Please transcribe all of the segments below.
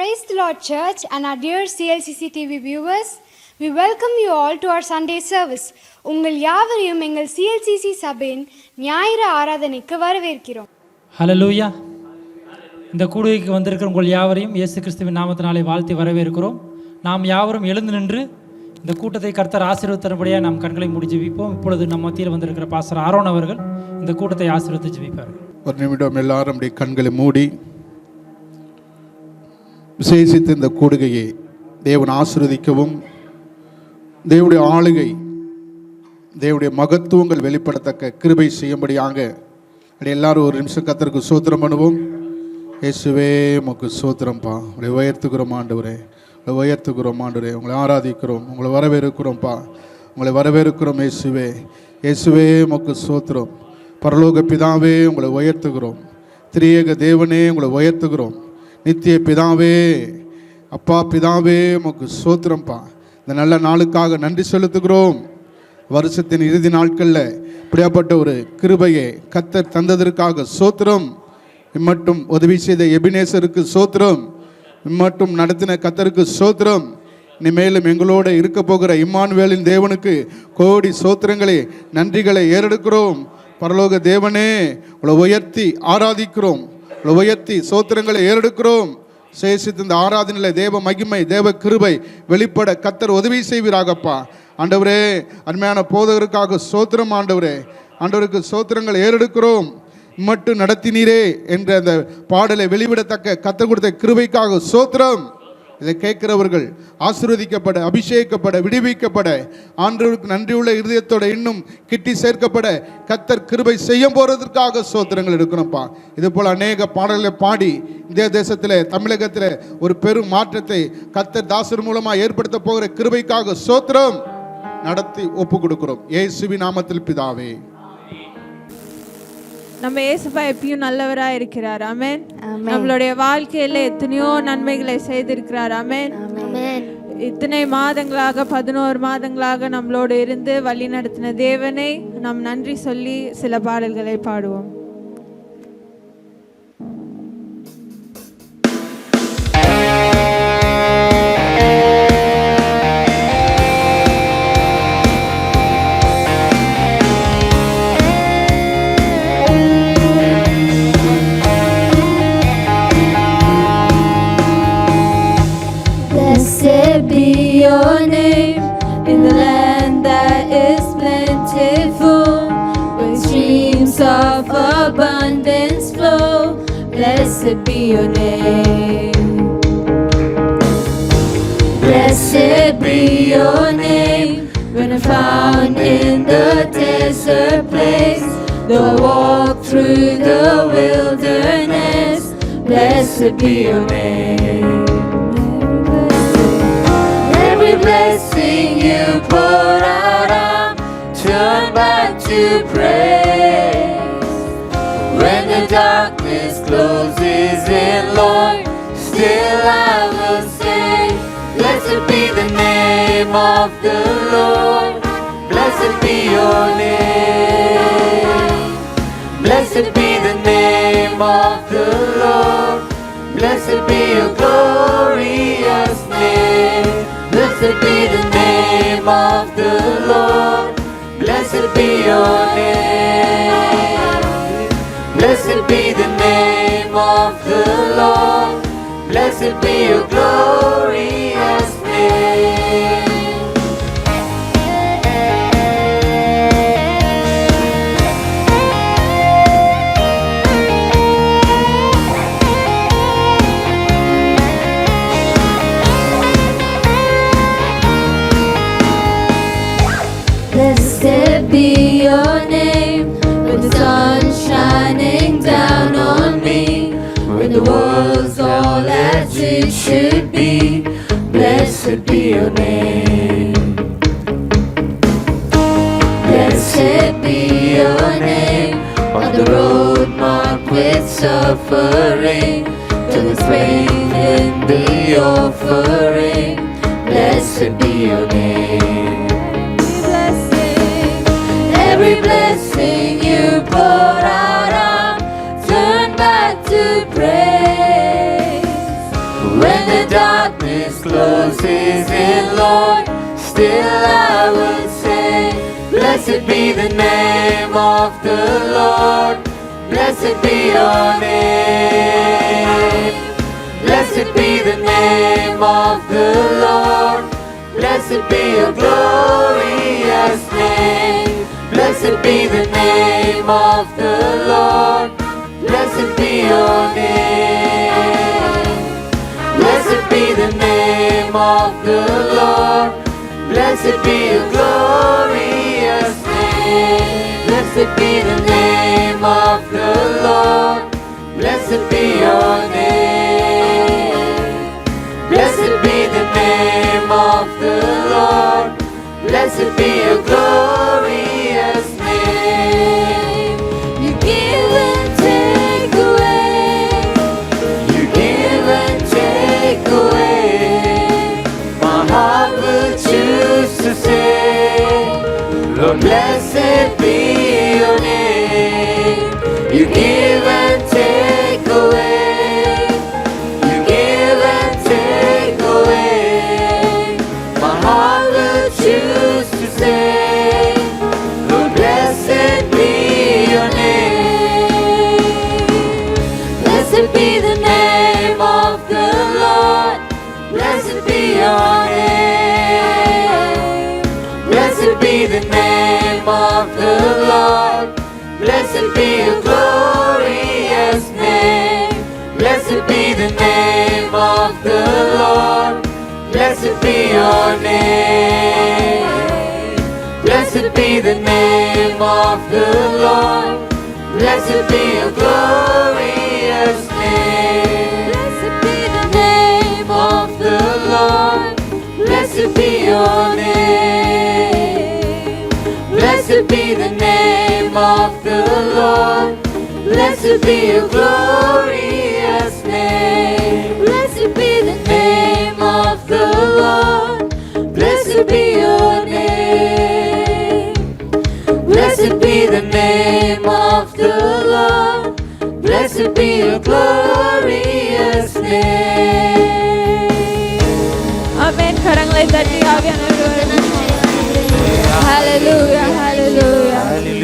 Praise the Lord Church and our dear CLCC TV viewers. We welcome you all to our Sunday service. உங்கள் யாவரையும் எங்கள் CLCC சபையின் ஞாயிறு ஆராதனைக்கு வரவேற்கிறோம். ஹல்லேலூயா. இந்த கூடுகைக்கு வந்திருக்கிற உங்கள் யாவரையும் இயேசு கிறிஸ்துவின் நாமத்தினாலே வாழ்த்தி வரவேற்கிறோம். நாம் யாவரும் எழுந்து நின்று இந்த கூட்டத்தை கர்த்தர் ஆசீர்வதித்தபடியாக நாம் கண்களை மூடி ஜெபிப்போம். இப்பொழுது நம்ம மத்தியில் வந்திருக்கிற பாஸ்டர் ஆரோன் அவர்கள் இந்த கூட்டத்தை ஆசீர்வதித்து ஜெபிப்பார்கள். ஒரு நிமிடம் எல்லாரும் கண்களை மூடி விசேஷித்து இந்த கூடுகையை தேவன் ஆசீர்வதிக்கவும், தேவனுடைய ஆளுகை, தேவனுடைய மகத்துவங்கள் வெளிப்படத்தக்க கிருபை செய்யும்படியாக எல்லாரும் ஒரு நிமிஷம் கர்த்தருக்கு ஸ்தோத்திரம் பண்ணுவோம். இயேசுவே உமக்கு ஸ்தோத்திரம்ப்பா, உங்களை உயர்த்துக்கிறோம் ஆண்டவரே, உங்களை உயர்த்துக்கிறோம் ஆண்டவரே, உங்களை ஆராதிக்கிறோம், உங்களை வரவேற்கிறோம்ப்பா, உங்களை வரவேற்கிறோம் இயேசுவே. இயேசுவே உமக்கு ஸ்தோத்திரம். பரலோக பிதாவே உங்களை உயர்த்துகிறோம், திரியேக தேவனே உங்களை உயர்த்துகிறோம், நித்திய பிதாவே அப்பா பிதாவே உமக்கு ஸ்தோத்திரம்ப்பா. இந்த நல்ல நாளுக்காக நன்றி செலுத்துகிறோம். வருஷத்தின் இறுதி நாட்களில் இப்படியாப்பட்ட ஒரு கிருபையை கர்த்தர் தந்ததற்காக ஸ்தோத்திரம். இம்மட்டும் உதவி செய்த எபினேசருக்கு ஸ்தோத்திரம், இம்மட்டும் நடத்தின கர்த்தருக்கு ஸ்தோத்திரம். இனிமேலும் எங்களோட இருக்க போகிற இம்மானுவேலின் தேவனுக்கு கோடி ஸ்தோத்திரங்களை நன்றிகளை ஏறெடுக்கிறோம். பரலோக தேவனே உங்களை உயர்த்தி ஆராதிக்கிறோம், உங்களை உயர்த்தி ஸ்தோத்திரங்களை ஏறெடுக்கிறோம். சேசித்து இந்த ஆராதனையில் தேவ மகிமை, தேவ கிருபை வெளிப்பட கர்த்தர் உதவி செய்வீராகப்பா. ஆண்டவரே அருமையான போதகருக்காக ஸ்தோத்திரம் ஆண்டவரே, ஆண்டவருக்கு ஸ்தோத்திரங்கள் ஏறெடுக்கிறோம். மட்டும் நடத்தினீரே என்ற அந்த பாடலை வெளிவிடத்தக்க கர்த்தர் கொடுத்த கிருபைக்காக ஸ்தோத்திரம். இதை கேட்கிறவர்கள் ஆசீர்வதிக்கப்பட, அபிஷேகிக்கப்பட, விடுவிக்கப்பட, ஆண்டவருக்கு நன்றியுள்ள இருதயத்தோட இன்னும் கிட்டி சேர்க்கப்பட கர்த்தர் கிருபை செய்ய போறதற்காக ஸ்தோத்திரங்கள் எடுக்கணும்ப்பா. இது போல அநேக பாடல்களை பாடி இந்திய தேசத்தில், தமிழகத்தில் ஒரு பெரும் மாற்றத்தை கர்த்தர் தாசர் மூலமா ஏற்படுத்த போகிற கிருபைக்காக ஸ்தோத்திரம். நடத்தி ஒப்பு கொடுக்கிறோம் இயேசுவின் நாமத்தில் பிதாவே. நம்ம இயேசுப்பா எப்பயும் நல்லவராக இருக்கிறார். ஆமென். நம்மளுடைய வாழ்க்கையில எத்தனையோ நன்மைகளை செய்திருக்கிறார். ஆமென். இத்தனை மாதங்களாக 11 மாதங்களாக நம்மளோடு இருந்து வழி நடத்தின தேவனை நாம் நன்றி சொல்லி சில பாடல்களை பாடுவோம். Your name in the land that is plentiful, where streams of abundance flow. Blessed be your name. Blessed be your name when I'm found in the desert place. Though I walk through the wilderness, blessed be your name. Every blessing you pour out, I'll turn back to praise. When the darkness closes in, Lord, still I will say, blessed be the name of the Lord. Blessed be your name. Blessed be the name of the Lord. Blessed be your glorious name. Blessed be the name of the Lord. Blessed be your name. Blessed be the name of the Lord. Blessed be your glorious name. Blessed be your name when the sun's shining down on me, when the world's all as it should be. Blessed be your name. Blessed be your name on the road marked with suffering, till it's pain in the offering. Blessed be your name. Every blessing you pour out, I'll turn back to praise. When the as close as in Lord, still I would say, blessed be the name of the Lord, blessed be your name. Blessed be the name of the Lord, blessed be your glorious name. Blessed be the name of the Lord, blessed be your name. Blessed be the name of the Lord, blessed be your glorious name. Blessed be the name of the Lord, blessed be your name. Blessed be the name of the Lord, blessed be your glorious name. You give and take away, you give and take away. My heart will choose to say, Lord, blessed be your name. You give and take away, you give and take away. My heart will choose to say, Lord, blessed be your name. Blessed be the name of the Lord, blessed be your name. Blessed be the name of the Lord, blessed be your glorious name. Blessed be the name of the Lord, blessed be your name. Blessed be the name of the Lord, blessed be your glorious name. Blessed be the name of the Lord, blessed be your name. Blessed be the name of the Lord, blessed be your glorious name. Blessed be the name of the Lord, blessed be your name. Blessed be the name of the Lord, blessed be your glorious name. ஆமென். கரங்களை தட்டி ஆவியானவரே, hallelujah, hallelujah.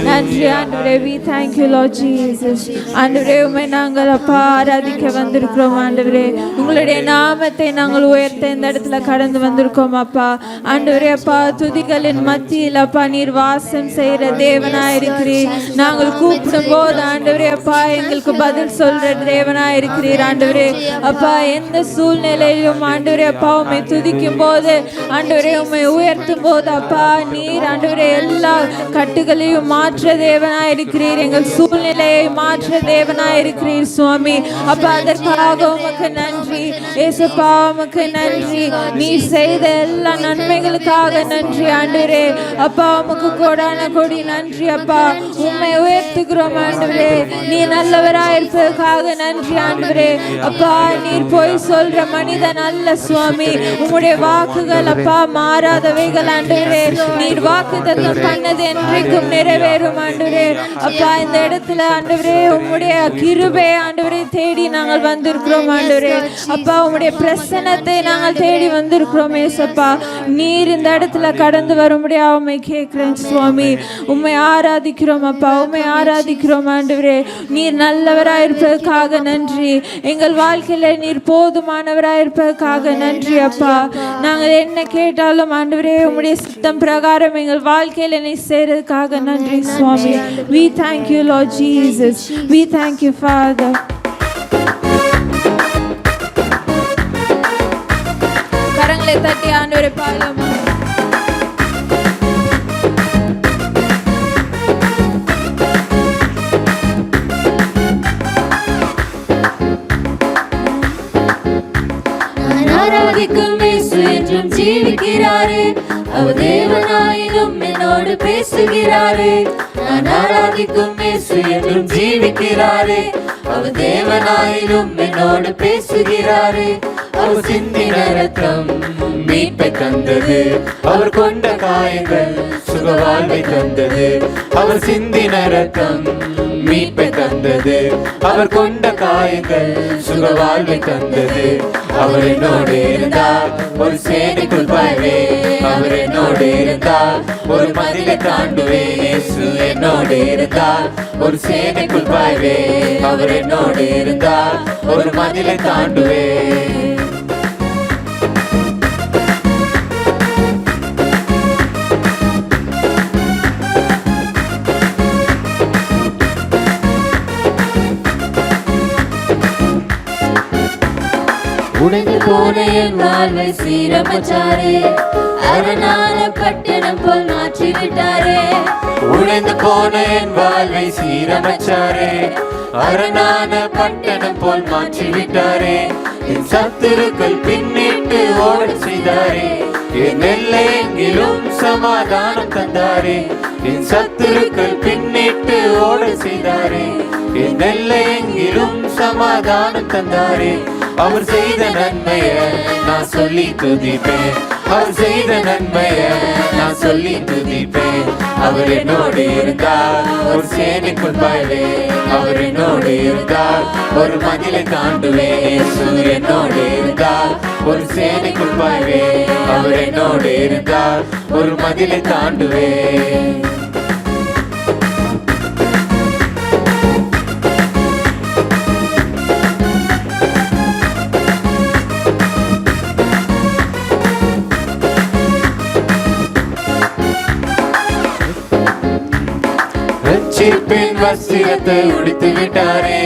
நன்றி ஆண்டவரே, we thank you Lord Jesus. ஆண்டவரே, உம்மை நாங்கள் அப்பா ஆராதிக்க வந்திருக்கிறோம் ஆண்டவரே. உங்களுடைய நாமத்தை நாங்கள் உயர்த்த இந்த இடத்துல கடந்து வந்திருக்கோம் அப்பா. ஆண்டவரே அப்பா, துதிகளின் மத்தியில் அப்பா நீர் வாசம் செய்கிற தேவனாய் இருக்கிறீர். நாங்கள் கூப்பிடும் போது ஆண்டவரே அப்பா எங்களுக்கு பதில் சொல்ற தேவனாய் இருக்கிறீர் ஆண்டவரே அப்பா. எந்த சூழ்நிலையிலும் ஆண்டவரே அப்பா உம்மை துதிக்கும் போது ஆண்டவரே உம்மை உயர்த்தும் போது அப்பா நீர் ஆண்டவரே எல்லா கட்டுகளையும் மாற்ற தேவனாய் இருக்கிறீர். எங்கள் சூழ்நிலையை மாற்ற தேவனாய் இருக்கிறீர் சுவாமி அப்பா. அதற்காக உமக்கு நன்றி ஏசப்பா, உமக்கு நன்றி. நீ செய்த எல்லா நன்மைகளுக்காக நன்றி ஆண்டவரே அப்பா. உமக்கு கோடான கோடி நன்றி அப்பா. உம்மை உயர்த்துகிறோம் ஆண்டவரே. நீ நல்லவராய் இருப்பதற்காக நன்றி ஆண்டவரே அப்பா. நீர் போய் சொல்ற மனிதன் அல்ல சுவாமி. உம்முடைய வாக்குகள் அப்பா மாறாதவைகள் ஆண்டவரே. நீர் வாக்குத்தத்தம் பண்ணது என்றைக்கும் நிறைவேறும் ஆண்டவரே அப்பா. இந்த இடத்துல ஆண்டவரே உம்முடைய கிருபை ஆண்டவரே தேடி நாங்கள் வந்திருக்கிறோம் ஆண்டவரே அப்பா. உம்முடைய பிரசன்னத்தை நாங்கள் தேடி வந்திருக்கிறோம் ஏசப்பா. நீர் இந்த இடத்துல கடந்து வரும்படியா உம்மை கேட்கிறேன் சுவாமி. உம்மை ஆராதிக்கிறோம் அப்பா, உம்மை ஆராதிக்கிறோம் ஆண்டவரே. நீர் நல்லவராய் இருப்பதற்காக நன்றி. எங்கள் வாழ்க்கையில நீர் போதுமானவராய் இருப்பதற்காக நன்றி அப்பா. நாங்கள் என்ன கேட்டாலும் ஆண்டவரே உம்முடைய சித்தம் பிரகாரம் எங்கள் வாழ்க்கையில நீ செய்யறதுக்காக நன்றி சுவாமி. We thank you Lord Jesus. We thank you Father. கரங்களை தட்டி ஆண்டவரே பாடலாமா? ஆராதிக்கும் இயேசு என்றும் ஜீவிக்கிறாரே. அவர் தேவனாயினும் என்னோடு பேசுகிறாரே. நான் ஆராதிக்கும் இயேசு என்றும் ஜீவிக்கிறாரே. அவர் தேவனாயினும் என்னோடு பேசுகிறாரே. அவர் சிந்தின ரத்தம் மீட்பை தந்தது. அவர் கொண்ட காயங்கள் சுகவாழ்வை தந்தது. அவர் சிந்தின ரத்தம் மீட்பை தந்தது. அவர் கொண்ட காயங்கள் சுகவாழ்வை தந்தது. அவர் என்னோடு இருந்தார் ஒரு சேனைக்குள் பாய்வேன். அவர் என்னோடு இருந்தார் ஒரு மதிலை தாண்டுவேன். இயேசு என்னோடு இருந்தார் ஒரு சேனைக்குள் பாய்வேன். அவர் என்னோடு இருந்தார் ஒரு மதிலை தாண்டுவேன். உடைந்து போன என் வாழ்வை சீரமைச்சாரே. அரணான பட்டணம் போல் மாற்றி விட்டாரே. உடைந்து போன என் வாழ்வை சீரமைச்சாரே. அரணான பட்டணம் போல் மாற்றி விட்டாரே. என் சத்துருக்கள் பின்னிட்டு ஓட செய்தாரே. என் எல்லையெங்கிலும் சமாதானம் தந்தாரே. என் சத்துருக்கள் பின்னிட்டு ஓட செய்தாரே. என் எல்லையெங்கிலும் சமாதானம் தந்தாரே. அவர் செய்த நன்மைய நான் சொல்லி துதிப்பேன். அவர் செய்த நன்மைய நான் சொல்லி துதிப்பேன். அவர் என்னோடு இருந்தார் ஒரு சேனைக்குள் பாய்வேன். அவர் என்னோடு இருந்தார் ஒரு மதிலை தாண்டுவேன். இயேசு என்னோடு இருந்தார் ஒரு சேனைக்குள் பாய்வேன். அவர் என்னோடு இருந்தார் ஒரு மதிலை தாண்டுவேன். ரட்சிப்பின் வஸ்திரத்தை உடுத்தி விட்டாரே.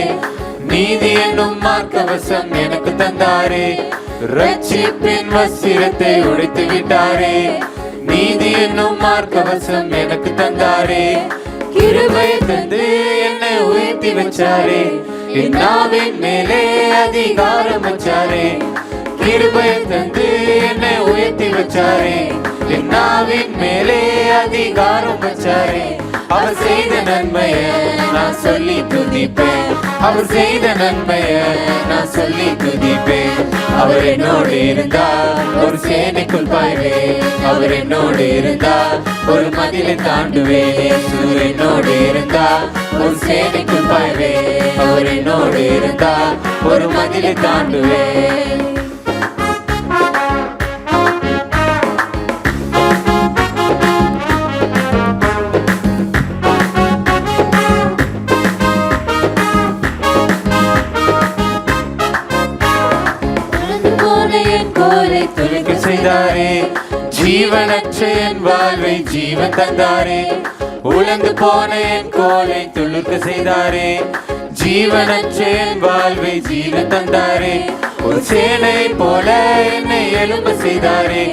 நீதி என்னும் மார்க்கவசம் எனக்கு தந்தாரே. ரட்சிப்பின் வஸ்திரத்தை உடுத்தி விட்டாரே. நீதி என்னும் மார்க்கவசம் எனக்கு தந்தாரே. கிருபை தந்து என்னை உயர்த்தி வச்சாரே. என் நாவின் மேலே அதிகாரம் வச்சாரே. கிருபை தந்து என்னை உயர்த்தி வச்சாரே. என் நாவின் மேலே அதிகாரம் வச்சாரே. அவர் செய்த நன்மைய நான் சொல்லி துதிப்பேன். அவர் செய்த நன்மைய நான் சொல்லி துதிப்பேன். அவர் என்னோடு இருந்தார் ஒரு சேனைக்குள் பாய்வேன். அவர் என்னோடு இருந்தார் ஒரு மதிலை தாண்டுவேன். இயேசு என்னோடு இருந்தார் ஒரு சேனைக்குள் பாய்வேன். அவர் என்னோடு இருந்தார் ஒரு மதிலை தாண்டுவேன். செய்தாரே. ஜீவனற்ற என் வாழ்வை ஜீவன் தந்தாரே. உழந்து போன என் கோலை துளுக்க செய்தாரே. ஜீவனற்ற என் வாழ்வை ஜீவன் தந்தாரே. ஒரு சேனை போல என்னை எழும்ப செய்தாரே.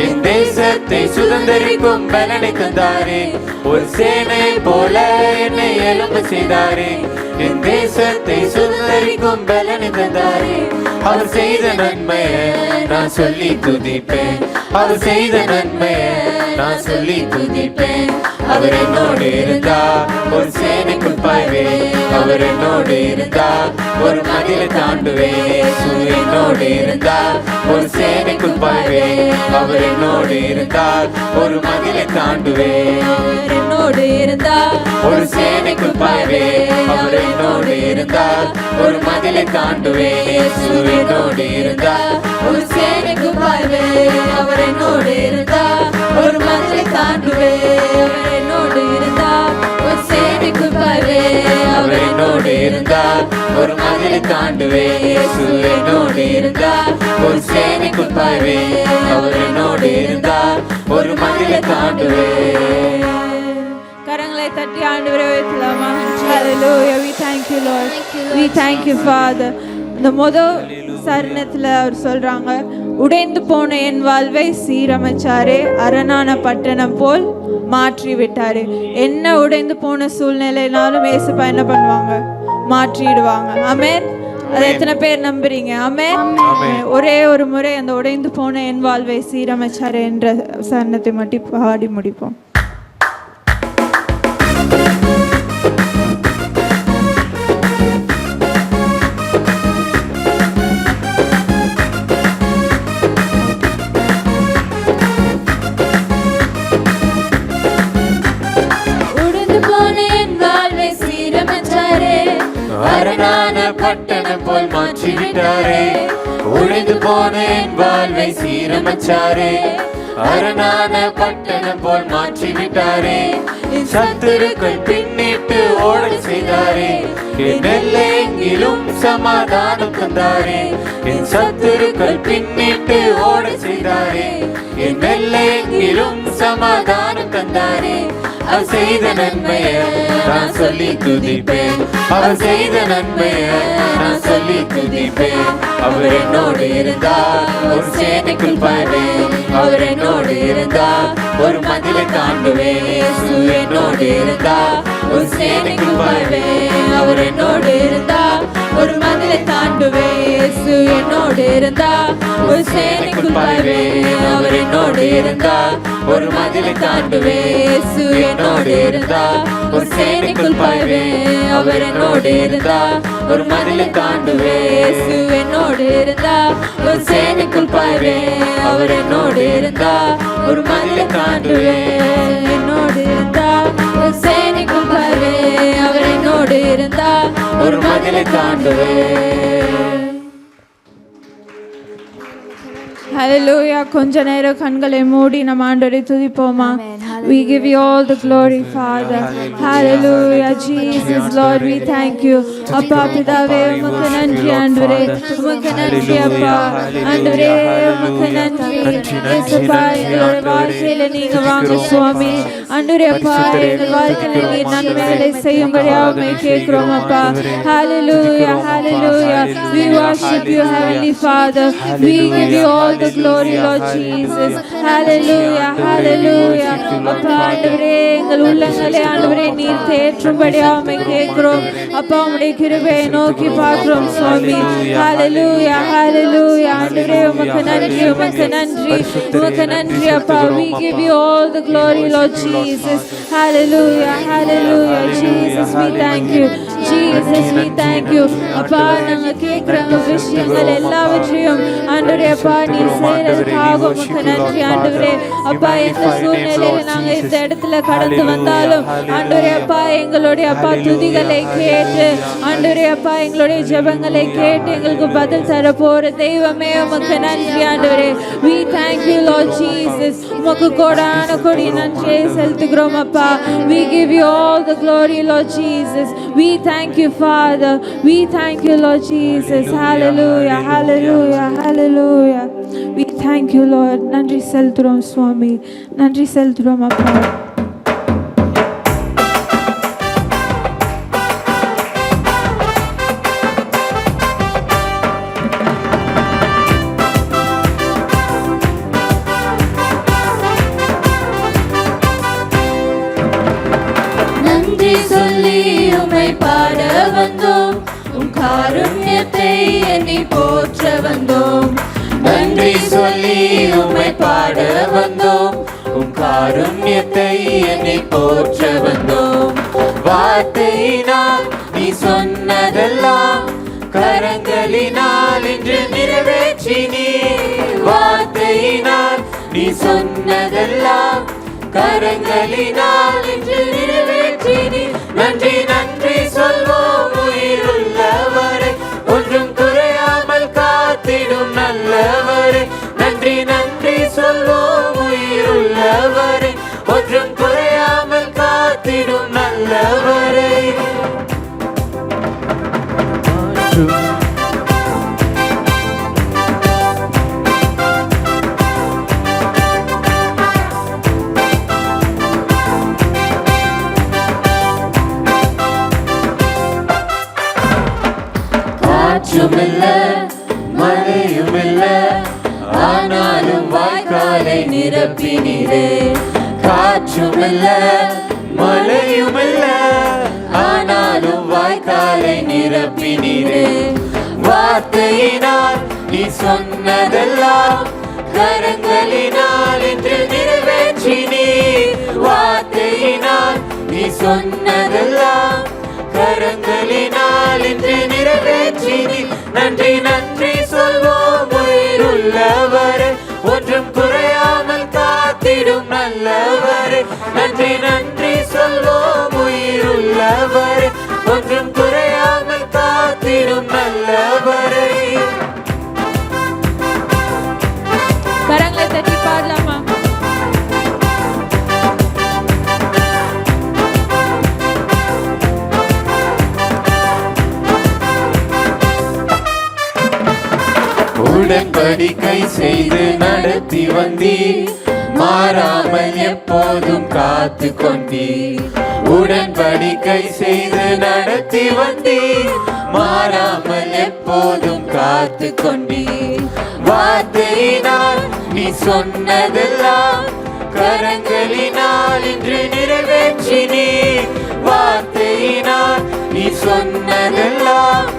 என் தேசத்தை சுதந்தரிக்கும் பலனை தந்தாரே. ஒரு சேனை போல என்னை எழும்ப செய்தாரே. என் தேசத்தை சுதந்தரிக்கும் பலனை தந்தாரே. அவர் செய்த நன்மைய நான் சொல்லி துதிப்பேன். அவர் செய்த நன்மைய நான் சொல்லி துதிப்பேன். அவர் என்னோடு இருந்தார் ஒரு சேனைக்குள் பாய்வேன். அவர் என்னோடு இருந்தார் ஒரு மதிலை தாண்டுவேன். இயேசு என்னோடு இருந்தார் ஒரு சேனைக்குள் பாய்வேன். அவர் என்னோடு இருந்தார் ஒரு மதிலை தாண்டுவேன். அவர் என்னோடு இருந்தார் ஒரு சேனைக்குள் பாய்வேன். அவர் என்னோடு இருந்தார் ஒரு மதிலை தாண்டுவேன். இயேசு என்னோடு இருந்தார் ஒரு சேனைக்குள் பாய்வேன். அவர் என்னோடு இருந்தார் ஒரு மதிலை தாண்டுவேன். அவர் என்னோடு இருந்தார் ஒரு சேனைக்குள் பாய்வேன். அவர் என்னோடு இருந்தார் ஒரு மதிலை தாண்டுவேன். இயேசு என்னோடு இருந்தார் ஒரு சேனைக்குள் பாய்வேன். அவர் என்னோடு இருந்தார் ஒரு மதிலை தாண்டுவேன். கரங்களை தட்டி ஆண்டவரை உயர்த்தலாமா? Hallelujah. We thank you, Lord. We thank you, Father. இந்த முதல் சரணத்தில் அவர் சொல்றாங்க, உடைந்து போன என் வாழ்வை சீரமைச்சாரே. அரணான பட்டணம் போல் மாற்றி விட்டாரு. என்ன உடைந்து போன சூழ்நிலைனாலும் ஏசப்பா என்ன பண்ணுவாங்க? மாற்றிடுவாங்க. ஆமென். அதை எத்தனை பேர் நம்புறீங்க? ஆமென். ஒரே ஒரு முறை அந்த உடைந்து போன என் வாழ்வை சீரமைச்சாரு என்ற சரணத்தை மட்டும் பாடி முடிப்போம். அரணான பட்டணம் போல் மாற்றிவிட்டாரே. உடைந்து போன என் வாழ்வை சீரமைச்சாரே. அரணான பட்டணம் போல் மாற்றிவிட்டாரே. என் சத்துருக்கள் பின்னிட்டு ஓட செய்தாரே. என் எல்லையெங்கிலும் சமாதானம் தந்தாரே. என் சத்துருக்கள் பின்னிட்டு ஓட செய்தாரே. என் எல்லையெங்கிலும் சமாதானம் தந்தாரே. அவர் செய்த நன்மையை நான் சொல்லி துதிப்பேன். அவர் செய்த நன்மையை நான் சொல்லி துதிப்பேன். அவர் என்னோடு இருந்தார் ஒரு சேனைக்குள் பாய்வேன். அவர் என்னோடு இருந்தார் ஒரு மதிலை தாண்டுவேன். இயேசு என்னோடு இருந்தார் ஒரு சேனைக்குள் பாய்வேன். அவர் என்னோடு இருந்தார் ஒரு மதிலை தாண்டுவேன். இயேசு என்னோடு இருந்தார் ஒரு சேனைக்குள் பாய்வேன். அவர் என்னோடு இருந்தார் ஒரு மதிலை தாண்டுவேன். இயேசு என்னோடு இருந்தார் ஒரு சேனைக்குள் பாய்வேன். அவர் என்னோடு இருந்தார் ஒரு மதிலை தாண்டுவேன். இயேசு என்னோடு இருந்தார் ஒரு சேனைக்குள் பாய்வேன். அவர் என்னோடு இருந்தார் ஒரு மதிலை தாண்டுவேன். என்னோடு இருந்தார் ஒரு சேனைக்குள் பாய்வேன். அவர் என்னோடு இருந்தார் ஒரு மதிலை தாண்டுவேன். Hallelujah. கொஞ்ச நேரம் கண்களை மூடி நம்ம ஆண்டவரை துதிப்போமா? We give you all the glory, Father. Hallelujah. Jesus, Lord, we thank you. அப்பா பிதாவே உமக்கு நன்றி ஆண்டவரே. உமக்கு நன்றி அப்பா. ஆண்டவரே உமக்கு நன்றி. இயேசுப்பா எங்களோட வாழ்க்கையில நீங்க வாங்க சுவாமி. ஆண்டவரே அப்பா எங்கள் வாழ்க்கையில நீர் நன்மைகளை செய்யும்படியாக உம்மை கேட்கிறோம் அப்பா. Hallelujah. Hallelujah. We worship you, Heavenly Father. We give you all the glory, Lord Jesus. Hallelujah. Hallelujah. அப்பா ஆண்டவரே எங்கள் உள்ளங்களை ஆண்டவரே நீர் தேற்றும்படியாக உம்மை கேட்கிறோம் அப்பா. உம்முடைய கிருபையை நோக்கி பார்க்கிறோம் சுவாமி. Hallelujah. Hallelujah. ஆண்டவரே உமக்கு நன்றி. உமக்கு நன்றி. உமக்கு நன்றி அப்பா. We give you all the glory, Lord Jesus. Hallelujah. Hallelujah. Jesus, we thank you. Jesus, we thank you. அப்பா நாங்க கேட்கிற விஷயங்கள் எல்லாவற்றையும் ஆண்டவரே அப்பா நீர் செய்யறதுக்காக உமக்கு நன்றி ஆண்டவரே. அப்பா எந்த சூழ்நிலையில நாங்க இந்த இடத்துல கடந்து வந்தாலும் ஆண்டவரே அப்பா எங்களுடைய அப்பா துதிகளை கேட்டு ஆண்டவரே அப்பா எங்களுடைய ஜெபங்களை கேட்டு எங்களுக்கு பதில் தர போற தெய்வமே உமக்கு நன்றி ஆண்டவரே. We thank you, Lord Jesus. உமக்கு கோடான கோடி நன்றியை செலுத்துகிறோம் அப்பா. We give you all the glory, Lord Jesus. We thank you, Father. We thank you, Lord Jesus. Hallelujah. Hallelujah. Hallelujah. We thank you, Lord. நன்றி செலுத்துகிறோம் சுவாமி. நன்றி செலுத்துகிறோம் அப்பா. நன்றி சொல்லி உம்மை பாட வந்தோம். உம் காருண்யத்தை எண்ணி போற்ற வந்தோம். நன்றி சொல்லி உம்மை பாட வந்தோம். உம் காருண்யத்தை எண்ணி போற்ற வந்தோம். வார்த்தையினால் நீ சொன்னதெல்லாம் கரங்களினால் இன்று நிறைவேற்றினீர். வார்த்தையினால் நீ சொன்னதெல்லாம் கரங்களினால் இன்று நிறைவேற்றினீர். நன்றி நன்றி சொல்வோம் உயிருள்ளவரை. ஒன்றும் குறையாமல் காத்திடும் நல்லவரை. நன்றி நன்றி சொல்வோம் உயிருள்ளவரை. ஒன்றும் குறையாமல் காத்திடும் நல்லவரை. காற்றுமில்ல மழையுமில்ல ஆனாலும் வாய்க்காலை நிரப்பினீரே. காற்றுமில்ல மழையுமில்ல ஆனாலும் வாய்க்காலை நிரப்பினீரே. வார்த்தையினால் நீ சொன்னதெல்லாம் கரங்களினால் இன்று நிறைவேற்றினீர். வார்த்தையினால் நீ சொன்னதெல்லாம் கரங்களினால் இன்று நிறைவேற்றினீர். நன்றி நன்றி சொல்வோம் உயிருள்ளவரை. ஒன்றும் குறையாமல் காத்திடும் நல்லவரை. நன்றி நன்றி சொல்வோம் உயிருள்ளவரை. ஒன்றும் குறையாமல் உடன்படிக்கை செய்து நடத்தி வந்தீர், மாறாமல் எப்போதும் காத்து கொண்டீர். உடன்படிக்கை செய்து நடத்தி வந்தீர், மாறாமல் எப்போதும் காத்து கொண்டீர். வார்த்தையினால் நீ சொன்னதெல்லாம் கரங்களினால் இன்று நிறைவேற்றினீர். வார்த்தையினால் நீ சொன்னதெல்லாம்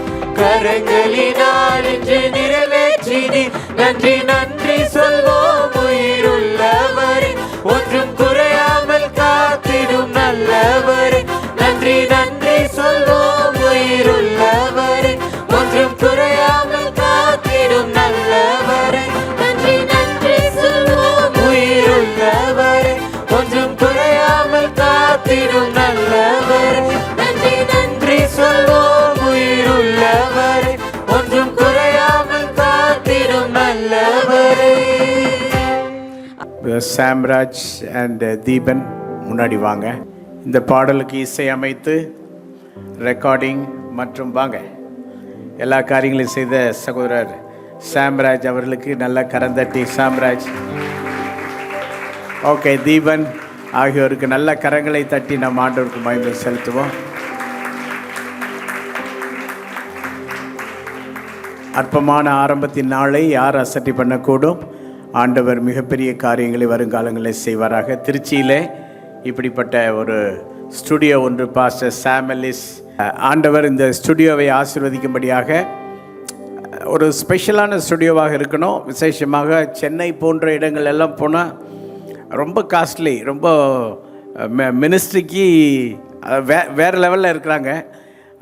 கரங்களினால் இன்று நிறைவேற்றினீர். நன்றி நன்றி சொல்வோம் உயிருள்ளவரே, ஒன்றும் குறையாமல் காத்திடும் நல்லவரே. நன்றி நன்றி சொல்வோம் உயிருள்ளவரே, ஒன்றும் குறையாமல் காத்திடும் நல்லவரே. நன்றி நன்றி சொல்வோம் உயிருள்ளவரே, ஒன்றும் குறையாமல் காத்திடும் நல்லவரே. நன்றி நன்றி சொல்வோம் உயிருள்ளவரே, ஒன்றும் குறையாமல் காத்திடும் நல்லவரே. சாம்ராஜ் அண்ட் தீபன் முன்னாடி வாங்க. இந்த பாடலுக்கு இசையமைத்து ரெக்கார்டிங் மற்றும் வாங்க எல்லா காரியங்களையும் செய்த சகோதரர் சாம்ராஜ் அவர்களுக்கு நல்ல கரந்தட்டி. சாம்ராஜ், ஓகே, தீபன் ஆகியோருக்கு நல்ல கரங்களை தட்டி நம் ஆண்டவருக்கு மகிமை செலுத்துவோம். அற்பமான ஆரம்பத்தின் நாளை யார் அசட்டி பண்ணக்கூடும்? ஆண்டவர் மிகப்பெரிய காரியங்களை வருங்காலங்களில் செய்வாராக. திருச்சியிலே இப்படிப்பட்ட ஒரு ஸ்டுடியோ ஒன்று பாஸ்டர் சாமெல்லிஸ், ஆண்டவர் இந்த ஸ்டுடியோவை ஆசீர்வதிக்கும்படியாக ஒரு ஸ்பெஷலான ஸ்டுடியோவாக இருக்கணும். விசேஷமாக சென்னை போன்ற இடங்கள் எல்லாம் போனால் ரொம்ப காஸ்ட்லி, ரொம்ப மினிஸ்ட்ரிக்கு வேறு லெவலில் இருக்கிறாங்க.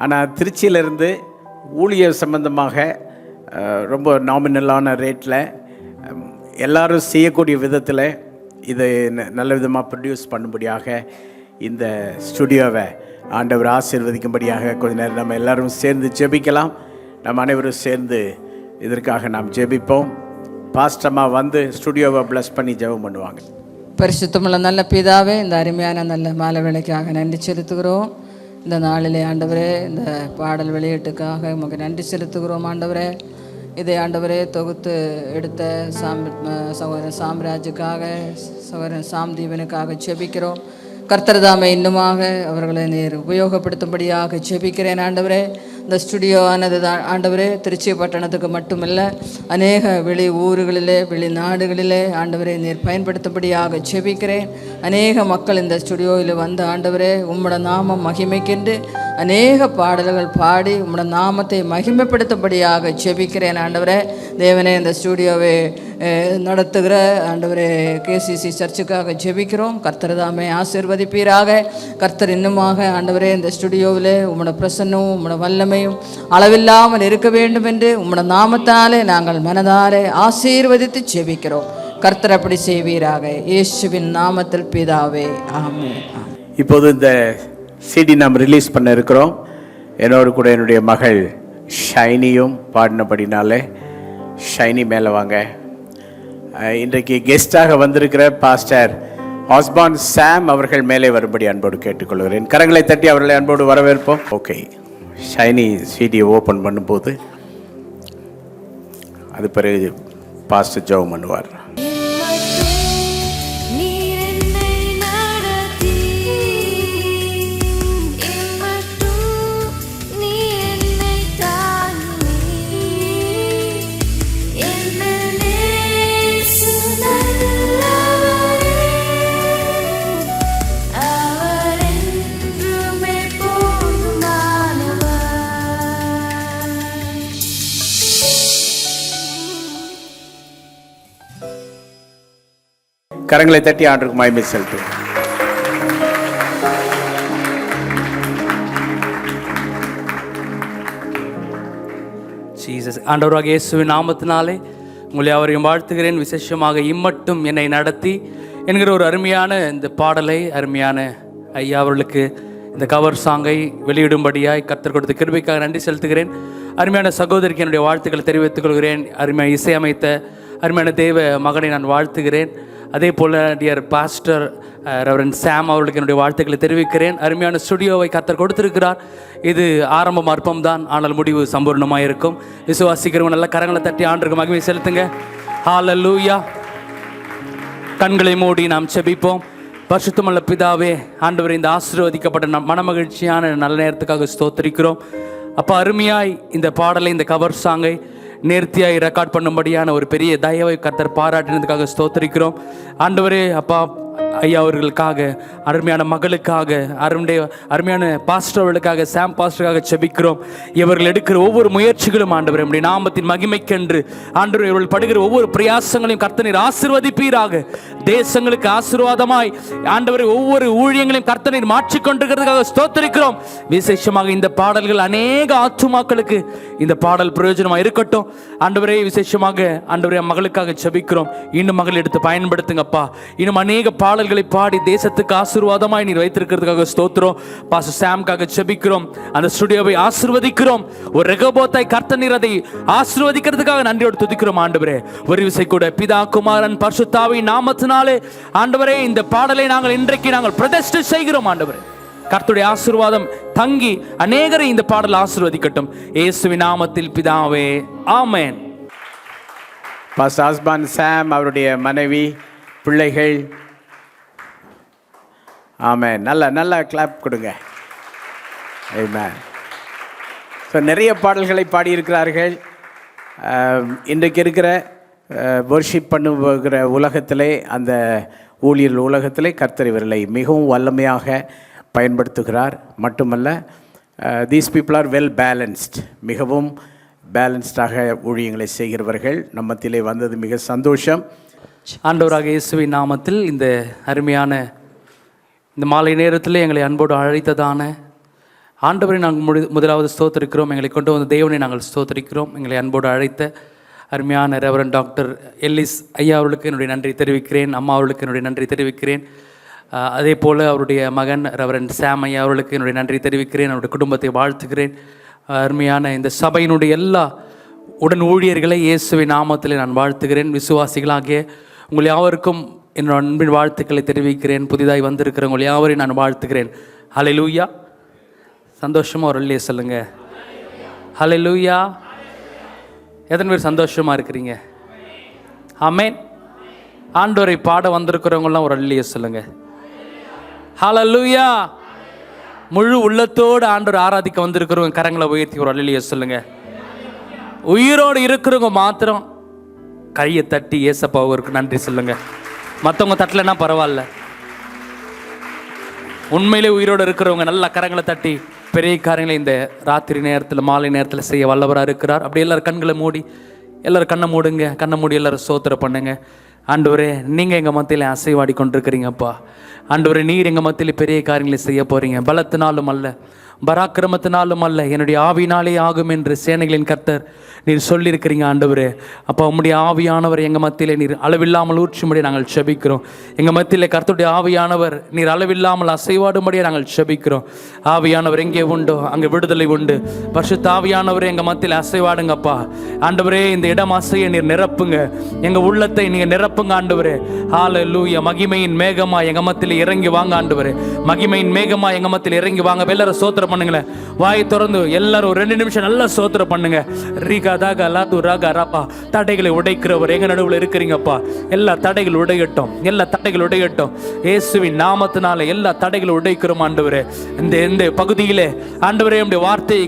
ஆனால் திருச்சியிலேருந்து ஊழியர் சம்பந்தமாக ரொம்ப நாமினலான ரேட்டில் எல்லாரும் செய்யக்கூடிய விதத்தில் இதை நல்ல விதமாக ப்ரொடியூஸ் பண்ணும்படியாக இந்த ஸ்டுடியோவை ஆண்டவர் ஆசீர்வதிக்கும்படியாக கொஞ்ச நேரம் நம்ம எல்லோரும் சேர்ந்து ஜெபிக்கலாம். நம்ம அனைவரும் சேர்ந்து இதற்காக நாம் ஜெபிப்போம். பாஸ்டமா வந்து ஸ்டுடியோவை ப்ளஸ் பண்ணி ஜெபம் பண்ணுவாங்க. பரிசுத்தமுள்ள நல்ல பிதாவே, இந்த அருமையான நல்ல மாலை வேளைக்காக நன்றி செலுத்துகிறோம். இந்த நாளிலே ஆண்டவரே, இந்த பாடல் வெளியீட்டுக்காக உமக்கு நன்றி செலுத்துகிறோம். ஆண்டவரே, இதை ஆண்டவரே தொகுத்து எடுத்த சகோதரன் சாம்ராஜுக்காக, சகோதரன் சாம்தீவனுக்காக ஜெபிக்கிறோம். கர்த்தர் தாமே இன்னுமாக அவர்களை நீர் உபயோகப்படுத்தும்படியாக ஜெபிக்கிறேன். ஆண்டவரே, இந்த ஸ்டுடியோ ஆனது தான் ஆண்டவரே திருச்சி பட்டணத்துக்கு மட்டுமல்ல, அநேக வெளி ஊர்களிலே வெளிநாடுகளிலே ஆண்டவரே நீர் பயன்படுத்தும்படியாக ஜெபிக்கிறேன். அநேக மக்கள் இந்த ஸ்டுடியோவில் வந்து ஆண்டவரே உம்மோட நாமம் மகிமைக்கென்று அநேக பாடல்கள் பாடி உம்மோட நாமத்தை மகிமைப்படுத்தும்படியாக ஜெபிக்கிறேன். ஆண்டவரே தேவனே, இந்த ஸ்டுடியோவை நடத்துகிற ஆண்டவரே கேசிசி சர்ச்சுக்காக ஜெபிக்கிறோம். கர்த்தர் தாமே ஆசீர்வதிப்பீராக. கர்த்தர் இன்னுமாக ஆண்டவரே இந்த ஸ்டுடியோவில் உம்மோட பிரசன்னமும் உம்மோட வல்லமையும் அளவில்லாமல் இருக்க வேண்டும் என்று உம்மோட நாமத்தாலே நாங்கள் மனதாலே ஆசீர்வதித்து ஜெபிக்கிறோம். கர்த்தர் அப்படி செய்வீராக. இயேசுவின் நாமத்தில் பிதாவே, ஆமென். இப்போது இந்த சிடி நாம் ரிலீஸ் பண்ண இருக்கிறோம். என்னோடு கூட என்னுடைய மகள் ஷைனியும் பாடினபடினாலே ஷைனி மேலே வாங்க. இன்றைக்கு கெஸ்டாக வந்திருக்கிற பாஸ்டர் ஆஸ்பான் சாம் அவர்கள் மேலே வரும்படி அன்போடு கேட்டுக்கொள்கிறேன். கரங்களை தட்டி அவர்களை அன்போடு வரவேற்போம். ஓகே, ஷைனி சிடியை ஓப்பன் பண்ணும்போது அது பிறகு பாஸ்டர் ஜெபம் பண்ணுவார். கரங்களை தட்டி ஆண்டவருக்கு மகிமை செலுத்துவோம். ஜீசஸ். ஆண்டவராகிய இயேசுவின் நாமத்தினாலே உங்களை அவரையும் வாழ்த்துகிறேன். விசேஷமாக இம்மட்டும் என்னை நடத்தி என்கிற ஒரு அருமையான இந்த பாடலை அருமையான ஐயா அவர்களுக்கு இந்த கவர் சாங்கை வெளியிடும்படியாய் கர்த்தர் கொடுத்த கிருபைக்காக நன்றி செலுத்துகிறேன். அருமையான சகோதரிக்கு என்னுடைய வாழ்த்துக்களை தெரிவித்துக் கொள்கிறேன். அருமையான இசையமைத்த அருமையான தேவ மகனை நான் வாழ்த்துகிறேன். அதே போல் டியர் பாஸ்டர் ரெவரண்ட் சாம் அவர்களுக்கு என்னுடைய வாழ்த்துக்களை தெரிவிக்கிறேன். அருமையான ஸ்டுடியோவை கர்த்தர் கொடுத்திருக்கிறார். இது ஆரம்பம் அற்பம்தான், ஆனால் முடிவு சம்பூர்ணமாக இருக்கும். விசுவாசிக்கிறவங்க நல்ல கரங்களை தட்டி ஆண்டவருக்கு மகிமை செலுத்துங்க. ஹல்லேலூயா. கண்களை மூடி நாம் செபிப்போம். பரிசுத்தமுள்ள பிதாவே, ஆண்டவரே, இந்த ஆசீர்வதிக்கப்பட்ட மனமகிழ்ச்சியான நல்ல நேரத்துக்காக ஸ்தோத்திரிக்கிறோம். அப்போ அருமையாய் இந்த பாடலை, இந்த கவர் சாங்கை நேர்த்தியாய் ரெக்கார்ட் பண்ணும்படியான ஒரு பெரிய தயவை கர்த்தர் பாராட்டினதுக்காக ஸ்தோத்திரிக்கிறோம். ஆண்டவரே, அப்பா ஐயா அவர்களுக்காக, அருமையான மகளுக்காக, அருமையான பாஸ்டர்களுக்காக, சாம் பாஸ்டருக்காக செபிக்கிறோம். இவர்கள் எடுக்கிற ஒவ்வொரு முயற்சிகளும் ஆண்டவரே நம்முடைய நாமத்தின் மகிமைக்கென்று ஆண்டவரே இவர்கள் படுகிற ஒவ்வொரு பிரயாசங்களையும் கர்த்தர் ஆசீர்வதிப்பீராக. தேசங்களுக்கு ஆசீர்வாதமாய் ஆண்டவரே ஒவ்வொரு ஊழியங்களையும் கர்த்தர் மாற்றிக்கொண்டிருக்கிறதுக்காக ஸ்தோத்திரிக்கிறோம். விசேஷமாக இந்த பாடல்கள் அநேக ஆத்துமாக்களுக்கு இந்த பாடல் பிரயோஜனமாக இருக்கட்டும். ஆண்டவரே, விசேஷமாக ஆண்டவரே மகளுக்காக செபிக்கிறோம். இன்னும் மகள் எடுத்து பயன்படுத்துங்கப்பா. இன்னும் அநேக பாடல்களை பாடி தேசத்துக்கு ஆசீர்வாதமாய் நீர் வைத்திருக்கிறதுக்காக ஸ்தோத்திரம். பாஸ்டர் சாம்காக செபிக்கிறோம். அந்த ஸ்டுடியோவை ஆசீர்வதிக்கிறோம். ஒரு ரெகோபோத்தாய் கர்த்தர் நீர் அதை ஆசீர்வதிக்கிறதுக்காக நன்றியோடு துதிக்கிறோம். ஆண்டவரே, ஒரு விசை கூட பிதா குமாரன் பரிசுத்தாவின் நாமத்தினாலே ஆண்டவரே இந்த பாடலை நாங்கள் இன்றைக்கு பிரதிஷ்டை செய்கிறோம். ஆண்டவரே, கர்த்தருடைய ஆசீர்வாதம் தங்கி அநேகரை இந்த பாடல் ஆசீர்வதிக்கட்டும். இயேசுவின் நாமத்தில் பிதாவே, ஆமென். பாஸ்டர் ஆஸ்பான் சாம், அவருடைய மனைவி, பிள்ளைகள், ஆமென். நல்ல கிளாப் கொடுங்க. ஆமென். ஸோ நிறைய பாடல்களை பாடியிருக்கிறார்கள். இன்றைக்கு இருக்கிற வர்ஷிப் பண்ணுகிற உலகத்திலே, அந்த ஊழியர் உலகத்திலே கர்த்தர் இவர்களை மிகவும் வல்லமையாக பயன்படுத்துகிறார். மட்டுமல்ல, these people are well balanced. மிகவும் பேலன்ஸ்டாக ஊழியங்களை செய்கிறவர்கள் நம்ம மத்தியிலே வந்தது மிக சந்தோஷம். ஆண்டவராக இயேசுவின் நாமத்தில் இந்த அருமையான இந்த மாலை நேரத்தில் எங்களை அன்போடு அழைத்ததான ஆண்டவரை நாங்கள் முதலாவது ஸ்தோத்திரிக்கிறோம். எங்களை கொண்டு வந்த தேவனை நாங்கள் ஸ்தோத்திரிக்கிறோம். எங்களை அன்போடு அழைத்த அருமையான ரெவரண்ட் டாக்டர் எல்லிஸ் ஐயா அவர்களுக்கு என்னுடைய நன்றி தெரிவிக்கிறேன். அம்மா அவர்களுக்கு என்னுடைய நன்றி தெரிவிக்கிறேன். அதே போல் அவருடைய மகன் ரெவரண்ட் சாம் ஐயா அவர்களுக்கு என்னுடைய நன்றி தெரிவிக்கிறேன். அவருடைய குடும்பத்தை வாழ்த்துக்கிறேன். அருமையான இந்த சபையினுடைய எல்லா உடன் ஊழியர்களை இயேசுவின் நாமத்தில் நான் வாழ்த்துகிறேன். விசுவாசிகளாகிய உங்கள் யாவருக்கும் என்னோட அன்பின் வாழ்த்துக்களை தெரிவிக்கிறேன். புதிதாய் வந்திருக்கிற உங்கள் யாவரையும் நான் வாழ்த்துகிறேன். ஹல்லேலூயா. சந்தோஷமாக ஒரு அல்லேலூயா சொல்லுங்க. ஹல்லேலூயா. எத்தனை பேர் சந்தோஷமாக இருக்கிறீங்க? ஆமென். ஆண்டவரை பாட வந்திருக்கிறவங்களாம் ஒரு அல்லேலூயா சொல்லுங்க. ஹல்லேலூயா. முழு உள்ளத்தோடு ஆண்டவர் ஆராதிக்க வந்திருக்கிறவங்க கரங்களை உயர்த்தி ஒரு அல்லேலூயா சொல்லுங்க. உயிரோடு இருக்கிறவங்க மாத்திரம் கையை தட்டி ஏசப்பாவுக்கு நன்றி சொல்லுங்க. மற்றவங்க தட்டலைன்னா பரவாயில்ல. உண்மையிலே உயிரோடு இருக்கிறவங்க நல்ல கரங்களை தட்டி பெரிய காரியங்களை இந்த ராத்திரி நேரத்தில், மாலை நேரத்தில் செய்ய வல்லவராக இருக்கிறார். அப்படி எல்லாரும் கண்களை மூடி, எல்லோரும் கண்ணை மூடுங்க. கண்ணை மூடி எல்லோரும் ஸ்தோத்திரம் பண்ணுங்க. ஆண்டவரே, நீங்கள் எங்கள் மத்தியில் அசைவாடி கொண்டிருக்கிறீங்கப்பா. ஆண்டவரே, நீர் எங்கள் மத்தியில் பெரிய காரியங்களை செய்ய போகிறீங்க. பலத்தினாலும் அல்ல, பராக்கிரமத்தினாலும் அல்ல, என்னுடைய ஆவினாலே ஆகும் என்று சேனைகளின் கர்த்தர் நீர் சொல்லியிருக்கிறீங்க. ஆண்டவரே, அப்போ உம்முடைய ஆவியானவர் எங்கள் மத்தியிலே நீர் அளவில்லாமல் ஊற்றும்படி நாங்கள் செபிக்கிறோம். எங்கள் மத்தியிலே கர்த்தருடைய ஆவியானவர் நீர் அளவில்லாமல் அசைவாடும்படியே நாங்கள் செபிக்கிறோம். ஆவியானவர் எங்கே உண்டோ அங்கே விடுதலை உண்டு. பரிசுத்த ஆவியானவரே, எங்கள் மத்தியில் அசைவாடுங்கப்பா. ஆண்டவரே, இந்த இடம் அசைய நீர் நிரப்புங்க. எங்கள் உள்ளத்தை நீங்கள் நிரப்புங்க ஆண்டவரே. ஹல்லேலூயா. மகிமையின் மேகமா எங்கள் மத்தியில் இறங்கி வாங்க ஆண்டவரே. மகிமையின் மேகமா எங்கள் மத்தியில் இறங்கி வாங்க. எல்லாரும் சோத்திரம் பண்ணுங்களேன். வாயை திறந்து எல்லாரும் 2 நிமிஷம் நல்லா சோத்திரம் பண்ணுங்க. தடைகளை உடைக்கிறவர் எங்க நடுவில் இருக்கிறீங்கப்பா. எல்லா தடைகள் உடையட்டும், எல்லா தடைகள் உடையட்டும். இயேசுவின் நாமத்தினால எல்லா தடைகளை உடைக்கிறோம் ஆண்டவரே. இந்த பகுதியிலே ஆண்டவரே, உடைய வார்த்தையை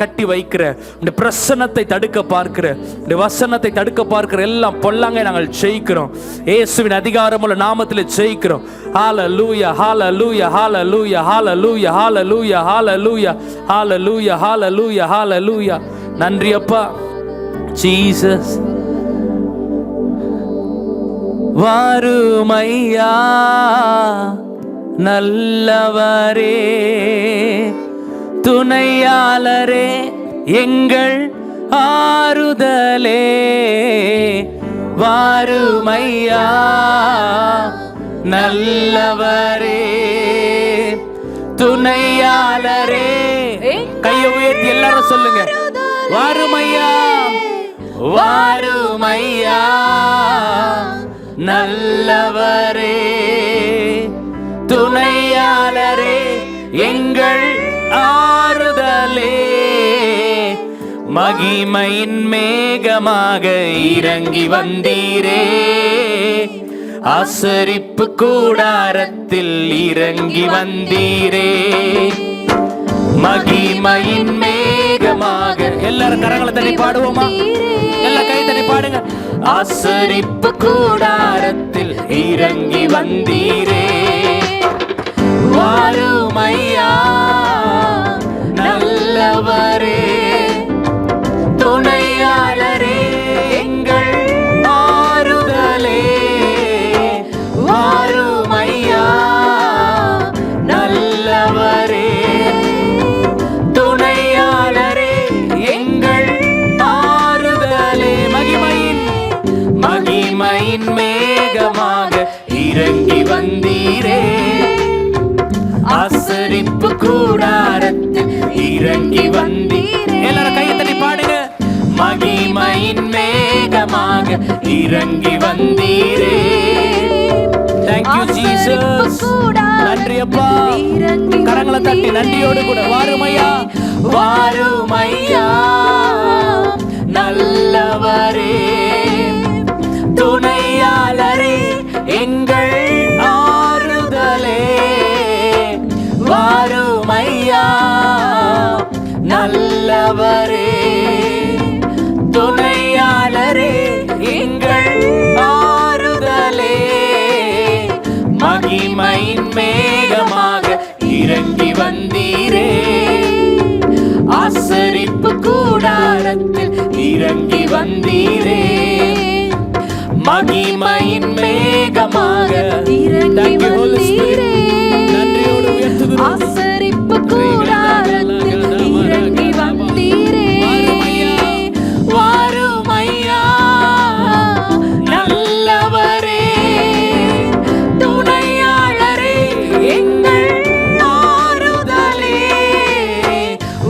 கட்டி வைக்கிற, உடைய பிரசன்னத்தை தடுக்க பார்க்கிற, உடைய வசனத்தை தடுக்க பார்க்கிற எல்லாம் பொல்லாங்க நாங்கள் ஜெயிக்கிறோம். இயேசுவின் அதிகாரமுள்ள நாமத்தில் ஜெயிக்கிறோம். ஹல்லேலூயா, ஹல்லேலூயா, ஹல்லேலூயா, ஹல்லேலூயா, ஹல்லேலூயா, ஹல்லேலூயா, ஹல்லேலூயா, ஹல்லேலூயா, ஹல்லேலூயா. நன்றி அப்பா. ஜீசஸ் வாருமையா நல்லவரே, துணையாளரே, எங்கள் ஆறுதலே. வாருமையா நல்லவரே, துணையாளரே. கையை உயர்த்தி எல்லாரும் சொல்லுங்க. வாருமையா, வாருமையா நல்லவரே, துணையாளரே, எங்கள் ஆறுதலே, மகிமையின் மேகமாக இறங்கி வந்தீரே, ஆசரிப்பு கூடாரத்தில் இறங்கி வந்தீரே, மகிமையின் மேகமாக. எல்லாரும் கரங்களை தட்டி பாடுவோமா? எல்லா கை தட்டி பாடுங்க. ஆசரிப்பு கூடாரத்தில் இறங்கி வந்தீரே, வாருமையா நல்லவரே, துணையாளரே, எங்கள் ஆறுதலே, வாருமையா நல்லவரே, துணையாளரே, எங்கள் ஆறுதலே, மகிமையின் மேகமாக இறங்கி வந்தீரே, ஆசரிப்பு கூடாரத்தில் இறங்கி வந்தீரே. எல்லாரும் கையை தட்டி பாடுங்க. மகிமையின் மேகமாக இறங்கி வந்தீரே. Thank you Jesus. நன்றி அப்பா. கரங்களை தட்டி நன்றியோடு கூட வாருமையா, வாருமையா நல்லவரே, துணையாளரே, எங்கள் ஆறுதலே, வாருமையா நல்லவரே, துணையாளரே, எங்கள் ஆறுதலே, மகிமையின் மேகமாக இறங்கி வந்தீரே, ஆசரிப்பு கூடாரத்தில் இறங்கி வந்தீரே, மகிமையின் மேகமாக இறங்கி வந்தீரே, நன்றியோடு உயர்த்துகிறோம். ஆசரிப்பு கூடாரத்தில் இறங்கி வந்தீரே, வாருமையா நல்லவரே, துணையாளரே, எங்கள் ஆறுதலே,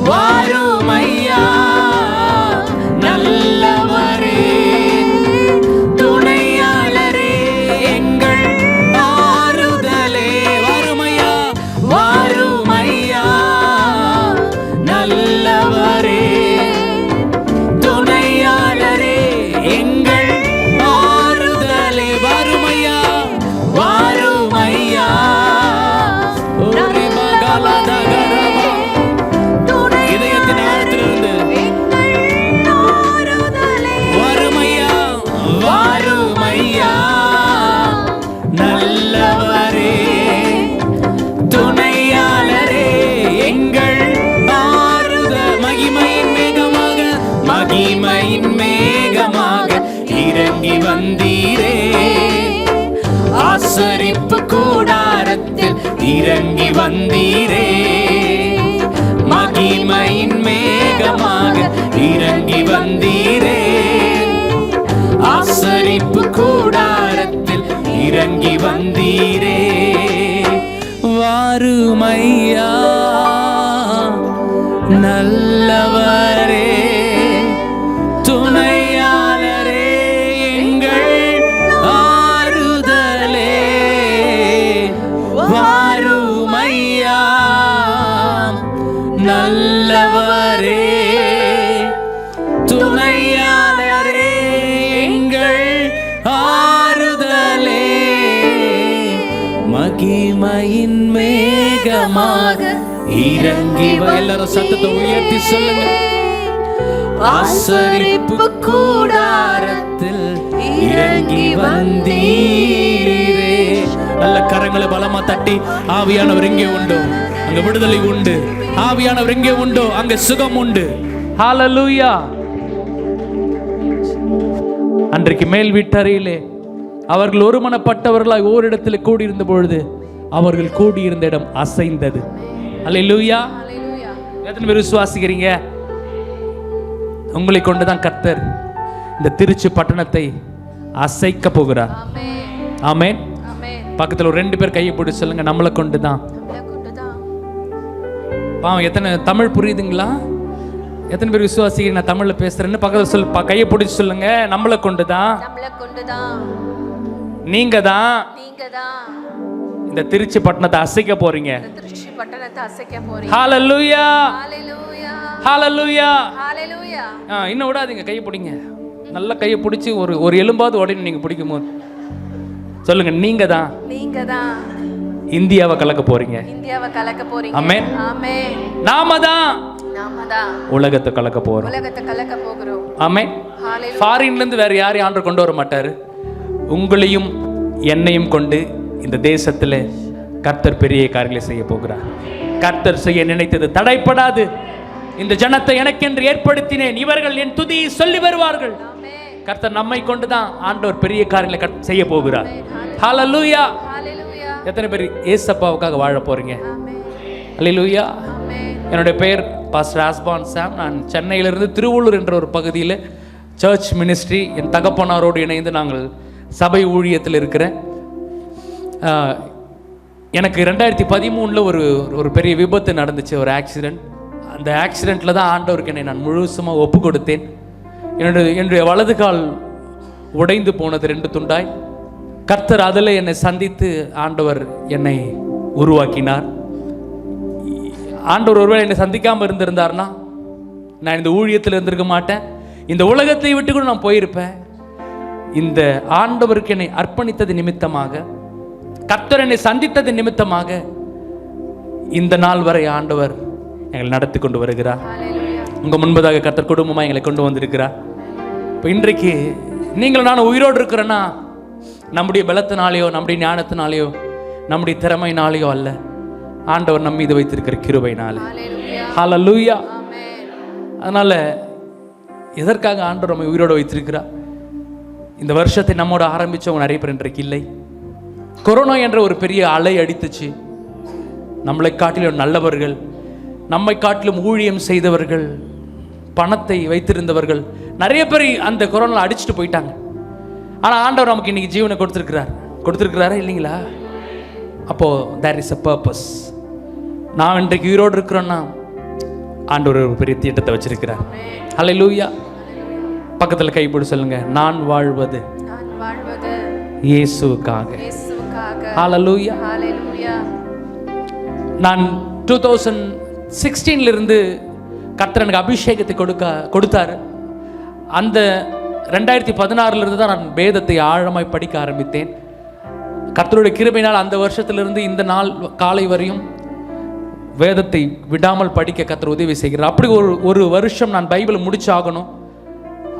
வாருமையா நல்லவரே, துணையாளரே, எங்கள் ஆறுதலே, வாருமையா, வாருமையா நல்லவரே, துணையாளரே, எங்கள் ஆறுதலே, வாருமையா, வாருமையா. ஓரி மகளதகரமா, இதயத்தின் ஆழத்திலிருந்து வாருமையா, வாருமையா நல்லவரே, துணையாளரே, எங்கள் ஆறுதல், மகிமையின் மேகமாக, மகிமையின் மேகமாக இறங்கி வந்தீரே, ஆசரிப்பு கூடாரத்தில் இறங்கி வந்தீரே, மகிமையின் மேகமாக இறங்கி வந்தீரே, ஆசரிப்பு கூடாரத்தில் இறங்கி வந்தீரே, வாருமையா நல்லவரே, துணையாளரே, எங்கள் ஆறுதலே, வாருமையா நல்லவரே, துணையாளரே, எங்கள் ஆறுதலே, மகிமையின் மேகமாக இறங்கி. எல்லாரும் சத்தத்தை உயர்த்தி சொல்லுங்க. ஆசரிப்பு கூடாரத்தில் இறங்கி வந்தீரே. நல்ல கரங்களை பலமா தட்டி, ஆவியானவர் எங்கே உண்டோ அங்க விடுதலை உண்டு, ஆவியானவர் எங்கே உண்டோ அங்க சுகம் உண்டு. ஹalleluya. அன்றைக்கு மேல் வீட்டறையிலே அவர்கள் ஒருமனப்பட்டவர்களாய் ஓரிடத்தில் கூடியிருந்த பொழுது அவர்கள் கூடியிருந்த இடம் அசைந்தது. ஹalleluya. எத்தனை பேர் விசுவாசிக்கிறீங்க? உங்களை கொண்டுதான் கர்த்தர் இந்த திருச்சி பட்டணத்தை அசைக்க போகிறார். ஆமென். பக்கத்தில் ஒரு 2 பேர் கையை போட்டு சொல்லுங்க, நம்மளை கொண்டுதான். பாவம், எத்தனை தமிழ் புரியுதுங்களா? எத்தனை பேர் விசுவாசிக்கிறீங்க நான் தமிழ்ல பேசுறேன்னு? பக்கத்தில் கையை பிடிச்சி சொல்லுங்க, நம்மளை கொண்டுதான். நீங்க தான் இந்த திருச்சி பட்டணத்தை அசைக்க போறீங்க. திருச்சி பட்டணத்தை அசைக்க போறீங்க. ஹalleluya ஹalleluya ஹalleluya ஹalleluya. இன்னும் விடாதீங்க, கையை பிடிங்க. நல்ல கையை பிடிச்சி ஒரு எலும்பாவது உடனே நீங்க பிடிக்கும் போது சொல்லுங்க, நீங்க தான் இந்தியாவை கலக்க போறீங்க. இந்தியாவை கலக்க போறீங்க. ஆமென் ஆமென். நாம தான் உலகத்தை கலக்க போறோம். உலகத்தை கலக்க போகிறோம். ஆமென். ஃபாரின்ல இருந்து வேற யாரையும் ஆண்டவர் கொண்டு வர மாட்டாரு. உங்களையும் என்னையும் கொண்டு இந்த தேசத்துல கர்த்தர் பெரிய காரியங்களை செய்ய போகிறார். கர்த்தர் செய்ய நினைத்தது தடைப்படாது. இந்த ஜனத்தை எனக்கென்று ஏற்படுத்தினேன், இவர்கள் என் துதியை சொல்லி வருவார்கள். கர்த்தர் நம்மை கொண்டுதான் ஆண்டவர் பெரிய காரியங்களை செய்ய போகிறார். ஹalleluya. எத்தனை பேர் ஏசப்பாவுக்காக வாழ போறீங்க? ஹalleluya. என்னுடைய பெயர் பாஸ்டர் ஆஸ்பான் சாம். நான் சென்னையிலிருந்து திருவள்ளூர் என்ற ஒரு பகுதியில் சர்ச் மினிஸ்ட்ரி, என் தகப்பனாரோடு இணைந்து நாங்கள் சபை ஊழியத்தில் இருக்கிறேன். எனக்கு 2013 ஒரு பெரிய விபத்து நடந்துச்சு, ஒரு ஆக்சிடெண்ட். அந்த ஆக்சிடெண்ட்டில் தான் ஆண்டவருக்கு என்னை நான் முழுசுமாக ஒப்பு கொடுத்தேன். என்னுடைய வலது கால் உடைந்து போனது 2 துண்டாய். கர்த்தர் அதில் என்னை சந்தித்து ஆண்டவர் என்னை உருவாக்கினார். ஆண்டவர் ஒருவேளை என்னை சந்திக்காமல் இருந்திருந்தார்னா நான் இந்த ஊழியத்தில் இருந்திருக்க மாட்டேன், இந்த உலகத்தை விட்டு கூட நான் போயிருப்பேன். இந்த ஆண்டவருக்கு என்னை அர்ப்பணித்தது நிமித்தமாக, கர்த்தர் என்னை சந்தித்தது நிமித்தமாக இந்த நாள் வரை ஆண்டவர் எங்களை நடத்தி கொண்டு வருகிறார். உங்க முன்பதாக கர்த்தர் குடும்பமாக எங்களை கொண்டு வந்திருக்கிறார். இப்போ இன்றைக்கு நீங்கள் நான் உயிரோடு இருக்கிறேன்னா நம்முடைய பலத்தினாலேயோ, நம்முடைய ஞானத்தினாலேயோ, நம்முடைய திறமையினாலேயோ அல்ல, ஆண்டவர் நம்ம மீது வைத்திருக்கிற கிருபையினாலே. ஹalleluya. அதனால எதற்காக ஆண்டவர் நம்ம உயிரோடு வைத்திருக்கிறார்? இந்த வருஷத்தை நம்மோட ஆரம்பிச்சவங்க நிறைய பேர் இன்றைக்கு இல்லை. கொரோனா என்ற ஒரு பெரிய அலை அடித்துச்சு. நம்மளை காட்டிலும் நல்லவர்கள், நம்மை காட்டிலும் ஊழியம் செய்தவர்கள், பணத்தை வைத்திருந்தவர்கள் நிறைய பேர் அந்த கொரோனாவில் அடிச்சுட்டு போயிட்டாங்க. ஆனால் ஆண்டவர் நமக்கு இன்னைக்கு ஜீவனை கொடுத்துருக்கிறாரா இல்லைங்களா? அப்போ தேர் இஸ் அ பர்பஸ். நான் இன்றைக்கு உயிரோடு இருக்கிறோன்னா ஆண்டவர் ஒரு பெரிய திட்டத்தை வச்சிருக்கிறார். ஹalleluya. பக்கத்தில் கைப்பிடி சொல்லுங்க, நான் வாழ்வது இயேசுவுக்காக. ஹalleluya. நான் 2016 இருந்து கர்த்தர் எனக்கு அபிஷேகத்தை கொடுத்தாரு. அந்த 2016 இருந்து தான் நான் வேதத்தை ஆழமாய் படிக்க ஆரம்பித்தேன். கர்த்தருடைய கிருபையினால் அந்த வருஷத்திலிருந்து இந்த நாள் காலை வரையும் வேதத்தை விடாமல் படிக்க கர்த்தர் உதவி செய்கிறார். அப்படி ஒரு வருஷம் நான் பைபிளை முடிச்சாகணும்.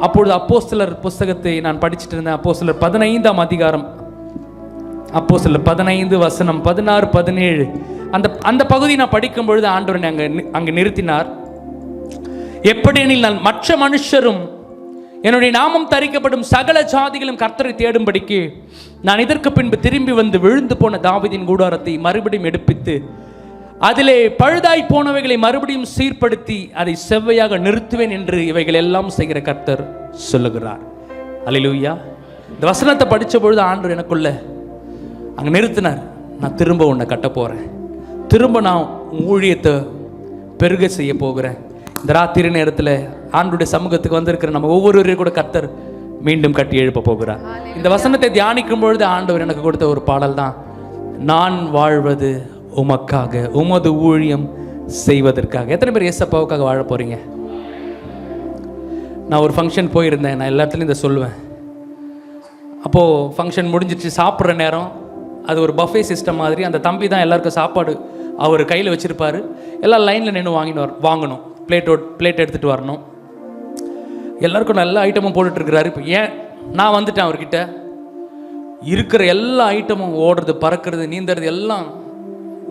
அப்பொழுது அப்போஸ்தலர் புஸ்தகத்தை நான் படிச்சுட்டு இருந்தேன். அப்போஸ்தலர் 15ஆம் அதிகாரம், அப்போஸ்தலர் 15 வசனம் 16 17 அந்த பகுதி நான் படிக்கும் பொழுது ஆண்டவர் அங்கே நிறுத்தினார். எப்படியெனில் நான் மற்ற மனுஷரும் என்னுடைய நாமம் தரிக்கப்படும் சகல ஜாதிகளும் கர்த்தரை தேடும்படிக்கு நான் இதற்கு பின்பு திரும்பி வந்து விழுந்து போன தாவீதின் கூடாரத்தை மறுபடியும் எடுப்பித்து அதிலே பழுதாய் போனவைகளை மறுபடியும் சீர்படுத்தி அதை செவ்வையாக நிறுத்துவேன் என்று இவைகள் எல்லாம் செய்கிற கர்த்தர் சொல்லுகிறார். அல்லேலூயா. இந்த வசனத்தை படித்த பொழுது ஆண்டவர் எனக்குள்ள அங்கே நிறுத்தினார். நான் திரும்ப உன்னை கட்ட போகிறேன், திரும்ப நான் ஊழியத்தை பெருக செய்ய போகிறேன். இந்த ராத்திரி நேரத்தில் ஆண்டுடைய சமூகத்துக்கு வந்திருக்கிற நம்ம ஒவ்வொருவரையும் கூட கர்த்தர் மீண்டும் கட்டி எழுப்ப போகிறார். இந்த வசனத்தை தியானிக்கும் பொழுது ஆண்டவர் எனக்கு கொடுத்த ஒரு பாடல் தான், நான் வாழ்வது உமக்காக, உமது ஊழியம் செய்வதற்காக. எத்தனை பேர் ஏசப்பாவுக்காக வாழ போறீங்க? நான் ஒரு ஃபங்க்ஷன் போயிருந்தேன், நான் எல்லா இடத்துலையும் இதை சொல்லுவேன். அப்போது ஃபங்க்ஷன் முடிஞ்சிச்சு, சாப்பிட்ற நேரம். அது ஒரு பஃபே சிஸ்டம் மாதிரி. அந்த தம்பி தான் எல்லாருக்கும் சாப்பாடு அவர் கையில் வச்சுருப்பார். எல்லாம் லைனில் நின்று வாங்கணும், பிளேட் எடுத்துகிட்டு வரணும். எல்லாருக்கும் நல்ல ஐட்டமும் போட்டுட்ருக்கிறாரு. இப்போ ஏன் நான் வந்துட்டேன் அவர்கிட்ட, இருக்கிற எல்லா ஐட்டமும் ஓடுறது, பறக்கிறது, நீந்துறது எல்லாம்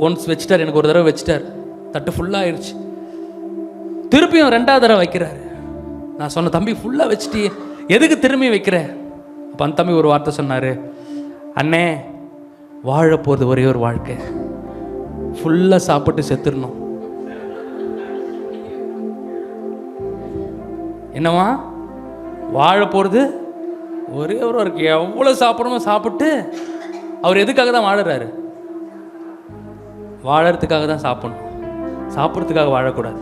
ஒன்ஸ் வச்சுட்டார். எனக்கு ஒரு தடவை வச்சுட்டார், தட்டு ஃபுல்லாக ஆயிடுச்சு. திருப்பியும் 2வது தடவை வைக்கிறாரு. நான் சொன்ன, தம்பி ஃபுல்லாக வச்சுட்டு எதுக்கு திரும்பி வைக்கிற? அப்போ அந்த தம்பி ஒரு வார்த்தை சொன்னார், அண்ணே வாழ போகிறது ஒரே ஒரு வாழ்க்கை, ஃபுல்லாக சாப்பிட்டு செத்துடணும். என்னவா வாழ போகிறது ஒரே ஒரு வாழ்க்கை, எவ்வளோ சாப்பிடணுமோ சாப்பிட்டு. அவர் எதுக்காக தான் வாழறாரு? வாழறதுக்காக தான் சாப்பிடணும், சாப்பிட்றதுக்காக வாழக்கூடாது.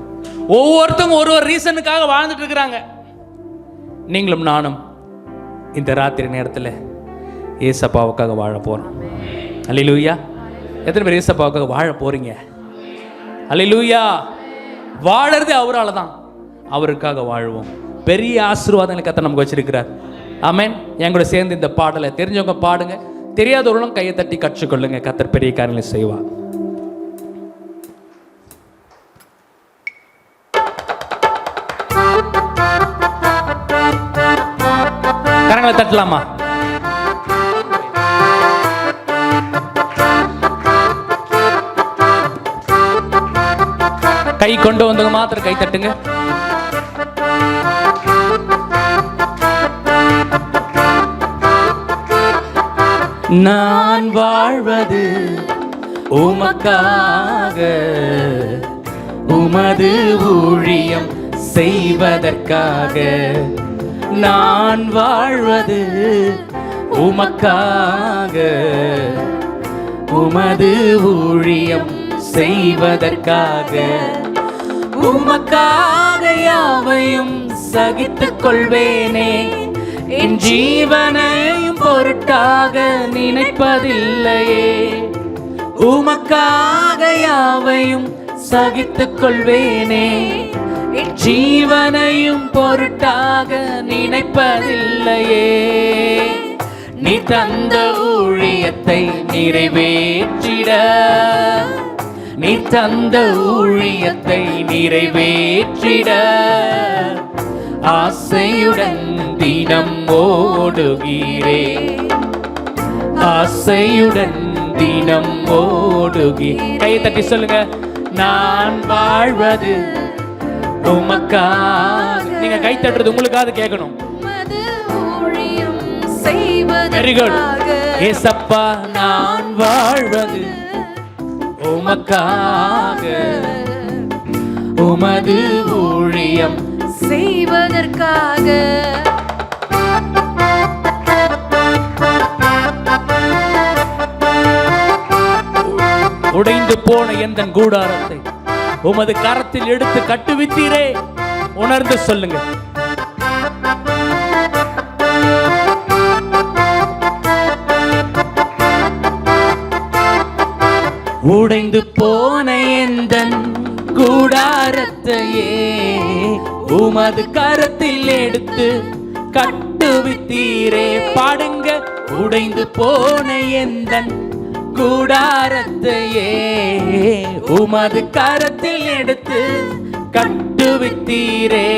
ஒவ்வொருத்தவங்க ஒரு ரீசனுக்காக வாழ்ந்துட்டு இருக்கிறாங்க. நீங்களும் நானும் இந்த ராத்திரி நேரத்தில் ஏசப்பாவுக்காக வாழ போகிறோம். அல்லேலூயா. எத்தனை பேர் ஏசப்பாவுக்காக வாழ போகிறீங்க? அல்லேலூயா. வாழறது அவரால் தான். அவருக்காக வாழ்வோம். பெரிய ஆசீர்வாதங்களை கர்த்தர் நமக்கு வச்சிருக்கிறார். ஆமென். என் கூட சேர்ந்து இந்த பாடலை தெரிஞ்சவங்க பாடுங்க, தெரியாதவர்களும் கையை தட்டி கற்றுக்கொள்ளுங்க. கர்த்தர் பெரிய காரியங்களை செய்வார். கரங்களை தட்டலாமா? கை கொண்டு வந்தவங்க மாத்திரம் கை தட்டுங்க. நான் வாழ்வது உமக்காக, உமது ஊழியம் செய்வதற்காக. நான் வாழ்வது உமக்காக, உமது ஊழியம் செய்வதற்காக. உமக்காக யாவையும் சகித்துக் கொள்வேனே, என் ஜீவனையும் பொருட்டாக நினைப்பதில்லையே. உமக்காக யாவையும் சகித்துக் கொள்வேனே, என் ஜீவனையும் பொருட்டாக நினைப்பதில்லையே. நீ தந்த ஊழியத்தை நிறைவேற்றிட, நீ தந்த ஊழியத்தை நிறைவேற்றிட ஆசையுடன் தினம் ஓடுகிறே, ஆசையுடன் தினம் ஓடுகி. கையை தட்டி சொல்லுங்க. நான் வாழ்வது உமக்காக. நீங்க கை தட்டுறது உங்களுக்காக கேட்கணும். Very good. ஏசப்பா, நான் வாழ்வது உமக்காக, உமது ஊழியம் செய்வதற்காக. உடைந்து போன எந்தன் கூடாரத்தை உமது கரத்தில் எடுத்து கட்டுவித்தீரே. உணர்ந்து சொல்லுங்க. உடைந்து போன எந்தன் கூடாரத்தையே உமது கரத்தில் எடுத்து கட்டுவித்தீரே. பாடுங்க. உடைந்து போன எந்தன் கூடாரத்தையே உமது கரத்தில் எடுத்து கட்டுவித்தீரே.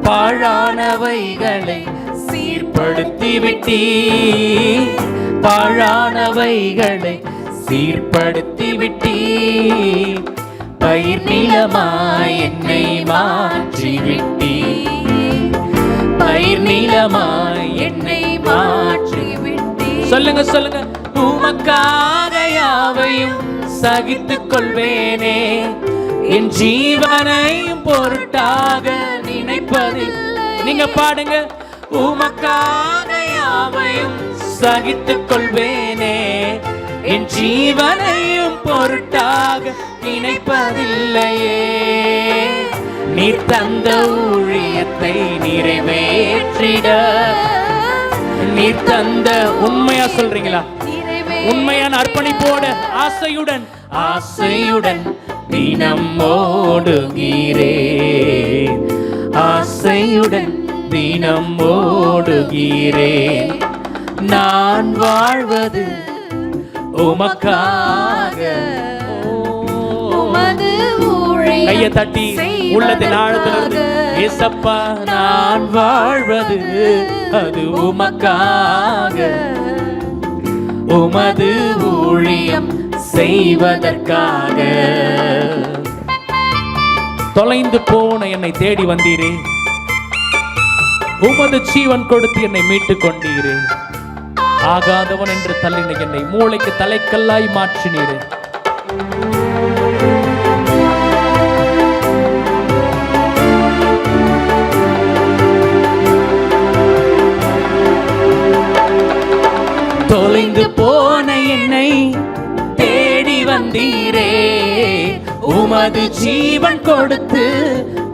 பாழானவைகளை சீர்படுத்தி விட்டீர், பாழானவைகளை சீர்படுத்தி விட்டீர். பயிர் நிலமாய் என்னை மாற்றி விட்டீர், பயிர் நிலமாய் என்னை மாற்றி விட்டீர். சொல்லுங்க சொல்லுங்க. உமக்காக யாவையும் சகித்துக் கொள்வேனே, என் ஜீவனையும் பொருட்டாக நினைப்பதில். நீங்க பாடுங்க. உமக்காக யாவையும் சகித்துக் கொள்வேனே, என் ஜீவனையும் பொருட்டாக நினைப்பதில்லையே. நீ தந்த ஊழியத்தை நிறைவேற்றிட, நீ தந்த. உண்மையா சொல்றீங்களா? உண்மையான அர்ப்பணிப்போட ஆசையுடன், ஆசையுடன் தினம் ஓடுகிறே, ஆசையுடன் தினம் ஓடுகிறே. நான் வாழ்வது உமக்காக. கையை தட்டி உள்ளத்தின் ஆழத்திலிருந்து ஏசப்பா, நான் வாழ்வது அது உமக்காக, உமது ஊழியம் செய்வதற்காக. தொலைந்து போன என்னை தேடி வந்தீரே, உமது ஜீவன் கொடுத்து என்னை மீட்டுக் கொண்டீரே. ஆகாதவன் என்று தள்ளின என்னை மூளைக்கு தலைக்கல்லாய் மாற்றினீரே. தொலைந்து போன என்னை தேடி வந்தீரே, உமது ஜீவன் கொடுத்து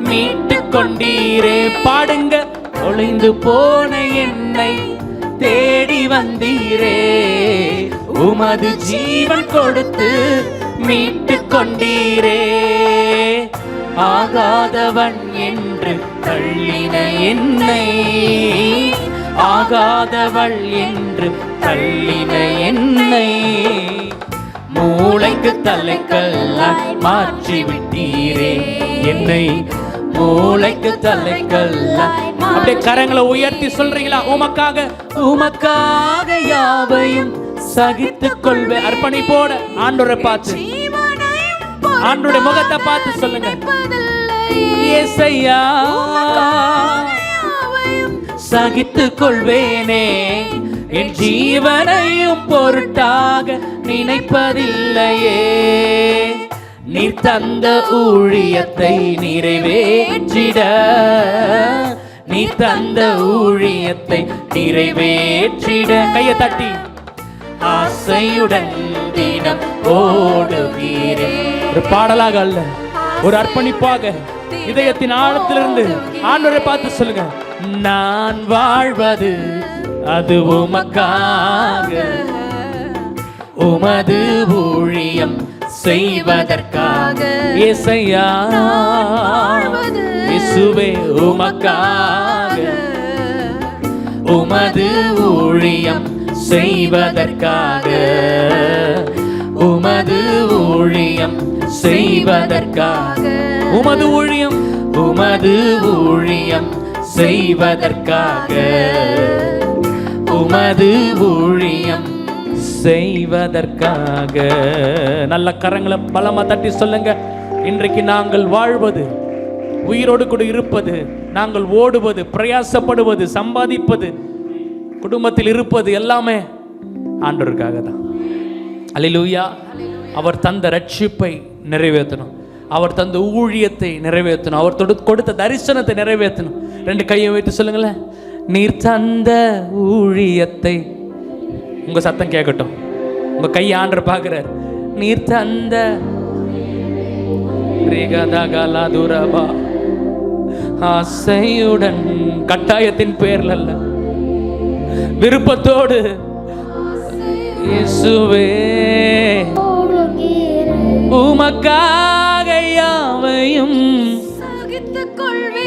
மீட்டுக் கொண்டீரே. பாடுங்க. தொலைந்து போன என்னை தேடி வந்தீரே, உமது ஜீவன் கொடுத்து மீட்டு கொண்டீரே. ஆகாதவன் என்று தள்ளின என்னை, ஆகாதவள் என்று தள்ளின என்னை, மூளைக்கு தலைக்கல்லாய் மாற்றி விட்டீரே என்னை, மூளைக்கு தலைக்கல்லாய். அப்படியே கரங்களை உயர்த்தி சொல்றீங்களா? உமக்காக, உமக்காக யாவையும் சகித்துக் கொள்வேன். அர்ப்பணிப்போட ஆண்டவரை பார்த்து, ஆண்டவருடைய முகத்தை பார்த்து சொல்லுங்க. ஏசையா சகித்துக் கொள்வேனே, என் ஜீவனையும் பொருட்டாக நினைப்பதில்லையே. நீர் தந்த ஊழியத்தை நிறைவேற்றிட, நீ தந்த ஊழியத்தை நிறைவேற்றிட, கையை தட்டி ஆசையுடன் தினம் ஓடுகிறேன். ஒரு பாடலாக அல்ல, ஒரு அர்ப்பணிப்பாக இதயத்தின் ஆழத்திலிருந்து ஆண்டவரை பார்த்து சொல்லுங்க. நான் வாழ்வது அது உமக்காக, உமது ஊழியம் செய்வதற்காக. ஏசையா இயேசுவே உமக்காக, உமது ஊழியம் செய்வதற்காக, உமது ஊழியம் செய்வதற்காக, உமது ஊழியம், உமது ஊழியம் செய்வதற்காக, உமது ஊழியம் செய்வதற்காக. நல்ல கரங்களை பலமா தட்டி சொல்லுங்க. இன்றைக்கு நாங்கள் வாழ்வது, உயிரோடு கூட இருப்பது, நாங்கள் ஓடுவது, பிரயாசப்படுவது, சம்பாதிப்பது, குடும்பத்தில் இருப்பது எல்லாமே ஆண்டவருக்காக தான். அல்லேலூயா. அவர் தந்த ரட்சிப்பை நிறைவேற்றணும், அவர் தந்த ஊழியத்தை நிறைவேற்றணும், அவர் கொடுத்த தரிசனத்தை நிறைவேற்றணும். ரெண்டு கையை வைத்து சொல்லுங்களேன். நீர் தந்த ஊழியத்தை, உங்க சத்தம் கேட்கட்டும், உங்க கை ஆண்டவர் பார்க்கிறார். நீர் தந்த ஆசையுடன், கட்டாயத்தின் பேர்ல அல்ல, விருப்பத்தோடு இயேசுவே உமக்காக யாவையும்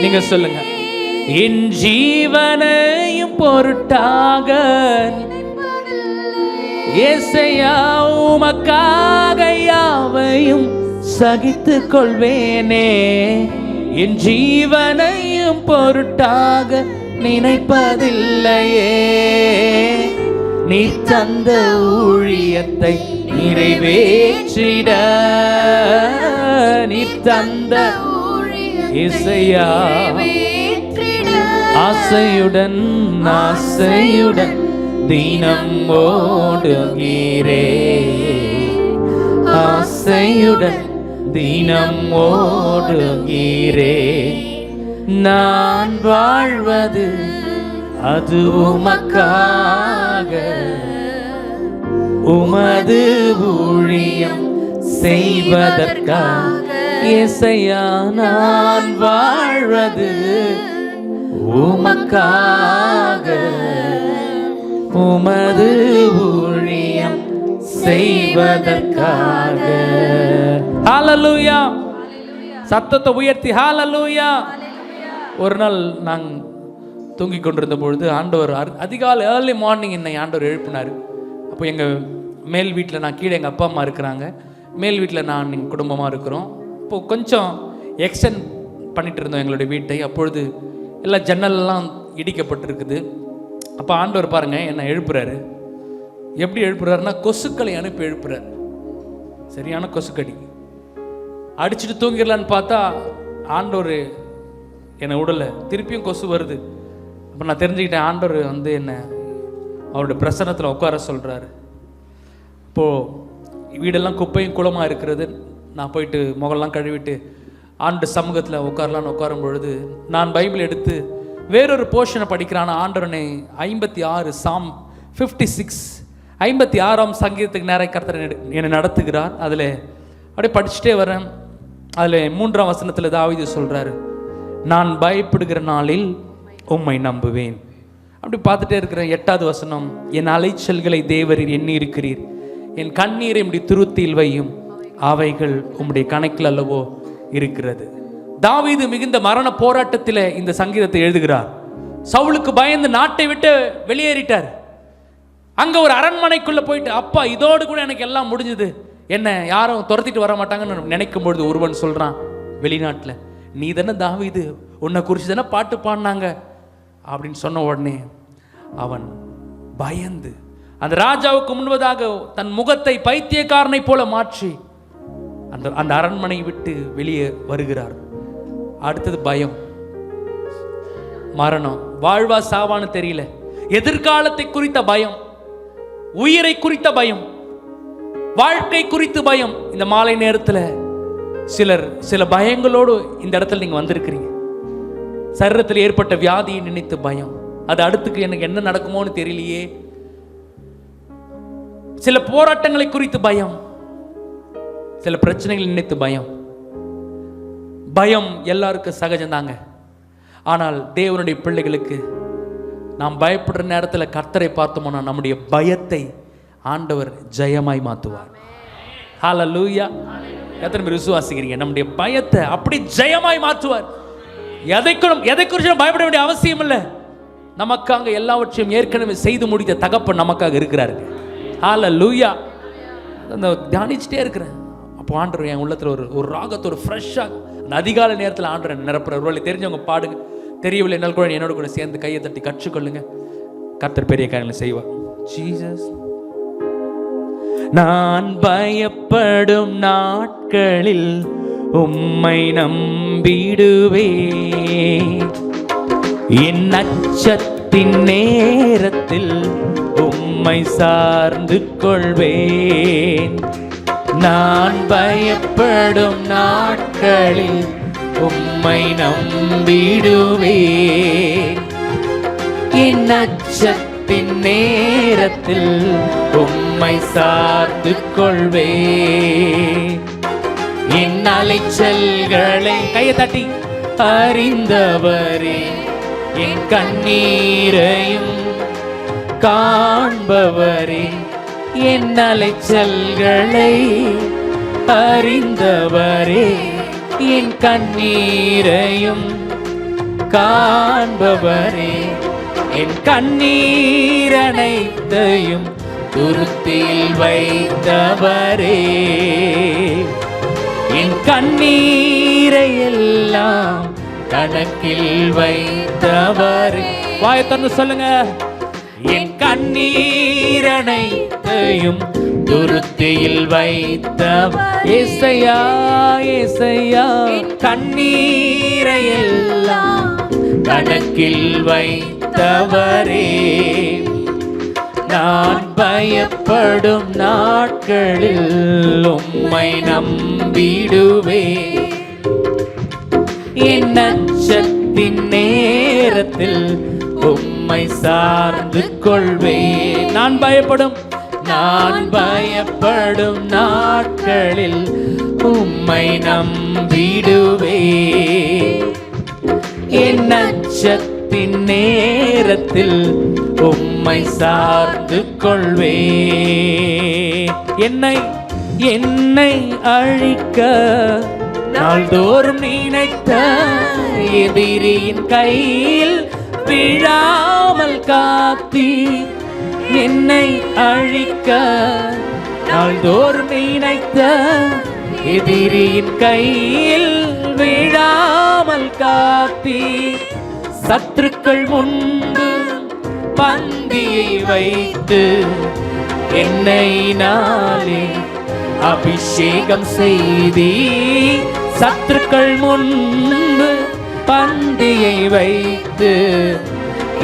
நீங்க சொல்லுங்க. என் ஜீவனையும் பொருட்டாக, ஏசையா உமக்காக யாவையும் சகித்துக் கொள்வேனே, என் ஜீவனையும் பொருட்டாக நினைப்பதில்லையே. நீ தந்த ஊழியத்தை நிறைவேற்றிட, நீ தந்த இசையா ஆசையுடன், ஆசையுடன் தினம் ஓடுகிறே, ஆசையுடன் தினம் ஓடுகிறே. நான் வாழ்வது அது உமக்காக, உமது ஊழியம் செய்வதற்காக. இயேசையா நான் வாழ்வது உமக்காக, உமது ஊழியம் செய்வதற்காக. ஹல்லேலூயா. சத்தத்தை உயர்த்தி ஹல்லேலூயா. ஒரு நாள் நாங்கள் தூங்கி கொண்டிருந்த பொழுது ஆண்டவர் அதிகாலை ஏர்லி மார்னிங் என்னை ஆண்டவர் எழுப்பினார். அப்போ எங்கள் மேல் வீட்டில், நான் கீழே எங்கள் அப்பா அம்மா இருக்கிறாங்க, மேல் வீட்டில் நான் எங்கள் குடும்பமாக இருக்கிறோம். இப்போது கொஞ்சம் எக்ஸ்டெண்ட் பண்ணிகிட்டு இருந்தோம் எங்களுடைய வீட்டை. அப்பொழுது எல்லா ஜன்னல்லாம் இடிக்கப்பட்டிருக்குது. அப்போ ஆண்டவர் பாருங்கள் என்னை எழுப்புறாரு. எப்படி எழுப்புறாருன்னா, கொசுக்களை அனுப்பி எழுப்புறார். சரியான கொசுக்கடி அடிச்சுட்டு தூங்கிடலான்னு பார்த்தா ஆண்டவர் என்னை உடலை, திருப்பியும் கொசு வருது. அப்போ நான் தெரிஞ்சுக்கிட்டேன், ஆண்டவர் என்னை அவருடைய பிரசன்னத்தில் உட்கார சொல்கிறாரு. இப்போது வீடெல்லாம் குப்பையும் குளமாக இருக்கிறது. நான் போயிட்டு முகலாம் கழுவிட்டு ஆண்டு சமூகத்தில் உட்காரலான்னு உட்காரும் பொழுது நான் பைபிள் எடுத்து வேறொரு போர்ஷனை படிக்கிறான். ஆண்டவனை 56 Psalm 56 56ஆம் சங்கீதத்துக்கு நேர கர்த்தர் என்னை நடத்துகிறார். அதில் அப்படியே படிச்சுட்டே வரேன். அதில் 3ஆம் வசனத்தில் தாவீது சொல்கிறாரு, நான் பயப்படுகிற நாளில் உம்மை நம்புவேன். அப்படி பார்த்துட்டே இருக்கிறேன். 8வது வசனம், என் அலைச்சல்களை தேவரீர் எண்ணி இருக்கிறீர், என் கண்ணீரை இப்படி துருத்தியில் வையும், அவைகள் உம்முடைய கணக்கில் அல்லவோ இருக்கிறது. தாவீது மிகுந்த மரண போராட்டத்தில் இந்த சங்கீதத்தை எழுதுகிறார். சவுலுக்கு பயந்து நாட்டை விட்டு வெளியேறிட்டார். அங்க ஒரு அரண்மனைக்குள்ள போயிட்டு, அப்பா இதோடு கூட எனக்கு எல்லாம் முடிஞ்சது, என்ன யாரும் துரத்திட்டு வர மாட்டாங்கன்னு நினைக்கும் பொழுது ஒருவன் சொல்றான் வெளிநாட்டில், நீ தானே தாவீது, உன்னை குறித்து தானே பாட்டு பாடினாங்க அப்படின்னு சொன்ன உடனே அவன் பயந்து அந்த ராஜாவுக்கு முன்பதாக தன் முகத்தை பைத்தியக்காரனை போல மாற்றி அந்த அரண்மனை விட்டு வெளியே வருகிறார். அடுத்தது பயம், மரணம், வாழ்வா சாவான்னு தெரியல, எதிர்காலத்தை குறித்த பயம், உயிரை குறித்த பயம், வாழ்க்கை குறித்து பயம். இந்த மாலை நேரத்தில் சில பயங்களோடு இந்த இடத்துல நீங்க வந்திருக்கிறீங்க. சரீரத்தில் ஏற்பட்ட வியாதியை நினைத்து பயம், அது அடுத்துக்கு எனக்கு என்ன நடக்குமோன்னு தெரியலையே. சில போராட்டங்களை குறித்து பயம், சில பிரச்சனைகள் நினைத்து பயம். பயம் எல்லாருக்கும் சகஜம்தாங்க. ஆனால் தேவனுடைய பிள்ளைகளுக்கு நாம் பயப்படுற நேரத்தில் கர்த்தரை பார்த்தோம்னா நம்முடைய பயத்தை ஆண்டவர் ஜெயமாய் மாற்றுவார். ஹல்லேலூயா. எத்தனை பேர் விசுவாசிக்கிறீங்க? நம்முடைய பயத்தை அப்படி ஜெயமாய் மாற்றுவார். எதை குறித்து பயப்பட வேண்டிய அவசியம் இல்லை. நமக்காக எல்லாவற்றையும் ஏற்கனவே செய்து முடித்த தகப்பன் நமக்காக இருக்கிறாரு. ஹல்லேலூயா. அந்த தியானிச்சுட்டே இருக்கிறேன். அப்போ ஆண்டவர் என் உள்ளத்தில் ஒரு ராகத்தை, ஒரு ஃப்ரெஷ்ஷாக அந்த அதிகாலை நேரத்தில் ஆண்டவர் நிரப்புற ஒருவேளை தெரிஞ்சவங்க பாடுங்க, தெரியவில்லை என்னால் கூட என்னோட கூட சேர்ந்து கையை தட்டி கற்றுக்கொள்ளுங்க. கர்த்தர் பெரிய காரியங்களை செய்வார். ஜீசஸ். நான் பயப்படும் நாட்களில் உம்மை நம்பிடுவேன், என் அச்சத்தின் நேரத்தில் உம்மை சார்ந்து கொள்வேன். நான் பயப்படும் நாட்களில் உம்மை நம்பிடுவேன், என் அச்சத்தின் நேரத்தில் உம்மை சார்ந்து கொள்வேன். என் அலைச்சல்களை கையை தட்டி அறிந்தவரே, என் கண்ணீரையும் காண்பவரே, என் அலைச்சல்களை அறிந்தவரே, என் கண்ணீரையும் காண்பவரே, என் கண்ணீரனைத்தையும் துருத்தியில் வைத்தவரே, என் கண்ணீரை எல்லாம் கணக்கில் வைத்தவரே. வாயை திறந்து சொல்லுங்க. என் கண்ணீரனைத்தையும் துருத்தியில் வைத்தவர் ஏசையா, ஏசையா. கண்ணீரை எல்லாம் கணக்கில் வைத்தவரே, நான் பயப்படும் நாட்களில் உம்மை நம்பிடுவேன், என் அச்சத்தின் நேரத்தில் உம்மை சார்ந்து கொள்வேன். நான் பயப்படும் நாட்களில் உம்மை நம்பிடுவேன், என் அச்சத்தின் நேரத்தில் உம்மை சார்ந்து கொள்வேன். என்னை அழிக்க நாள்தோறும் நினைத்த எதிரியின் கையில் விழாமல் காத்தி, என்னை அழிக்க நாள்தோறும் நினைத்த எதிரியின் கையில் விழாமல் காத்தி, சத்துருக்கள் முன்பு பந்தியை வைத்து என்னைனாலே அபிஷேகம் செய்தி, சத்துருக்கள் முன்பு பந்தியை வைத்து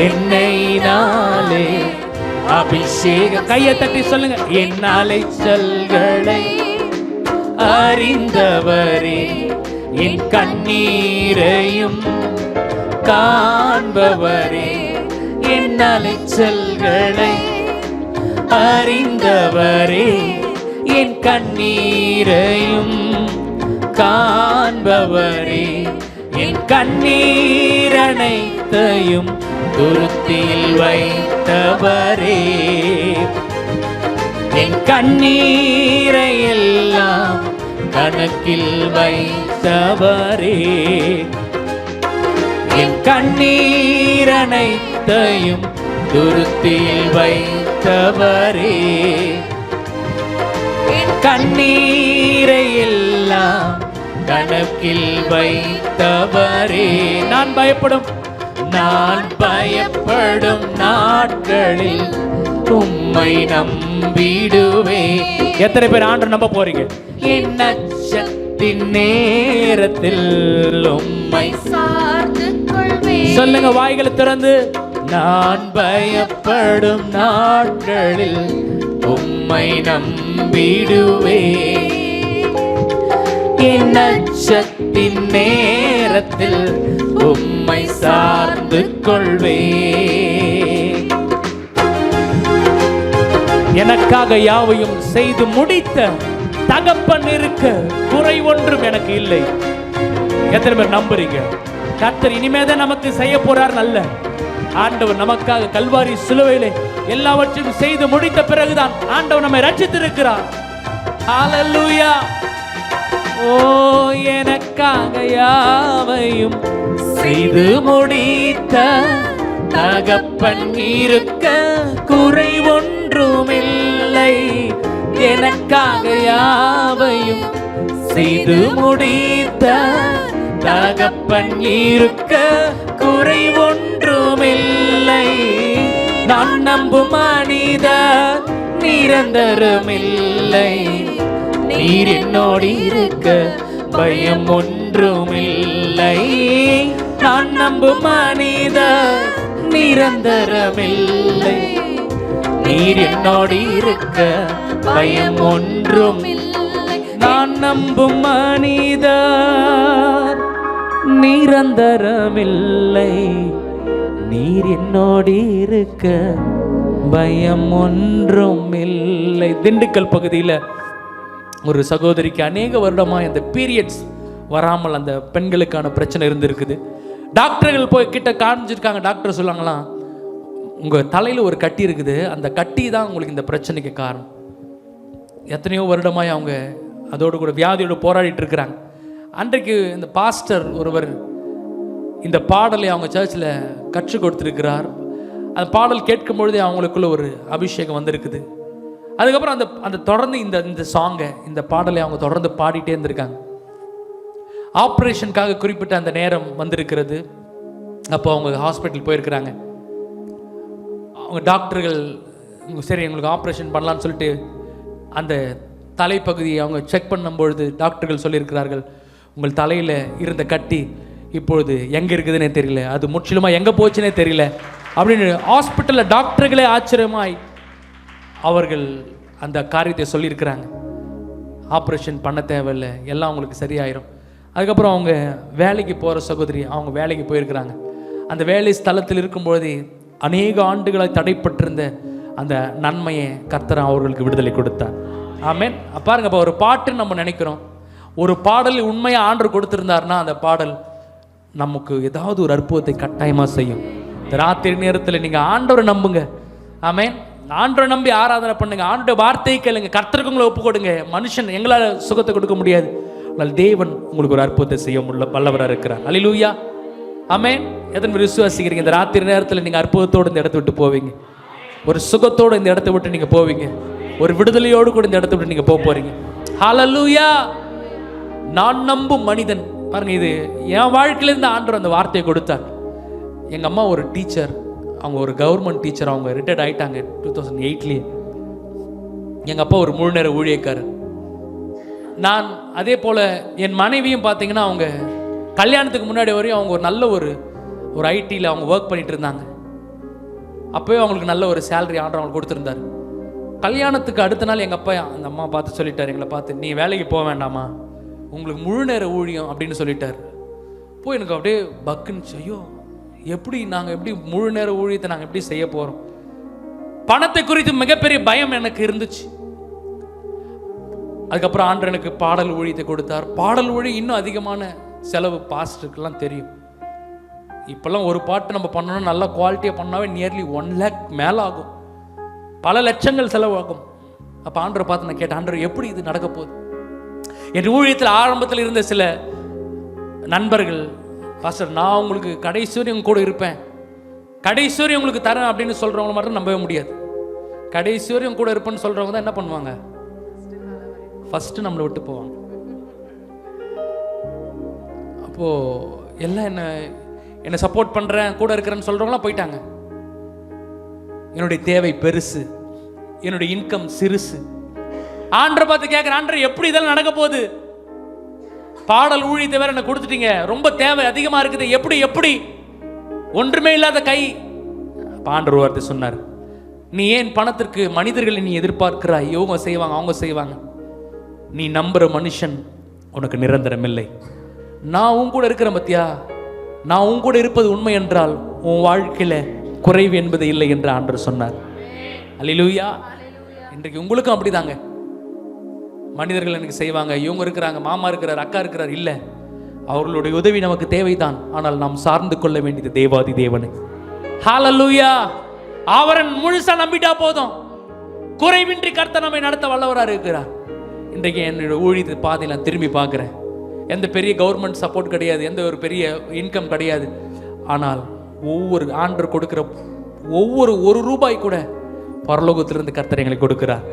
என்னைனாலே அபிஷேகம். கையை தட்டி சொல்லுங்க. என் அலைச்சல்களை அறிந்தவரே, என் கண்ணீரையும் காண்பவரே, என் அலைச்சல்களை அறிந்தவரே, என் கண்ணீரையும் காண்பவரே, என் கண்ணீரை கண்ணீரனைத்தையும் துருத்தியில் வைத்தவரே, என் கண்ணீரை எல்லாம் கணக்கில் வைத்தவரே, என் கண்ணீரனைத்தையும் துருத்தியில் வைத்தவரே, என் கண்ணீரை எல்லாம் கணக்கில் வைத்தவரே. நான் பயப்படும் நாட்களில் உம்மை நம்பிடுவே. எத்தனை பேர் ஆண்டவர் நம்ப போறீங்க? என் நட்சத்தின் நேரத்தில் உம்மை சார்ந்து கொள்வே. சொல்லுங்க வாய்களை திறந்து. நான் பயப்படும் நாட்களில் உம்மை நம்பிடுவே, என் நட்சத்தின் நேரத்தில் உம்மை சார்ந்து கொள்வே. எனக்காக யாவையும் செய்து முடித்த தகப்பன் இருக்க குறை ஒன்றும் எனக்கு இல்லை. எத்தனை பேர் நம்புறீங்க? கர்த்தர் இனிமேதான் நமக்கு செய்ய போறார். நல்ல ஆண்டவர் நமக்காக கல்வாரி சிலுவையிலே எல்லாவற்றையும் செய்து முடித்த பிறகுதான் ஆண்டவர் நம்மை ரட்சித்திருக்கிறார். ஹல்லேலூயா. ஓ, எனக்காக யாவையும் செய்து முடித்த தகப்பன் இருக்க குறை ஒன்றுமில்லை. எனக்காக யாவையும் செய்து முடித்த தகப்பன் இருக்க குறை ஒன்றுமில்லை. நான் நம்பும் மனிதர் நிரந்தரமில்லை, நீர் என்னோடு இருக்க பயம் ஒன்றுமில்லை. நான் நம்பும் மனிதர் நிரந்தரமில்லை, நீர் என்னோடு இருக்க பயம் ஒன்றும் இல்லை. நான் நம்பும் மனிதர் நிரந்தரமில்லை, நீர் என்னோடு இருக்க பயம் ஒன்றும் இல்லை. திண்டுக்கல் பகுதியில் ஒரு சகோதரிக்கு அநேக வருடமாக இந்த பீரியட்ஸ் வராமல் அந்த பெண்களுக்கான பிரச்சனை இருந்திருக்குது. டாக்டர்கள் போய் கிட்ட காமிச்சிருக்காங்க. டாக்டர் சொல்லாங்களாம், உங்கள் தலையில் ஒரு கட்டி இருக்குது, அந்த கட்டி தான் உங்களுக்கு இந்த பிரச்சனைக்கு காரணம். எத்தனையோ வருடமாய் அவங்க அதோடு கூட வியாதியோடு போராடிட்டு இருக்கிறாங்க. அன்றைக்கு இந்த பாஸ்டர் ஒருவர் இந்த பாடலை அவங்க சர்ச்சில் கற்றுக் கொடுத்துருக்கிறார். அந்த பாடல் கேட்கும் பொழுதே அவங்களுக்குள்ள ஒரு அபிஷேகம் வந்திருக்குது. அதுக்கப்புறம் அந்த தொடர்ந்து இந்த சாங்கை, இந்த பாடலை அவங்க தொடர்ந்து பாடிட்டே இருந்திருக்காங்க. ஆப்ரேஷனுக்காக குறிப்பிட்ட அந்த நேரம் வந்திருக்கிறது. அப்போ அவங்க ஹாஸ்பிட்டல் போயிருக்கிறாங்க. அவங்க டாக்டர்கள் சரி எங்களுக்கு ஆப்ரேஷன் பண்ணலான்னு சொல்லிட்டு அந்த தலைப்பகுதியை அவங்க செக் பண்ணும்பொழுது டாக்டர்கள் சொல்லியிருக்கிறார்கள், உங்கள் தலையில் இருந்த கட்டி இப்பொழுது எங்கே இருக்குதுன்னே தெரியல, அது முற்றிலுமாக எங்கே போச்சுன்னே தெரியல அப்படின்னு ஹாஸ்பிட்டலில் டாக்டர்களே ஆச்சரியமாய் அவர்கள் அந்த காரியத்தை சொல்லியிருக்கிறாங்க. ஆப்ரேஷன் பண்ண தேவையில்லை, எல்லாம் அவங்களுக்கு சரியாயிரும். அதுக்கப்புறம் அவங்க வேலைக்கு போகிற சகோதரி அவங்க வேலைக்கு போயிருக்கிறாங்க. அந்த வேலை ஸ்தலத்தில் இருக்கும்பொழுதே அநேக ஆண்டுகளை தடைப்பட்டிருந்த அந்த நன்மையை கர்த்தர் அவர்களுக்கு விடுதலை கொடுத்தார். ஆமென். பாருங்க, இப்போ ஒரு பாட்டு நம்ம நினைக்கிறோம், ஒரு பாடல் உண்மையாக ஆண்டவர் கொடுத்திருந்தாருன்னா அந்த பாடல் நமக்கு ஏதாவது ஒரு அற்புதத்தை கட்டாயமாக செய்யும். இந்த ராத்திரி நேரத்தில் நீங்கள் ஆண்டவரை நம்புங்க. ஆமென். ஆண்டவரை நம்பி ஆராதனை பண்ணுங்க, ஆண்டோட வார்த்தையை கேளுங்க, கர்த்தருக்கு உங்களை ஒப்பு கொடுங்க. மனுஷன் எங்களால் சுகத்தை கொடுக்க முடியாது, ஆனால் தேவன் உங்களுக்கு ஒரு அற்புதத்தை செய்ய வல்லவராக இருக்கிறார். அல்லேலூயா. ஆமென். எத்தனை விசுவாசிக்கிறீங்க இந்த ராத்திரி நேரத்தில் நீங்கள் அற்புதத்தோடு இந்த இடத்த விட்டு போவீங்க, ஒரு சுகத்தோடு இந்த இடத்த விட்டு நீங்கள் போவீங்க, ஒரு விடுதலையோடு கூட இந்த இடத்த விட்டு நீங்கள் போக போறீங்க. ஹல்லேலூயா. நான் நம்பும் மனிதன். பாருங்க, இது என் வாழ்க்கையிலேருந்து ஆண்டவர் அந்த வார்த்தையை கொடுத்தார். எங்கள் அம்மா ஒரு டீச்சர், அவங்க ஒரு கவர்மெண்ட் டீச்சர், அவங்க ரிட்டையர்ட் ஆகிட்டாங்க 2008. எங்கள் அப்பா ஒரு முழு நேர ஊழியக்காரர். நான் அதே போல் என் மனைவியும் பார்த்தீங்கன்னா அவங்க கல்யாணத்துக்கு முன்னாடி வரையும் அவங்க ஒரு நல்ல ஒரு ஐடியில் அவங்க ஒர்க் பண்ணிட்டு இருந்தாங்க. அப்போவே அவங்களுக்கு நல்ல ஒரு சேலரி ஆர்டர் அவங்களுக்கு கொடுத்துருந்தார். கல்யாணத்துக்கு அடுத்த நாள் எங்கள் அப்பா அந்த அம்மா பார்த்து சொல்லிட்டார், எங்களை பார்த்து, நீ வேலைக்கு போக வேண்டாமா, உங்களுக்கு முழு நேர ஊழியம் அப்படின்னு சொல்லிட்டார். போய் எனக்கு அப்படியே பக்குன்னு, ஐயோ எப்படி நாங்கள் எப்படி முழு நேர ஊழியத்தை நாங்கள் எப்படி செய்ய போகிறோம். பணத்தை குறித்து மிகப்பெரிய பயம் எனக்கு இருந்துச்சு. அதுக்கப்புறம் ஆண்டவர் எனக்கு பாடல் ஊழியத்தை கொடுத்தார். பாடல் ஊழி இன்னும் அதிகமான செலவு பாஸ்டருக்கெல்லாம் தெரியும். இப்போல்லாம் ஒரு பாட்டு நம்ம பண்ணணும் நல்ல குவாலிட்டியாக பண்ணாவே நியர்லி 1 lakh மேலே ஆகும், பல லட்சங்கள் செலவாகும். அப்போ ஆண்டரை பார்த்து நான் கேட்டேன், ஆண்டர் எப்படி இது நடக்க போகுது? என் ஊழியத்தில் ஆரம்பத்தில் இருந்த சில நண்பர்கள், பாஸ்டர் நான் உங்களுக்கு கடைசி வரை உங்க கூட இருப்பேன், கடைசி வரை உங்களுக்கு தரேன் அப்படின்னு சொல்கிறவங்க மட்டும் நம்பவே முடியாது. கடைசி வரை உங்க கூட இருப்பேன்னு சொல்கிறவங்க தான் என்ன பண்ணுவாங்க? ஃபஸ்ட்டு நம்மளை விட்டு போவாங்க. அப்போது எல்லாம் என்னை சப்போர்ட் பண்ணுறேன் கூட இருக்கிறேன்னு சொல்கிறவங்களாம் போயிட்டாங்க. என்னுடைய தேவை பெருசு, என்னுடைய இன்கம் சிறுசு. ஆண்டரை பார்த்து கேட்குறேன், ஆண்டர் எப்படி இதெல்லாம் நடக்க போகுது? பாடல் ஊழியத்தை வேற என்ன கொடுத்துட்டீங்க, ரொம்ப தேவை அதிகமாக இருக்குது, எப்படி ஒன்றுமே இல்லாத கை. ஆண்டர் வார்த்தை சொன்னார், நீ ஏன் பணத்திற்கு மனிதர்களை நீ எதிர்பார்க்கிறாய்? இவங்க செய்வாங்க அவங்க செய்வாங்க. நீ நம்புற மனுஷன் உனக்கு நிரந்தரம் இல்லை. நான் உன் கூட இருக்கிறேன் பத்தியா, நான் உன் கூட இருப்பது உண்மை என்றால் உன் வாழ்க்கையில குறைவு என்பது இல்லை என்று ஆண்டவர் சொன்னார். அல்லேலூயா. இன்றைக்கு உங்களுக்கும் அப்படிதாங்க. மனிதர்கள் எனக்கு செய்வாங்க, இவங்க இருக்கிறாங்க, மாமா இருக்கிறார், அக்கா இருக்கிறார், இல்லை, அவர்களுடைய உதவி நமக்கு தேவைதான். ஆனால் நாம் சார்ந்து கொள்ள வேண்டியது தேவாதி தேவனை. ஹல்லேலூயா. அவரன் முழுசா நம்பிட்டா போதும், குறைவின்றி கர்த்தர் நம்மை நடத்த வல்லவராக இருக்கிறார். இன்றைக்கு என்னுடைய ஊழியத்து பாதையில் நான் திரும்பி பார்க்குறேன். எந்த பெரிய கவர்மெண்ட் சப்போர்ட் கிடையாது, எந்த ஒரு பெரிய இன்கம் கிடையாது. ஆனால் ஒவ்வொரு ஆண்டர் கொடுக்குற ஒவ்வொரு ₹1 கூட பரலோகத்திலிருந்து கர்த்தர் எங்களுக்கு கொடுக்கிறார்.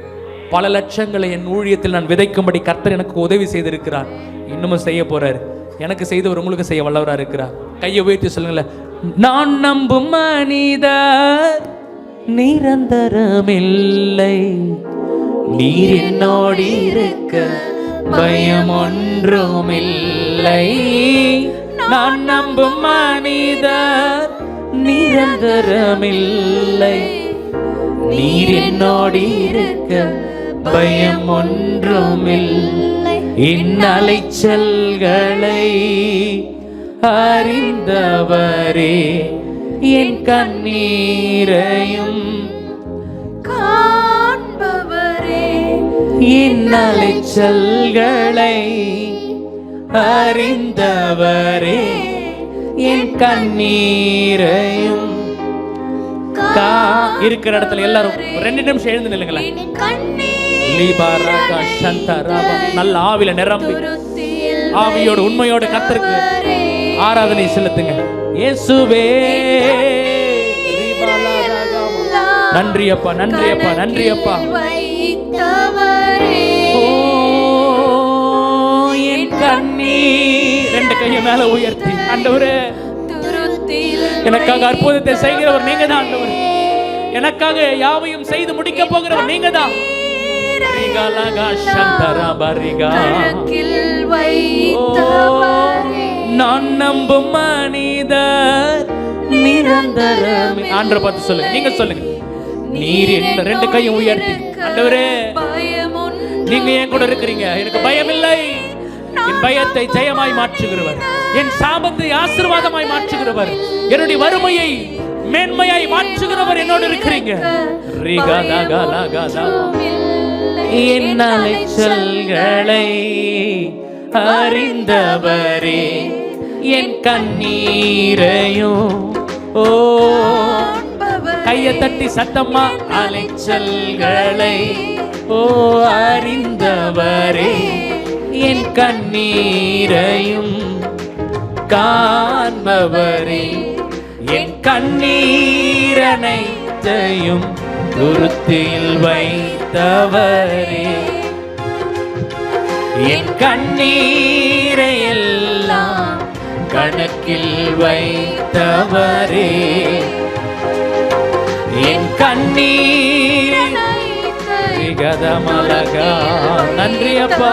பல லட்சங்களை என் ஊழியத்தில் நான் விதைக்கும்படி கர்த்தர் எனக்கு உதவி செய்திருக்கிறார், இன்னமும் செய்ய போறார். எனக்கு செய்தவர் உங்களுக்கு செய்ய வல்லவராக இருக்கிறார். கையை உயர்த்தி சொல்லுங்களேன், நான் நம்பும் மனிதர் நிரந்தரமில்லை, நீர் என்னோடு இருக்க பயம் ஒன்றுமில்லை. நான் நம்பும் மனிதர் நிரந்தரமில்லை, நீர் என்னோடு இருக்க பயம் ஒன்றுமில்லை. அலைச்சல்களை அறிந்தவரே, என் கண்ணீரையும் காண்பவரே, என் அலைச்சல்களை அறிந்தவரே, என் கண்ணீரையும் இருக்கிற இடத்துல எல்லாரும் 2 நிமிஷம் எழுந்து நில்லுங்களேன். நல்ல ஆவில நிரம்பி ஆவியோட உண்மையோட கர்த்தருக்கு ஆராதனை செலுத்துங்க. இயேசுவே நன்றி அப்பா, நன்றி அப்பா, நன்றி அப்பா. என் கண்ணீர் 2 கையை மேல உயர்த்தி, ஆண்டவரே எனக்காக அற்புதத்தை செய்கிறவர் நீங்க தான் ஆண்டவர், எனக்காக யாவையும் செய்து முடிக்க போகிறவர் நீங்க தான். நான் நம்பும் மனிதர் நிரந்தரம். ஆண்டவரை பார்த்து சொல்லுங்க, நீங்க சொல்லுங்க, நீர் என்ன 2 கையும் உயர்த்தி, ஆண்டவரே நீங்க என் கூட இருக்கிறீங்க, எனக்கு பயம் இல்லை. என் பயத்தை ஜெயமாய் மாற்றுகிறவர், என் சாபத்தை ஆசீர்வாதமாய் மாற்றுகிறவர், என்னுடைய வறுமையை மேன்மையாய் மாற்றுகிறவர் என்னோடு இருக்கிறீங்க. என் அலைச்சல்களை அறிந்தவரே, என் கண்ணீரையும் கையை தட்டி சத்தம்மா, அலைச்சல்களை அறிந்தவரே, என் கண்ணீரையும் காண்பவரே, என் கண்ணீரனைத்தையும் துருத்தியில் வைத்தவரே, என் கண்ணீரை எல்லாம் கணக்கில் வைத்தவரே, என் கண்ணீரை கதமலகா. நன்றி அப்பா.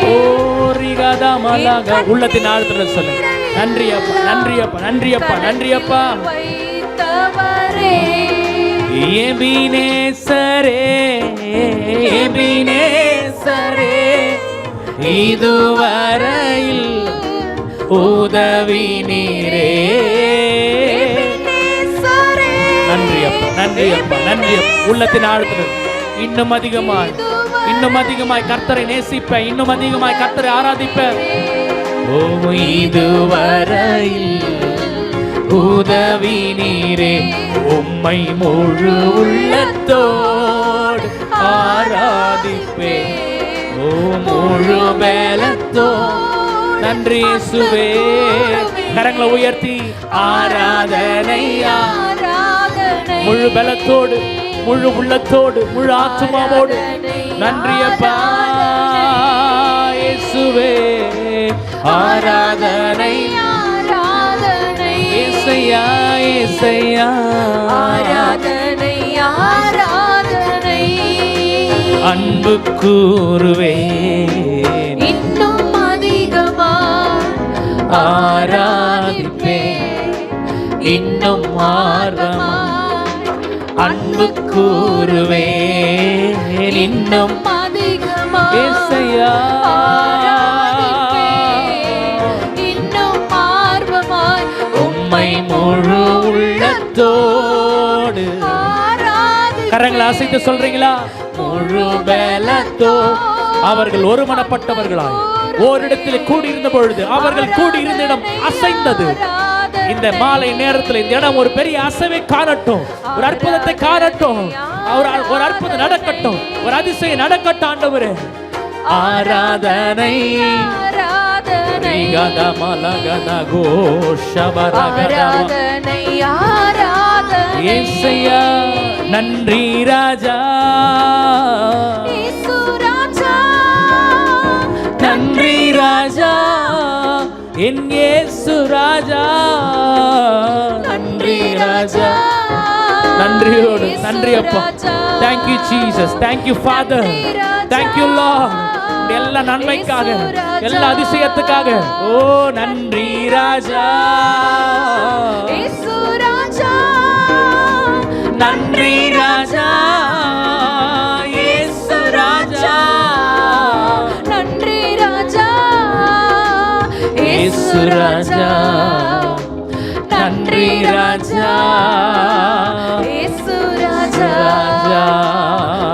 ஓ ரிகதமலகா. உள்ளத்தின் ஆழ்த்துல சொல்லுங்க, நன்றி அப்பா, நன்றி அப்பா, நன்றி அப்பா, நன்றி அப்பா. எபினேசரே, எபினேசரே, இதுவரையில் உதவி நீரே. நன்றி அப்பா, நன்றி அப்பா, நன்றி அப்பா. உள்ளத்தின் ஆழ்த்தில் இன்னும் அதிகமாய், இன்னும் அதிகமாய் கர்த்தரை நேசிப்ப, இன்னும் அதிகமாய் கர்த்தரை ஆராதிப்ப. ஓ இதுவரையில் உதவி நீரே. உம்மை முழு உள்ளத்தோடு ஆராதிப்பே, ஓ முழு பலத்தோடு. நன்றி இயேசுவே. கரங்களை உயர்த்தி ஆராதனை, முழு பலத்தோடு, முழு உள்ளத்தோடு, முழு ஆத்துமாவோடு. நன்றி அப்பா இயேசுவே. ஆராதனை இயேசையா, இயேசையா. ஆராதனை ஆராதனை அன்பு கூறுவே, இன்னும் அதிகமா ஆராதிப்பே, இன்னும் ஆர்வமா. அன்பு கூறுவே, இன்னும் அதிகமா இயேசையா. இன்னும் ஆர்வமாய் உம்மை முழு உள்ளத்தோடு. கரங்களை அசைத்து சொல்றீங்களா? முழு பலத்தோ. அவர்கள் ஒருமனப்பட்டவர்களாய் ஓரிடத்தில் கூடியிருந்த பொழுது அவர்கள் கூடியிருந்த இடம் அசைந்தது. இந்த மாலை நேரத்தில் இந்த இடம் ஒரு பெரிய அசைவை காணட்டும், ஒரு அற்புதத்தை காணட்டும், ஒரு அற்புதம் நடக்கட்டும், ஒரு அதிசயம் நடக்கட்டும். ஆண்டவரே ஆராதனை ஆராதனை ஆராதனை இயேசையா. நன்றி ராஜா, இயேசு ராஜா. நன்றி ராஜா, என் இயேசு ராஜா. நன்றி ராஜா. நன்றியோடு நன்றி அப்பா. Thank you Jesus, thank you Father, thank you Lord. எல்லா நன்மைக்காக, எல்லா அதிசயத்துக்காக. ஓ நன்றி ராஜா, இயேசு ராஜா. நன்றி ராஜா, இயேசு ராஜா. நன்றி ராஜா, இயேசு ராஜா. நன்றி ராஜா, இயேசு ராஜா. ராஜா.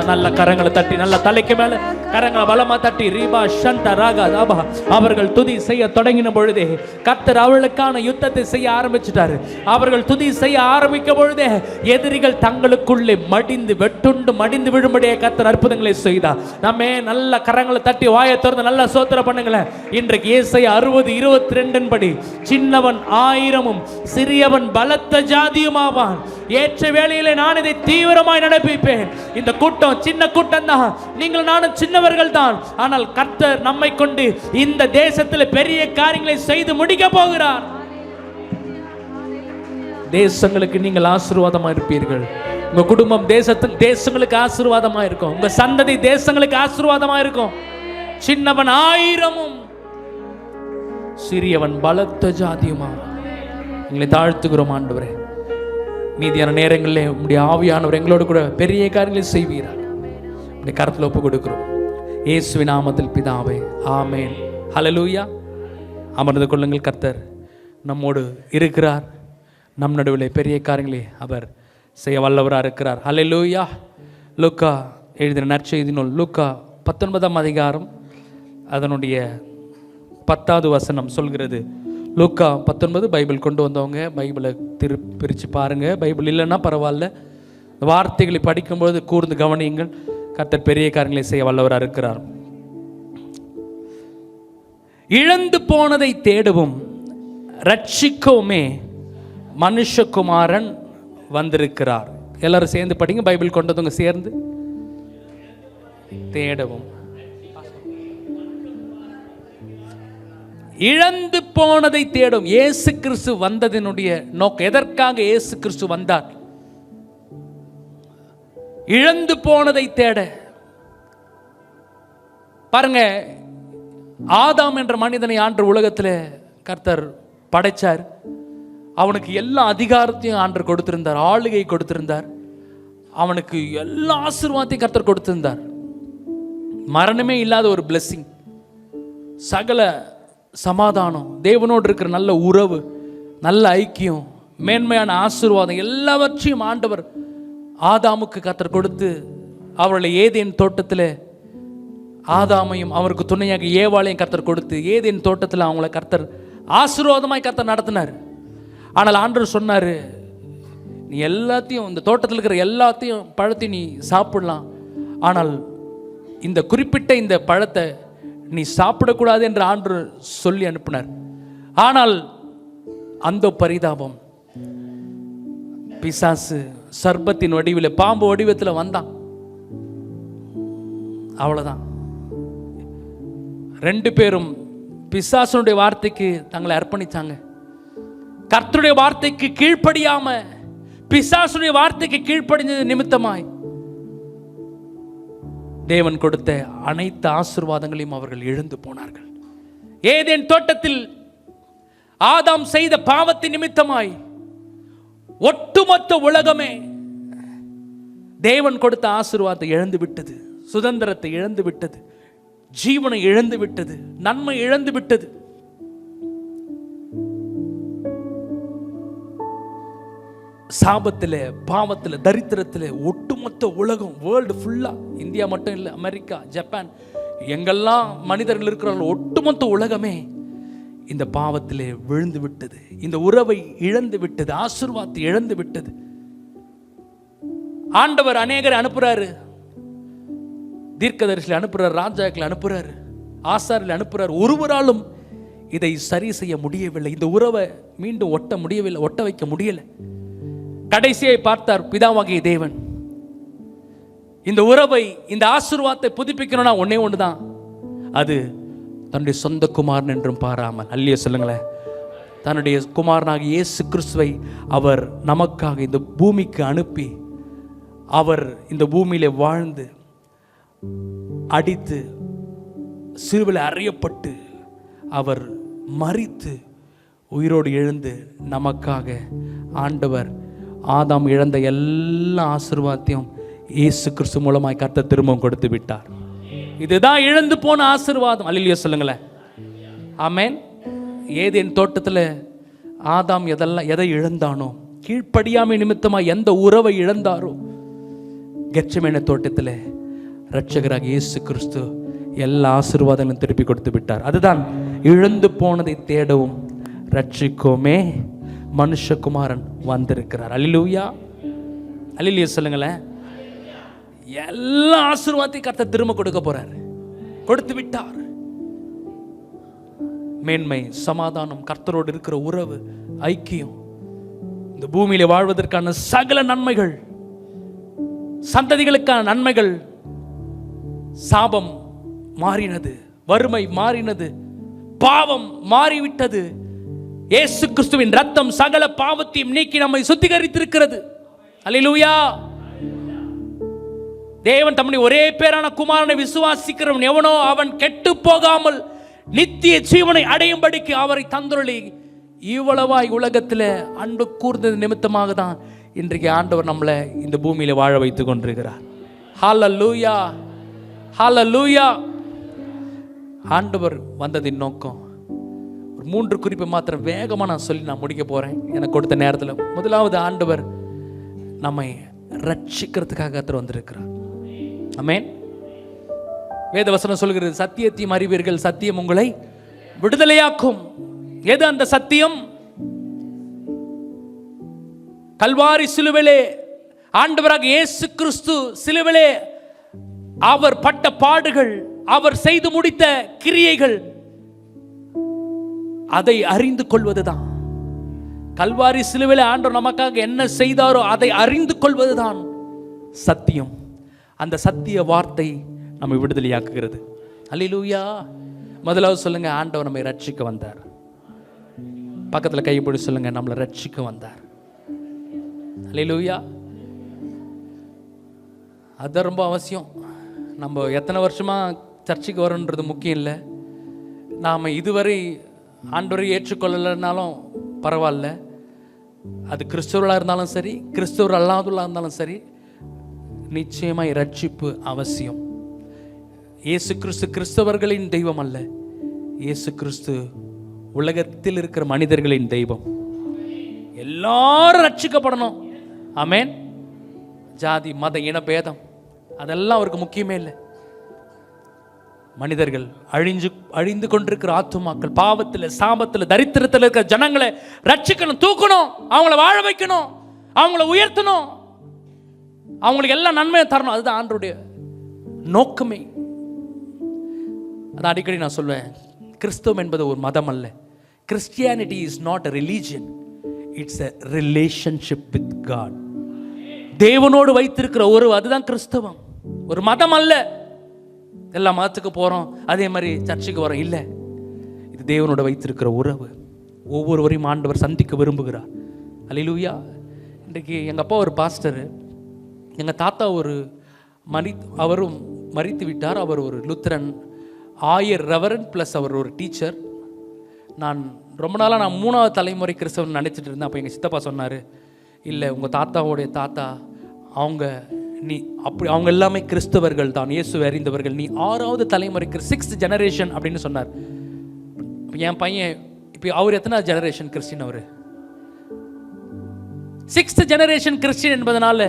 நல்ல கரங்களை தட்டி, நல்ல தலைக்கு மேல கரங்களை பலமா தட்டி ரீபா சந்த ராகா தாபா. அவர்கள் துதி செய்ய தொடங்கின பொழுதே கர்த்தர் அவர்களுக்கான யுத்தத்தை செய்ய ஆரம்பிச்சிட்டாரு. அவர்கள் துதி செய்ய ஆரம்பிக்கும் பொழுதே எதிரிகள் தங்களுக்குள்ளே மடிந்து வெட்டுண்டு மடிந்து விழும்படியே கர்த்தர் அற்புதங்களை செய்தார். நம்ம நல்ல கரங்களை தட்டி வாயை திறந்து நல்ல சோத்திரம் பண்ணுங்களேன். இன்றைக்கு ஏசாயா 60:22 படி சின்னவன் 1000 சிறியவன் பலத்த ஜாதியுமாவான். ஏற்ற வேளையிலே நான் இதை தீவிரமாய் நடப்பிப்பேன். இந்த கூட்டம் சின்ன கூட்டம் தான், நீங்கள் நானும் சின்னவர்கள் தான். ஆனால் கர்த்தர் நம்மை கொண்டு இந்த தேசத்தில் பெரிய காரியங்களை செய்து முடிக்க போகிறார். தேசங்களுக்கு நீங்கள் ஆசீர்வாதமா இருப்பீர்கள். உங்க குடும்பம் தேசங்களுக்கு ஆசீர்வாதமா இருக்கும். உங்க சந்ததி தேசங்களுக்கு ஆசீர்வாதமா இருக்கும். சின்னவன் 1000 சிறியவன் பலத்த ஜாதியுமா. எங்களை தாழ்த்துகிறோம் ஆண்டவரே. மீதியான நேரங்களில் உம்முடைய ஆவியானவர் எங்களோடு கூட பெரிய காரியங்களை செய்வீரார். உம்முடைய கரத்தில் ஒப்பு கொடுக்கிறோம் இயேசுவின் நாமத்தில் பிதாவே, ஆமென். ஹல்லேலூயா. அமர்ந்து கொள்ளுங்கள். கர்த்தர் நம்மோடு இருக்கிறார். நம் நடுவில் பெரிய காரியங்களை அவர் செய்ய வல்லவராக இருக்கிறார். ஹல்லேலூயா. லூக்கா எழுதின நற்செய்தி நூல் லூக்கா 19ஆம் அதிகாரம் அதனுடைய 10வது வசனம் சொல்கிறது. லூக்கா 19. பைபிள் கொண்டு வந்தவங்க பைபிளை பிரித்து பாருங்கள். பைபிள் இல்லைன்னா பரவாயில்ல, வார்த்தைகளை படிக்கும்போது கூர்ந்து கவனியுங்கள். கர்த்தர் பெரிய காரியங்களை செய்ய வல்லவராக இருக்கிறார். இழந்து போனதை தேடவும் ரட்சிக்கவுமே மனுஷகுமாரன் வந்திருக்கிறார். எல்லாரும் சேர்ந்து படிங்க. பைபிள் கொண்டு வந்தவங்க சேர்ந்து. தேடவும், இழந்து போனதை தேடும். இயேசு கிறிஸ்து வந்ததினுடைய நோக்கம், எதற்காக இயேசு கிறிஸ்து வந்தார்? இழந்து போனதை தேட. பாருங்க, ஆதாம் என்ற மனிதனை ஆண்டவர் உலகத்தில் கர்த்தர் படைச்சார். அவனுக்கு எல்லா அதிகாரத்தையும் ஆண்டவர் கொடுத்திருந்தார், ஆளுகை கொடுத்திருந்தார். அவனுக்கு எல்லா ஆசீர்வாதத்தையும் கர்த்தர் கொடுத்திருந்தார். மரணமே இல்லாத ஒரு பிளெஸிங், சகல சமாதானம், தேவனோடு இருக்கிற நல்ல உறவு, நல்ல ஐக்கியம், மேன்மையான ஆசீர்வாதம் எல்லாவற்றையும் ஆண்டவர் ஆதாமுக்கு கர்த்தர் கொடுத்து அவர்களை ஏதேன் தோட்டத்தில் ஆதாமையும் அவருக்கு துணையாக ஏவாளையும் கர்த்தர் கொடுத்து ஏதேன் தோட்டத்தில் அவங்கள கர்த்தர் ஆசீர்வாதமாய் கர்த்தர் நடத்தினார். ஆனால் ஆண்டவர் சொன்னார், நீ எல்லாத்தையும் இந்த தோட்டத்தில் இருக்கிற எல்லாத்தையும் பழத்தையும் நீ சாப்பிடலாம், ஆனால் இந்த குறிப்பிட்ட இந்த பழத்தை நீ சாப்பிடக்கூடாது என்று ஆண்டவர் சொல்லி அனுப்பினார். ஆனால் அந்த பரிதாபம், பிசாசு சர்ப்பத்தின் வடிவில் பாம்பு வடிவத்தில் வந்தான். அவ்வளவுதான். 2 பேரும் பிசாசுடைய வார்த்தைக்கு தங்களை அர்ப்பணிச்சாங்க. கர்த்தருடைய வார்த்தைக்கு கீழ்ப்படியாம பிசாசுடைய வார்த்தைக்கு கீழ்ப்படிஞ்சது நிமித்தமாய் தேவன் கொடுத்த அனைத்து ஆசீர்வாதங்களையும் அவர்கள் இழந்து போனார்கள். ஏதேன் தோட்டத்தில் ஆதாம் செய்த பாவத்தின் நிமித்தமாய் ஒட்டுமொத்த உலகமே தேவன் கொடுத்த ஆசீர்வாதத்தை இழந்து விட்டது, சுதந்திரத்தை இழந்து விட்டது, ஜீவனை இழந்து விட்டது, நன்மை இழந்து விட்டது. சாபத்தில், பாவத்தில், தரித்திரத்தில் ஒட்டுமொத்த உலகம், வேர்ல்டு ஃபுல்லா, இந்தியா மட்டும் இல்லை, அமெரிக்கா, ஜப்பான், எங்கெல்லாம் மனிதர்கள் இருக்கிறார்கள் ஒட்டுமொத்த உலகமே இந்த பாவத்திலே விழுந்து விட்டது, இந்த உறவை இழந்து விட்டது, ஆசீர்வாதத்தை இழந்து விட்டது. ஆண்டவர் அநேகரை அனுப்புறாரு, தீர்க்கதரிசிகளை அனுப்புறாரு, ராஜாக்களை அனுப்புறாரு, ஆசாரில் அனுப்புறாரு. ஒருவராலும் இதை சரி செய்ய முடியவில்லை, இந்த உறவை மீண்டும் ஒட்ட முடியவில்லை, ஒட்ட வைக்க முடியல. கடைசியை பார்த்தார் பிதாவாகிய தேவன். இந்த உறவை, இந்த ஆசீர்வாதத்தை புதுப்பிக்கணும்னா ஒன்னே ஒண்ணுதான், அது தன்னுடைய சொந்த குமாரன் என்றும் பாராமல், அல்லையே சொல்லுங்களேன், தன்னுடைய குமாரனாகிய இயேசு கிறிஸ்துவை அவர் நமக்காக இந்த பூமிக்கு அனுப்பி, அவர் இந்த பூமியில வாழ்ந்து அடித்து சிலுவையில் அறையப்பட்டு அவர் மரித்து உயிரோடு எழுந்து நமக்காக ஆண்டவர் ஆதாம் இழந்த எல்லா ஆசீர்வாதத்தையும் இயேசு கிறிஸ்து மூலமாய் கர்த்தர் திரும்பவும் கொடுத்து விட்டார். இதுதான் இழந்து போன ஆசீர்வாதம். அல்லேலூயா சொல்லுங்களேன். ஆமென். ஏதேன் தோட்டத்தில் ஆதாம் எதை இழந்தானோ, கீழ்ப்படியாமை நிமித்தமாக எந்த உறவை இழந்தாரோ, கெத்செமனே தோட்டத்தில் இரட்சகராக இயேசு கிறிஸ்து எல்லா ஆசீர்வாதங்களும் திருப்பி கொடுத்து விட்டார். அதுதான் இழந்து போனதை தேடவும் ரட்சிக்கோமே மனுஷகுமாரன் வந்திருக்கிறார். அல்லேலூயா, அல்லேலூயா சொல்லுங்களேன். எல்லா ஆசீர்வாதத்தையும் கர்த்தர் திரும்ப கொடுக்க போறார், கொடுத்து விட்டார். மேன்மை, சமாதானம், கர்த்தரோடு இருக்கிற உறவு, ஐக்கியம், இந்த பூமியில வாழ்வதற்கான சகல நன்மைகள், சந்ததிகளுக்கான நன்மைகள், சாபம் மாறினது, வறுமை மாறினது, பாவம் மாறிவிட்டது. இயேசு கிறிஸ்துவின் ரத்தம் சகல பாவத்தையும் நீக்கி நம்மை சுத்திகரித்திருக்கிறது. அல்லேலூயா. தேவன் தம்முடைய ஒரே பேரான குமாரனை விசுவாசிக்கிறவன் எவனோ அவன் கெட்டு போகாமல் நித்திய ஜீவனை அடையும்படிக்கு அவரை தந்துள்ளி இவ்வளவாய் உலகத்தில் அன்பு கூர்ந்தது நிமித்தமாக தான் இன்றைக்கு ஆண்டவர் நம்மளை இந்த பூமியில வாழ வைத்துக் கொண்டிருக்கிறார். ஹல்லேலூயா, ஹல்லேலூயா. ஆண்டவர் வந்ததின் நோக்கம் ஒரு 3 குறிப்பை மாத்திரம் வேகமாக நான் சொல்லி நான் முடிக்க போறேன் எனக்கு கொடுத்த நேரத்தில். முதலாவது, ஆண்டவர் நம்மை ரட்சிக்கிறதுக்காக கர்த்தர் வந்திருக்கிறார். ஆமென். வேத வசனம் சொல்கிறது, சத்தியத்தையும் அறிவீர்கள், சத்தியம் உங்களை விடுதலையாக்கும். எது அந்த சத்தியம்? கல்வாரி சிலுவிலே ஆண்டவராக இயேசு கிறிஸ்து சிலுவிலே அவர் பட்ட பாடுகள், அவர் செய்து முடித்த கிரியைகள், அதை அறிந்து கொள்வதுதான். கல்வாரி சிலுவிலே ஆண்டவர் நமக்காக என்ன செய்தாரோ அதை அறிந்து கொள்வதுதான் சத்தியம். அந்த சத்திய வார்த்தை நம்மை விடுதலையாக்குகிறது. அல்லேலூயா. முதலாவது சொல்லுங்க, ஆண்டவர் நம்மை ரட்சிக்க வந்தார். பக்கத்துல கைப்பிடி சொல்லுங்க, நம்மளை ரட்சிக்க வந்தார். அல்லேலூயா. அது ரொம்ப அவசியம். நம்ம எத்தனை வருஷமா சர்ச்சுக்கு வரோன்றது முக்கியம் இல்லை. நாம் இதுவரை ஆண்டவரை ஏற்றுக்கொள்ளலைனாலும் பரவாயில்ல. அது கிறிஸ்தவர்களாக இருந்தாலும் சரி, கிறிஸ்தவர் அல்லாதவர்களாக இருந்தாலும் சரி, நிச்சயமாய் ரட்சிப்பு அவசியம். இயேசு கிறிஸ்து கிறிஸ்தவர்களின் தெய்வம் அல்ல, இயேசு கிறிஸ்து உலகத்தில் இருக்கிற மனிதர்களின் தெய்வம். எல்லாரும் ரட்சிக்கப்படணும். ஆமென். ஜாதி, மத, இன பேதம் அதெல்லாம் அவருக்கு முக்கியமே இல்லை. மனிதர்கள் அழிந்து கொண்டிருக்கிற ஆத்துமாக்கள், பாவத்தில், சாபத்தில், தரித்திரத்தில் இருக்கிற ஜனங்களை ரட்சிக்கணும், தூக்கணும், அவங்கள வாழ வைக்கணும், அவங்கள உயர்த்தணும், அவங்களுக்கு எல்லாம் நன்மையை தரணும். அதுதான் ஆண்டவருடைய நோக்கமே. அதான் அடிக்கடி நான் சொல்வேன், கிறிஸ்தவம் என்பது ஒரு மதம் அல்ல. Christianity is not a religion, it's a relationship with God. தேவனோடு வைத்திருக்கிற உறவு, அதுதான் கிறிஸ்தவம். ஒரு மதம் அல்ல. எல்லா மதத்துக்கு போகிறோம், அதே மாதிரி சர்ச்சுக்கு வரோம், இல்லை. இது தேவனோட வைத்திருக்கிற உறவு. ஒவ்வொருவரையும் ஆண்டவர் சந்திக்க விரும்புகிறார். அல்லேலூயா. இன்றைக்கு எங்கள் அப்பா ஒரு பாஸ்டரு, எங்கள் தாத்தா அவரும் மரித்து விட்டார். அவர் ஒரு லுத்தரன் ஆயர், ரெவரண்ட் ப்ளஸ் அவர் ஒரு டீச்சர். நான் ரொம்ப நாளாக நான் 3வது தலைமுறை கிறிஸ்தவன் நினச்சிட்டு இருந்தேன். அப்போ எங்கள் சித்தப்பா சொன்னார், இல்லை உங்கள் தாத்தாவோடைய தாத்தா அவங்க எல்லாமே கிறிஸ்தவர்கள் தான், இயேசுவை அறிந்தவர்கள், நீ 6வது தலைமுறைக்கு 6th ஜெனரேஷன் அப்படின்னு சொன்னார். என் பையன் இப்போ அவர் எத்தனாவது ஜெனரேஷன் கிறிஸ்டின்? அவர் 6th ஜெனரேஷன் கிறிஸ்டின் என்பதனால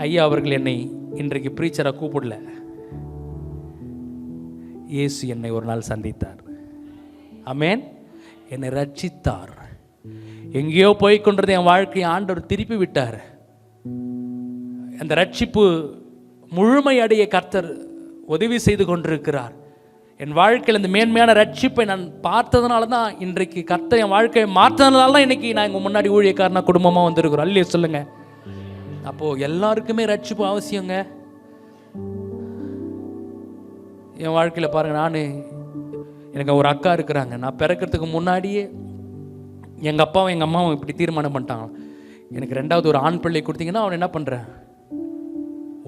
ஐயா அவர்கள் என்னை இன்றைக்கு ப்ரீச்சராக கூப்பிடல. இயேசு என்னை ஒரு நாள் சந்தித்தார். ஆமென். என்னை ரட்சித்தார். எங்கேயோ போய் கொண்டிருந்த என் வாழ்க்கையை ஆண்டவர் திருப்பி விட்டார். அந்த ரட்சிப்பு முழுமையடைய கர்த்தர் உதவி செய்து கொண்டிருக்கிறார். என் வாழ்க்கையில் இந்த மேன்மையான ரட்சிப்பை நான் பார்த்ததுனால தான் இன்றைக்கு கர்த்தர் என் வாழ்க்கையை மாற்றதுனால தான் இன்றைக்கி நான் எங்கள் முன்னாடி ஊழியக்காரனா குடும்பமாக வந்திருக்கிறோம். அல்லையே சொல்லுங்கள். அப்போது எல்லாருக்குமே ரட்சிப்பு அவசியங்க. என் வாழ்க்கையில் பாருங்கள், எனக்கு ஒரு அக்கா இருக்கிறாங்க. நான் பிறக்கிறதுக்கு முன்னாடியே எங்கள் அப்பாவும் எங்கள் அம்மாவும் இப்படி தீர்மானம் பண்ணிட்டாங்க, எனக்கு 2வது ஒரு ஆண் பிள்ளை கொடுத்தீங்கன்னா அவன் என்ன பண்ணுறேன்,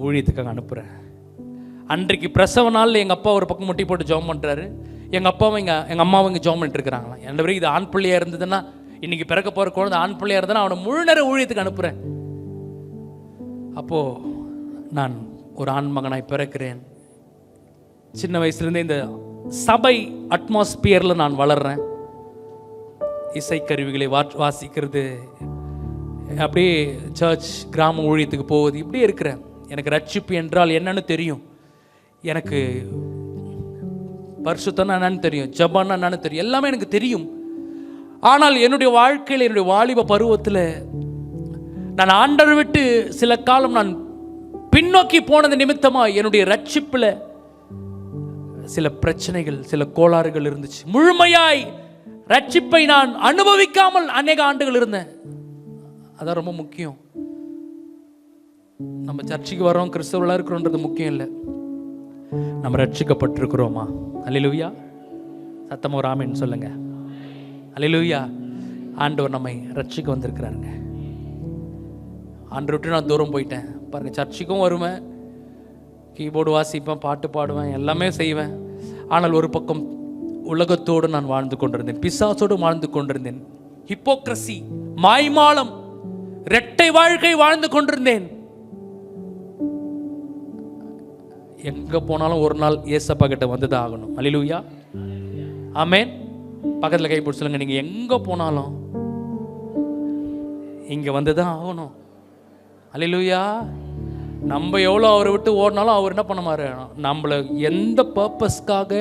ஊழியத்துக்காக அனுப்புகிறேன். அன்றைக்கு பிரசவ நாளில் எங்கள் அப்பா ஒரு பக்கம் முட்டி போட்டு ஜெபம் பண்ணுறாரு, எங்கள் அப்பாவும் எங்கள் அம்மாவும் இங்கே ஜெபம் பண்ணிட்டு இருக்கிறாங்களாம். எந்த இது ஆண் பிள்ளையாக இருந்ததுன்னா, இன்றைக்கி பிறக்க போகிற குழந்தை ஆண் பிள்ளையாக இருந்ததுன்னா அவனை முழு நேரம் ஊழியத்துக்கு அனுப்புகிறேன். அப்போது நான் ஒரு ஆண் மகனாய் பிறக்கிறேன். சின்ன வயசுலேருந்தே இந்த சபை அட்மாஸ்பியரில் நான் வளர்றேன். இசைக்கருவிகளை வாசிக்கிறது, அப்படியே சர்ச் கிராம ஊழியத்துக்கு போவது, இப்படியே இருக்கிறேன். எனக்கு ரட்சிப்பு என்றால் என்னன்னு தெரியும், எனக்கு பரிசுத்தம்னா என்னன்னு தெரியும், ஜெபம்னா என்னன்னு தெரியும், எல்லாமே எனக்கு தெரியும். ஆனால் என்னுடைய வாழ்க்கையில், என்னுடைய வாலிப பருவத்தில் நான் ஆண்டவர் விட்டு சில காலம் நான் பின்னோக்கி போனது நிமித்தமாக என்னுடைய ரட்சிப்பில் சில பிரச்சனைகள், சில கோளாறுகள் இருந்துச்சு. முழுமையாய் ரட்சிப்பை நான் அனுபவிக்காமல் அநேக ஆண்டுகள் இருந்தேன். அதான் ரொம்ப முக்கியம். நம்ம சர்ச்சுக்கு வரோம், கிறிஸ்தவர்களாக இருக்கிறோன்றது முக்கியம் இல்லை, நம்ம ரட்சிக்கப்பட்டிருக்கிறோமா? அல்லேலூயா. சத்தமா ஒரு ஆமென் சொல்லுங்க. அல்லேலூயா. ஆண்டவர் நம்மை ரட்சிக்க வந்திருக்கிறாருங்க. ஆண்டவர் விட்டு நான் தூரம் போயிட்டேன் பாருங்க. சர்ச்சுக்கும் வருவேன், கீபோர்டு வாசிப்பேன், பாட்டு பாடுவேன், எல்லாமே செய்வேன். ஆனால் ஒரு பக்கம் உலகத்தோடு நான் வாழ்ந்து கொண்டிருந்தேன், பிசாசோடு வாழ்ந்து கொண்டிருந்தேன். ஹிப்போக்ரசி, மாய்மாலம், இரட்டை வாழ்க்கை வாழ்ந்து கொண்டிருந்தேன். எங்க போனாலும் ஒரு நாள் ஏசப்பா கிட்ட வந்துதான் ஆகணும். அல்லேலூயா. ஆமென். பக்கத்தில் கை பிடிச்சு சொல்லுங்க, நீங்க எங்க போனாலும் இங்க வந்துதான் ஆகணும். அல்லேலூயா. நம்ம எவ்வளோ அவரை விட்டு ஓடினாலும் அவர் என்ன பண்ண மாட்டாரு, நம்மளை எந்த பர்பஸ்க்காக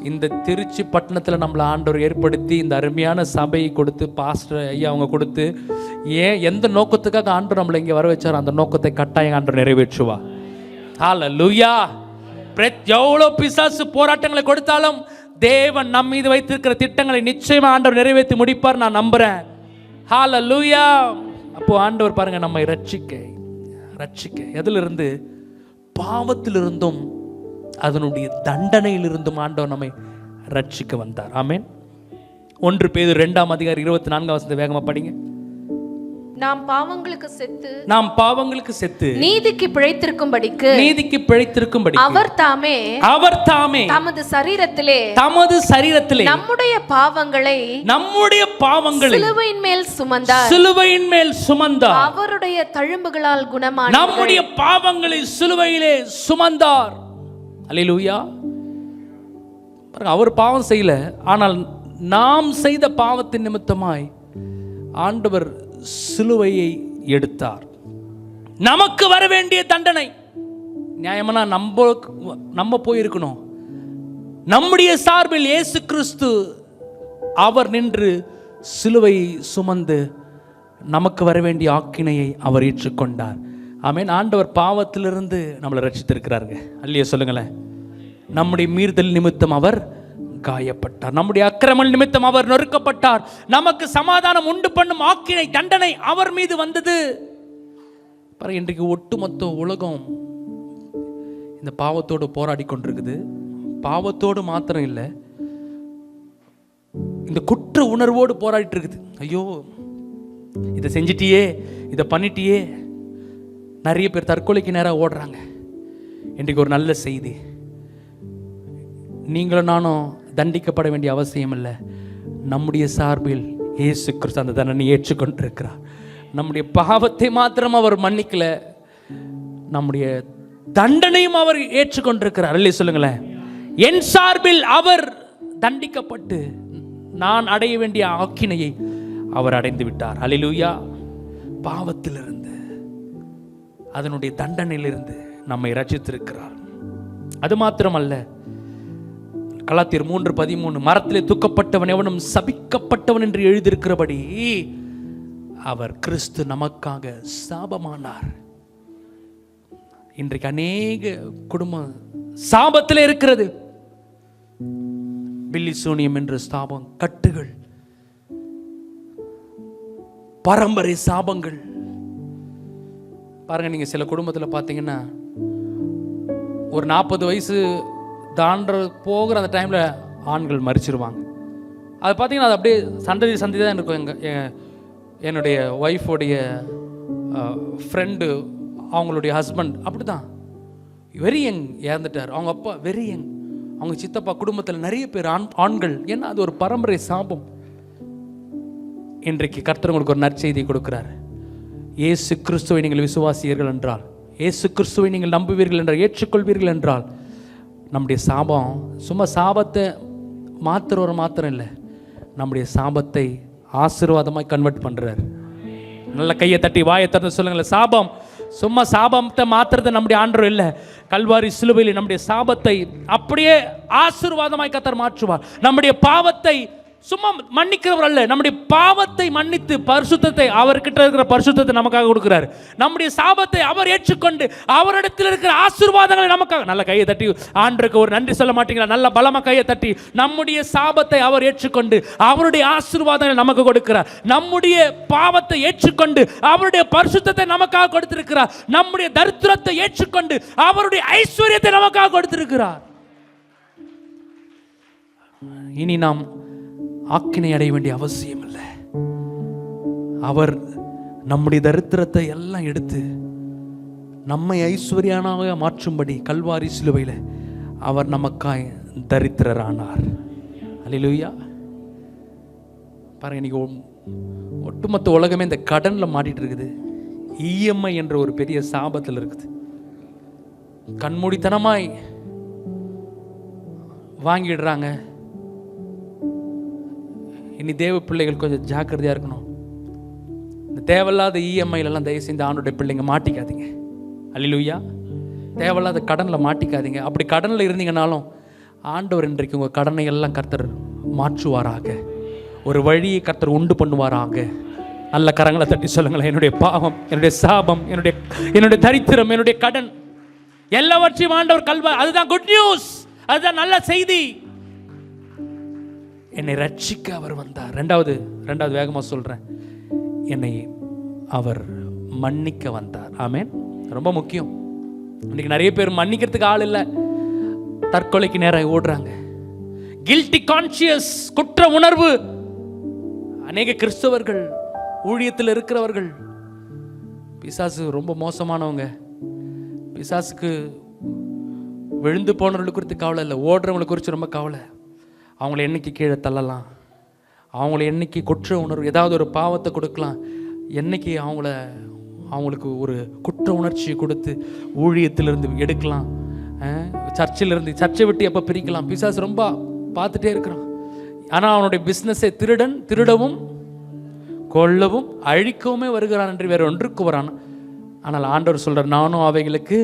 இந்த திருச்சி பட்டணத்தில் நம்மளை ஆண்டவர் ஏற்படுத்தி இந்த அருமையான சபையை கொடுத்து, பாஸ்டர் ஐயா அவங்க கொடுத்து, எந்த நோக்கத்துக்காக ஆண்டவர் நம்மளை இங்கே வர வச்சார், அந்த நோக்கத்தை கட்டாயம் ஆண்டவர் நிறைவேற்றுவா. ஹல்லேலூயா. எவ்வளோ பிசாசு போராட்டங்களை கொடுத்தாலும் தேவன் நம்ம மீது வைத்திருக்கிற திட்டங்களை நிச்சயமா ஆண்டவர் நிறைவேற்றி முடிப்பார், நான் நம்புறேன். ஹல்லேலூயா. அப்போ ஆண்டவர் பாருங்க, நம்மை ரட்சிக்க எதிலிருந்து, பாவத்திலிருந்தும் அதனுடைய தண்டனையிலிருந்தும் ஆண்டவர் நம்மை ரட்சிக்க வந்தார். ஆமென். 1 பேதுரு 2ஆம் அதிகாரம் 24ஆம் வசனத்தை வேகமா படிங்க. நாம் பாவங்களுக்கு செத்து நீதிக்கு பிழைத்திருக்கும்படிக்கு அவர் தாமே தமது சரீரத்திலே நம்முடைய பாவங்களை சிலுவையின் மேல் சுமந்தார். அவருடைய தழும்புகளால் குணமானார். நம்முடைய பாவங்களை சிலுவையிலே சுமந்தார். அல்லேலூயா. அவர் பாவம் செய்யல, ஆனால் நாம் செய்த பாவத்தின் நிமித்தமாய் ஆண்டவர் சிலுவையை எடுத்தார். நமக்கு வர வேண்டிய தண்டனை நியாயமா நம்ம போயிருக்கணும், நம்முடைய சார்பில் இயேசு கிறிஸ்து அவர் நின்று சிலுவை சுமந்து நமக்கு வர வேண்டிய ஆக்கினையை அவர் ஏற்றுக்கொண்டார். ஆமென். ஆண்டவர் பாவத்திலிருந்து நம்மளை ரட்சித்திருக்கிறாருங்க. அல்லையே சொல்லுங்களேன். நம்முடைய மீறுதல் நிமித்தம் அவர் காயப்பட்டார், நம்முடைய அக்கிரம நிமித்தம் அவர் நொறுக்கப்பட்டார். நமக்கு சமாதானம் உண்டு பண்ணும் ஆக்கினை தண்டனை அவர் மீது வந்தது. பாருங்க, இன்றைக்கு ஒட்டுமொத்த உலகம் இந்த பாவத்தோடு போராடி கொண்டிருக்குது. பாவத்தோடு மாத்திரம் இல்லை, இந்த குற்ற உணர்வோடு போராடிட்டு இருக்குது. ஐயோ, இதை செஞ்சிட்டியே, இதை பண்ணிட்டியே. நிறைய பேர் தற்கொலைக்கு நேராக ஓடுறாங்க. இன்றைக்கு ஒரு நல்ல செய்தி, நீங்களும் நானும் தண்டிக்கப்பட வேண்டிய அவசியம் இல்லை. நம்முடைய சார்பில் இயேசு கிறிஸ்து அந்த தண்டனை ஏற்றுக்கொண்டிருக்கிறார். நம்முடைய பாவத்தை மாத்திரம் அவர் மன்னிக்கல, நம்முடைய தண்டனையும் அவர் ஏற்றுக்கொண்டிருக்கிறார். இல்லை சொல்லுங்களேன். என் சார்பில் அவர் தண்டிக்கப்பட்டு நான் அடைய வேண்டிய ஆக்கினையை அவர் அடைந்து விட்டார். அல்லேலூயா. பாவத்திலிருந்து, அதனுடைய தண்டனையிலிருந்து நம்மை ரட்சித்திருக்கிறார். அது மாத்திரமல்ல, கலாத்தியர் 3:13, மரத்திலே தூக்கப்பட்டவன் எவனும் சபிக்கப்பட்டவன் என்று எழுதியிருக்கிறபடி அவர் கிறிஸ்து நமக்காக சாபமானார். இன்றைக்கு அநேக குடும்பம் சாபத்தில் இருக்கிறது. பில்லி சூனியம் என்ற சாபம், கட்டுகள், பரம்பரை சாபங்கள். பாருங்க, நீங்க சில குடும்பத்தில் பார்த்தீங்கன்னா ஒரு 40 வயசு தாண்ட போகிற அந்த டைம்ல ஆண்கள் மரிச்சிருவாங்க. அது பார்த்தீங்கன்னா அது அப்படியே சந்ததி தான் இருக்கும். என்னுடைய ஒய்ஃபோடைய ஃப்ரெண்டு, அவங்களுடைய ஹஸ்பண்ட் அப்படி தான் வெரி யங் இறந்துட்டார். அவங்க அப்பா வெரி யங், அவங்க சித்தப்பா குடும்பத்தில் நிறைய பேர் ஆண்கள். ஏன்னா அது ஒரு பரம்பரை சாபம். இன்றைக்கு கர்த்தர் உங்களுக்கு ஒரு நற்செய்தி கொடுக்கிறார். இயேசு கிறிஸ்துவை நீங்கள் விசுவாசியர்கள் என்றால், இயேசு கிறிஸ்துவை நீங்கள் நம்புவீர்கள் என்றால், ஏற்றுக்கொள்வீர்கள் என்றால், நம்முடைய சாபம் சும்மா சாபத்தை மாத்திரம் இல்லை, நம்முடைய சாபத்தை ஆசீர்வாதமாய் கன்வெர்ட் பண்றார். நல்ல கையை தட்டி வாயை திறந்து சொல்லுங்களேன். சாபம் சும்மா சாபத்தை மாத்துறது நம்முடைய ஆண்டவர் இல்லை. கல்வாரி சிலுவையில் நம்முடைய சாபத்தை அப்படியே ஆசீர்வாதமாய் கர்த்தர் மாற்றுவார். நம்முடைய பாவத்தை சும்மா மன்னிக்கிறவர் அல்ல, நம்முடைய பாவத்தை மன்னித்து பரிசுத்தத்தை, அவர்கிட்ட இருக்கிற பரிசுத்தத்தை நமக்காக கொடுக்கிறார். நம்முடைய சாபத்தை அவர் ஏற்றுக்கொண்டு அவரிடத்தில் இருக்கிற ஆசீர்வாதங்களை நமக்காக. நல்ல கையை தட்டி ஆண்டருக்கு ஒரு நன்றி சொல்ல மாட்டீங்களா? நல்ல பலமா கையை தட்டி. நம்முடைய சாபத்தை அவர் ஏற்றுக்கொண்டு அவருடைய ஆசீர்வாதங்களை நமக்கு கொடுக்கிறார். நம்முடைய பாவத்தை ஏற்றுக்கொண்டு அவருடைய பரிசுத்தத்தை நமக்காக கொடுத்திருக்கிறார். நம்முடைய தரித்திரத்தை ஏற்றுக்கொண்டு அவருடைய ஐஸ்வர்யத்தை நமக்காக கொடுத்திருக்கிறார். இனி நாம் ஆக்கினை அடைய வேண்டிய அவசியம் இல்லை. அவர் நம்முடைய தரித்திரத்தை எல்லாம் எடுத்து நம்மை ஐஸ்வர்யனாக மாற்றும்படி கல்வாரி சிலுவையில் அவர் நமக்காய் தரித்திரரானார். அல்லேலூயா. பாருங்க, இன்னைக்கு ஒட்டுமொத்த உலகமே இந்த கடன்ல மாட்டிட்டு இருக்குது. இஎம்ஐ என்ற ஒரு பெரிய சாபத்தில் இருக்குது. கண்மூடித்தனமாய் வாங்கிடுறாங்க. இனி தேவ பிள்ளைகள் கொஞ்சம் ஜாக்கிரதையாக இருக்கணும். இந்த தேவையில்லாத இஎம்ஐலெல்லாம் தயவு செஞ்சு ஆண்டோடைய பிள்ளைங்க மாட்டிக்காதீங்க. அல்லேலூயா. தேவையில்லாத கடனில் மாட்டிக்காதீங்க. அப்படி கடனில் இருந்தீங்கனாலும் ஆண்டவர் இன்றைக்கு உங்கள் கடனை எல்லாம் கர்த்தர் மாற்றுவாராக, ஒரு வழியை கர்த்தர் உண்டு பண்ணுவாராக. நல்ல கரங்களை தட்டி சொல்லுங்களேன். என்னுடைய பாவம், என்னுடைய சாபம், என்னுடைய தரித்திரம், என்னுடைய கடன் எல்லாவற்றையும் ஆண்டவர் கல்வாரி, அதுதான் குட் நியூஸ், அதுதான் நல்ல செய்தி. என்னை ரட்சிக்க அவர் வந்தார். ரெண்டாவது வேகமா சொல்றேன், என்னை அவர் மன்னிக்க வந்தார். ஆமென். ரொம்ப முக்கியம். இன்னைக்கு நிறைய பேர் மன்னிக்கிறதுக்கு ஆள் இல்லை, தற்கொலைக்கு நேரம் ஓடுறாங்க. கில்ட்டி கான்ஷியஸ், குற்ற உணர்வு. அநேக கிறிஸ்தவர்கள், ஊழியத்தில் இருக்கிறவர்கள், பிசாசு ரொம்ப மோசமானவங்க. பிசாசுக்கு விழுந்து போனவர்களுக்கு குறித்து கவலை இல்லை, ஓடுறவங்களை குறித்து ரொம்ப கவலை. அவங்கள என்னைக்கு கீழே தள்ளலாம், அவங்கள என்னைக்கு குற்ற உணர்வு, ஏதாவது ஒரு பாவத்தை கொடுக்கலாம், என்னைக்கு அவங்களுக்கு ஒரு குற்ற உணர்ச்சியை கொடுத்து ஊழியத்திலிருந்து எடுக்கலாம், சர்ச்சையிலிருந்து, சர்ச்சை விட்டு எப்போ பிரிக்கலாம். பிசாசு ரொம்ப பார்த்துட்டே இருக்கிறான். ஆனால் அவனுடைய பிஸ்னஸை திருடவும் கொல்லவும் அழிக்கவுமே வருகிறான் என்று வேற ஒன்றுக்கு வரான். ஆனால் ஆண்டவர் சொல்றார், நானும் அவைகளுக்கு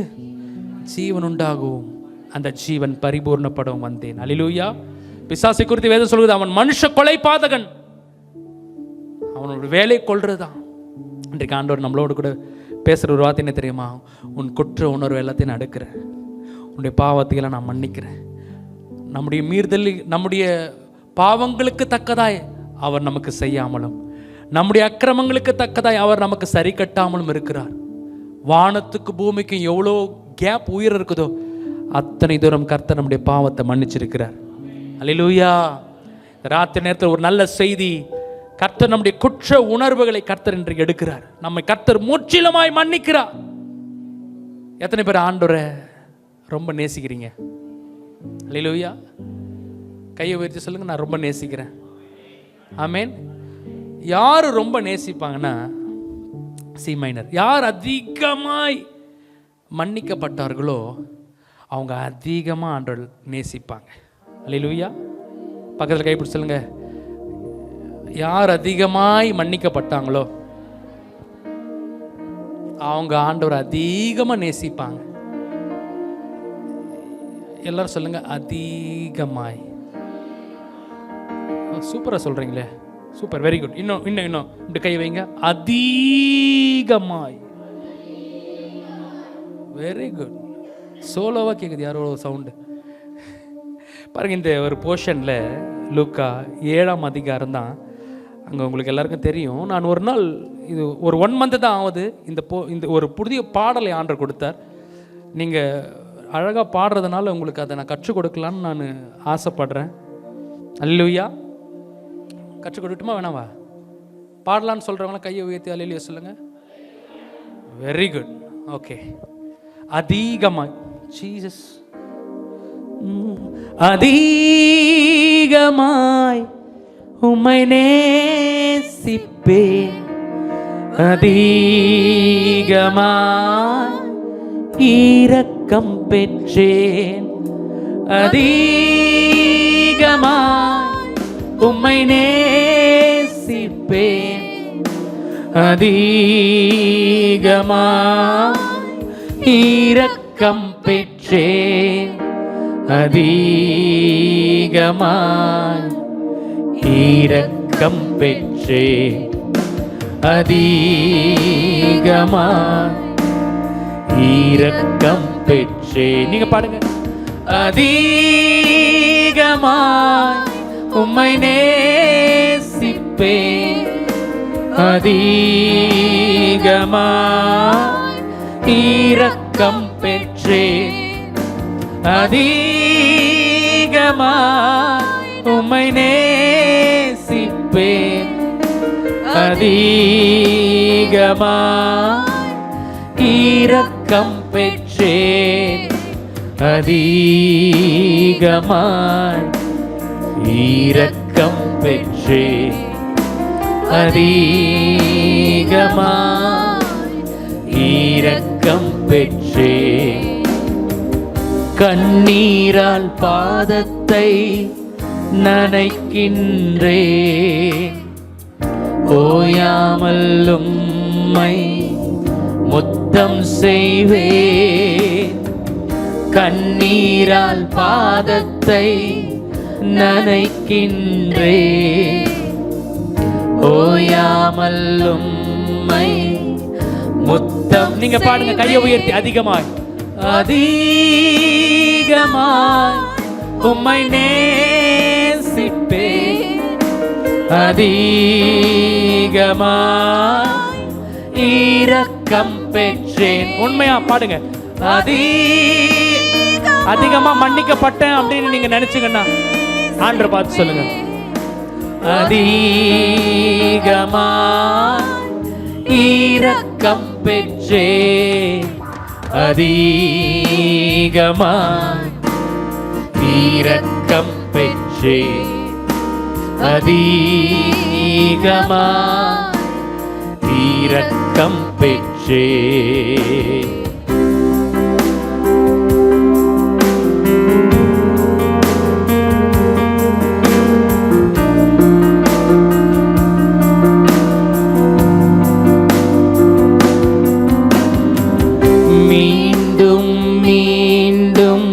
ஜீவன் உண்டாகவும் அந்த ஜீவன் பரிபூர்ணப்படவும் வந்தேன். அல்லேலூயா. பிசாசை குறித்து வேதம் சொல்லுது, அவன் மனுஷ கொலை பாதகன், அவனோட வேலை கொள்றதுதான். இன்றைக்கு ஆண்டவர் நம்மளோடு கூட பேசுகிற ஒரு வார்த்தை என்ன தெரியுமா? உன் குற்ற உணர்வு எல்லாத்தையும் நான் அடுக்கிறேன், உன்னுடைய பாவத்தையெல்லாம் நான் மன்னிக்கிறேன். நம்முடைய மீறுதல், நம்முடைய பாவங்களுக்கு தக்கதாய் அவர் நமக்கு செய்யாமலும், நம்முடைய அக்கிரமங்களுக்கு தக்கதாய் அவர் நமக்கு சரி கட்டாமலும் இருக்கிறார். வானத்துக்கு பூமிக்கும் எவ்வளோ கேப் உயிர் இருக்குதோ அத்தனை தூரம் கர்த்தர் நம்முடைய பாவத்தை மன்னிச்சிருக்கிறார். அல்லேலூயா. ராத்திரி நேரத்தில் ஒரு நல்ல செய்தி, கர்த்தர் நம்முடைய குற்ற உணர்வுகளை கர்த்தர் இன்றைக்கு எடுக்கிறார். நம்மை கர்த்தர் முற்றிலுமாய் மன்னிக்கிறார். எத்தனை பேர் ஆண்டவரை ரொம்ப நேசிக்கிறீங்க? அல்லேலூயா. கையை உயர்த்தி சொல்லுங்க, நான் ரொம்ப நேசிக்கிறேன். ஆமேன். யார் ரொம்ப நேசிப்பாங்கன்னா சி மைனர். யார் அதிகமாய் மன்னிக்கப்பட்டார்களோ அவங்க அதிகமாக ஆண்டவர் நேசிப்பாங்க. அல்லேலூயா. பக்கத்தில் கைப்பிடி சொல்லுங்க, யார் அதிகமாய் மன்னிக்கப்பட்டாங்களோ அவங்க ஆண்டவர் அதிகமாக நேசிப்பாங்க. எல்லாரும் சொல்லுங்க, அதிகமாய். சூப்பராக சொல்றீங்களே, சூப்பர், வெரி குட். இன்னும் இன்னும் இன்னும் இப்படி கை வைங்க, அதிகமாய். Very good. சோலோவாக கேட்குது யாரோ சவுண்டு பாருங்க. இந்த ஒரு போர்ஷனில் லூக்கா 7ஆம் அதிகாரம் தான். அங்கே உங்களுக்கு எல்லாருக்கும் தெரியும். நான் ஒரு நாள், இது ஒரு 1 month தான் ஆகுது, இந்த ஒரு புதிய பாடலை ஆண்டவர் கொடுத்தார். நீங்கள் அழகாக பாடுறதுனால உங்களுக்கு அதை நான் கற்றுக் கொடுக்கலான்னு நான் ஆசைப்படுறேன். அல்லேலூயா. கற்றுக் கொடுக்கட்டுமா வேணாவா? பாடலான்னு சொல்கிறவங்களாம் கையை உயர்த்தி அல்லேலூயா சொல்லுங்கள். Very good. ஓகே. அதிகமாய் ஜீசஸ், அதிகமாய் உம்மை நேசிப்பேன், அதிகமாய் இரக்கம் பெற்றேன், அதிகமாய் உம்மை நேசிப்பேன், அதிகமாய் இரக்கம் பெற்றேன், அதிகமாய் இரக்கம் பெற்றேன், அதிகமாய் இரக்கம் பெற்றேன். நீங்க பாடுங்க. அதிகமாய் உம்மை நேசிப்பேன், அதிகமாய் இரக்கம் பெற்றேன், அதிகமாய் உம்மை நேசிப்பேன், அதிகமாய் இரக்கம் பெற்றேன், அதிகமாய் இரக்கம் பெற்றேன், அதிகமாய் இரக்கம் பெற்றேன். கண்ணீரால் பாதத்தை நனைக்கின்றேன், ஓயாமல் உம்மை முத்தம் செய்வேன். கண்ணீரால் பாதத்தை நனைக்கின்றேன், ஓயாமல் உம்மை முத்தம். நீங்க பாடுங்க, கையை உயர்த்தி. அதிகமாய், அதிகமாய் உம்மை நேசிப்பேன், அதிகமாய் இரக்கம் பெற்றேன். உண்மையா பாடுங்க. அதிகமா மன்னிக்கப்பட்டேன் அப்படின்னு நீங்க நினைச்சீங்கன்னா ஆண்டவரை பார்த்து சொல்லுங்க. அதிகமாய் இரக்கம் பெற்றேன், அதிகமாய் இரக்கம் பெற்றேன், அதிகமாய் இரக்கம் பெற்றேன். மீண்டும் மீண்டும்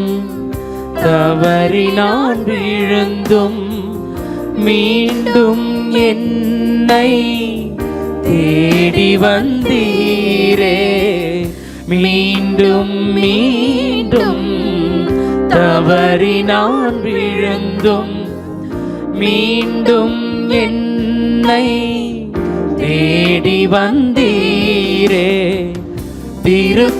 தேடி வந்தீரே, மீண்டும் மீண்டும் தவறி நான் விழுந்தும் மீண்டும் என்னை தேடி வந்தீரே, திருக்கரத்தாலே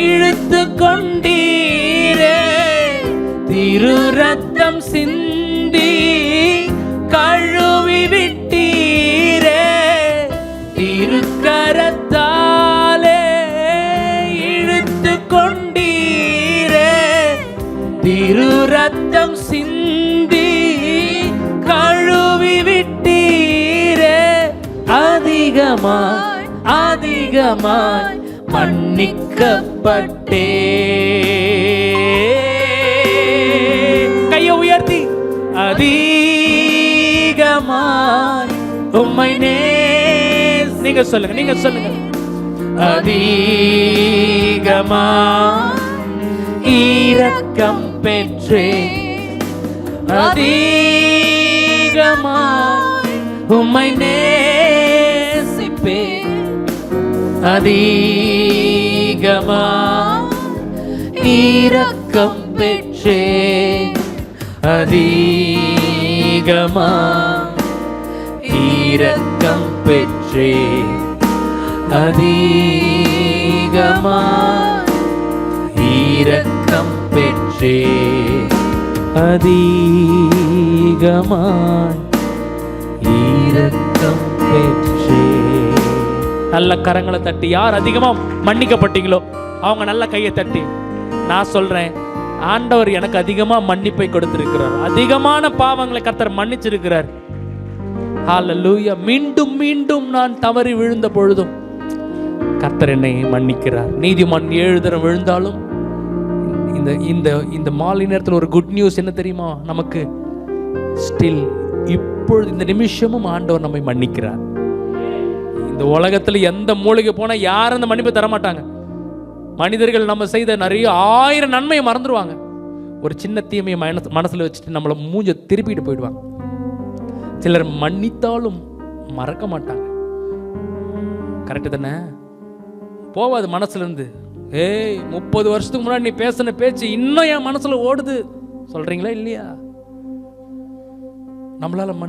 இழுத்து கொண்டீரே, திரு ரத்தம் சிந்தி கழுவி விட்டீரே, திருக்கரத்தாலே இழுத்து கொண்டீரே, திரு ரத்தம் சிந்தி கழுவி விட்டீரே, அதிகமாய் அதிகமாய் மன்னிக்கப்பட்டே. கையை உயர்த்தி அதிகமாய் உம்மை நீங்க சொல்லுங்க அதிகமாய் இரக்கம் பெற்றே, அதிகமாய் உம்மை நேசிப்பே, அதிகமாய் இரக்கம் பெற்றே, அதிகமாய் இரக்கம் பெற்றே, அதிகமாய் இரக்கம் பெற்றே, அதிகமாய் இரக்கம் பெற்றே. நல்ல கரங்களை தட்டி யார் அதிகமா மன்னிக்கப்பட்டீங்களோ அவங்க நல்ல கையை தட்டி, நான் சொல்றேன், ஆண்டவர் எனக்கு அதிகமா மன்னிப்பை கொடுத்திருக்கிறார், அதிகமான பாவங்களை கர்த்தர் மன்னிச்சிருக்கிறார். ஹல்லேலூயா. மீண்டும் மீண்டும் நான் தவறி விழுந்த பொழுதும் கர்த்தர் என்னை மன்னிக்கிறார். நீதிமான் 7 தரம் விழுந்தாலும் இந்த இந்த இந்த மாலை நேரத்தில் ஒரு குட் நியூஸ் என்ன தெரியுமா நமக்கு? ஸ்டில் இப்பொழுது இந்த நிமிஷமும் ஆண்டவர் நம்மை மன்னிக்கிறார். இந்த உலகத்தில் எந்த மூலைக்கு போனால் யாரும் அந்த மன்னிப்பை தரமாட்டாங்க. மனிதர்கள் நம்ம செய்த நிறைய 1000 நன்மையை மறந்துடுவாங்க. ஒரு சின்ன தீமையை மனசில் வச்சுட்டு நம்மளை மூஞ்ச திருப்பிட்டு போயிடுவாங்க. சிலர் மன்னித்தாலும் மறக்க மாட்டாங்க. கரெக்டு தானே? போவாது மனசுலேருந்து. 30 வருஷத்துக்கு முன்னாடி நீ பேசின பேச்சு இன்னும் என் மனசில் ஓடுது சொல்கிறீங்களா இல்லையா? நம்மளால்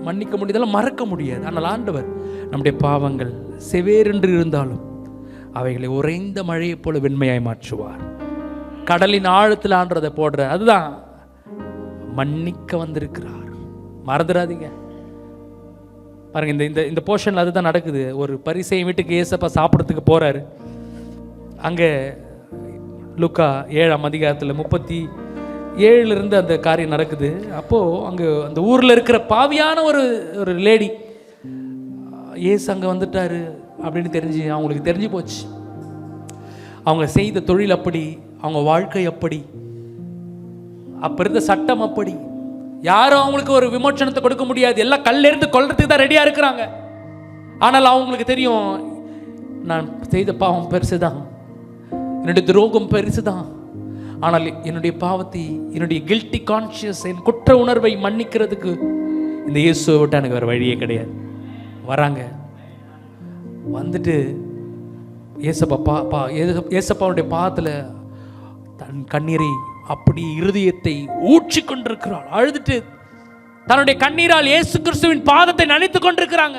மன்னிக்க முடியதெல்லாம் மறக்க முடியாது. ஆனால் ஆண்டவர் நம்முடைய பாவங்கள் செவேரென்று இருந்தாலும் அவைகளை உறைந்த மழையை போல வெண்மையாய் மாற்றுவார். கடலின் ஆழத்தில் ஆண்டதை போடுற அதுதான் மன்னிக்க வந்திருக்கிறார். மறந்துடாதீங்க. பாருங்க, இந்த இந்த போர்ஷன்ல அதுதான் நடக்குது. ஒரு பரிசேயன் வீட்டுக்கு ஏசப்பா சாப்பிட்றதுக்கு போறாரு. அங்கே லூக்கா 7ஆம் அதிகாரத்தில் 37 அந்த காரியம் நடக்குது. அப்போது அங்கே அந்த ஊரில் இருக்கிற பாவியான ஒரு லேடி ஏசு அங்கே வந்துட்டாரு அப்படின்னு அவங்களுக்கு தெரிஞ்சு போச்சு. அவங்க செய்த தொழில் அப்படி, அவங்க வாழ்க்கை அப்படி, அப்போ இருந்த சட்டம் அப்படி. யாரும் அவங்களுக்கு ஒரு விமோச்சனத்தை கொடுக்க முடியாது. எல்லாம் கல்லெறிந்து கொல்றதுக்கு தான் ரெடியாக இருக்கிறாங்க. ஆனால் அவங்களுக்கு தெரியும், நான் செய்த பாவம் பெருசு தான், என்னுடைய துரோகம் பெருசு தான். ஆனால் என்னுடைய பாவத்தை, என்னுடைய கில்ட்டி கான்ஷியஸ், என் குற்ற உணர்வை மன்னிக்கிறதுக்கு இந்த இயேசுவை விட்டு எனக்கு வேறு வழியே கிடையாது. வராங்க, வந்துட்டு ஏசப்பாவுடைய பாதத்தில் தன் கண்ணீரை அப்படி இருதயத்தை ஊற்றி கொண்டிருக்கிறாள். அழுதுட்டு தன்னுடைய கண்ணீரால் இயேசு கிறிஸ்துவின் பாதத்தை நனைத்து கொண்டிருக்கிறாங்க.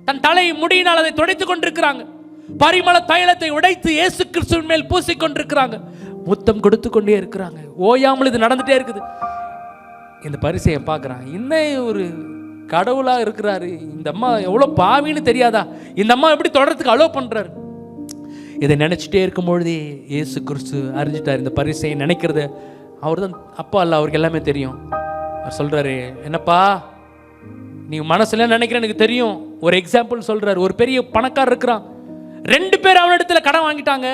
தன் தலை முடியினால் அதை துடைத்து கொண்டிருக்கிறாங்க. பரிமள தைலத்தை உடைத்து இயேசு கிறிஸ்துவின் மேல் பூசிக் கொண்டிருக்கிறாங்க. முத்தம் கொடுத்து கொண்டே இருக்கிறாங்க. ஓயாமல் இது நடந்துட்டே இருக்குது. இந்த பரிசையை பார்க்குறான், இன்னும் ஒரு கடவுளாக இருக்கிறாரு. இந்த அம்மா எவ்வளோ பாவின்னு தெரியாதா? இந்த அம்மா எப்படி தொடர்றதுக்கு அலோவ் பண்ணுறாரு? இதை நினச்சிட்டே இருக்கும் பொழுதே இயேசு கிறிஸ்து அறிஞ்சிட்டார். இந்த பரிசையை நினைக்கிறத அவர் தான் அப்பா இல்லை, அவருக்கு எல்லாமே தெரியும். அவர் சொல்கிறாரு, என்னப்பா நீ மனசுல நினைக்கிற எனக்கு தெரியும். ஒரு எக்ஸாம்பிள் சொல்கிறார். ஒரு பெரிய பணக்காரர் இருக்கிறான். 2 பேர் அவனிடத்துல கடன் வாங்கிட்டாங்க.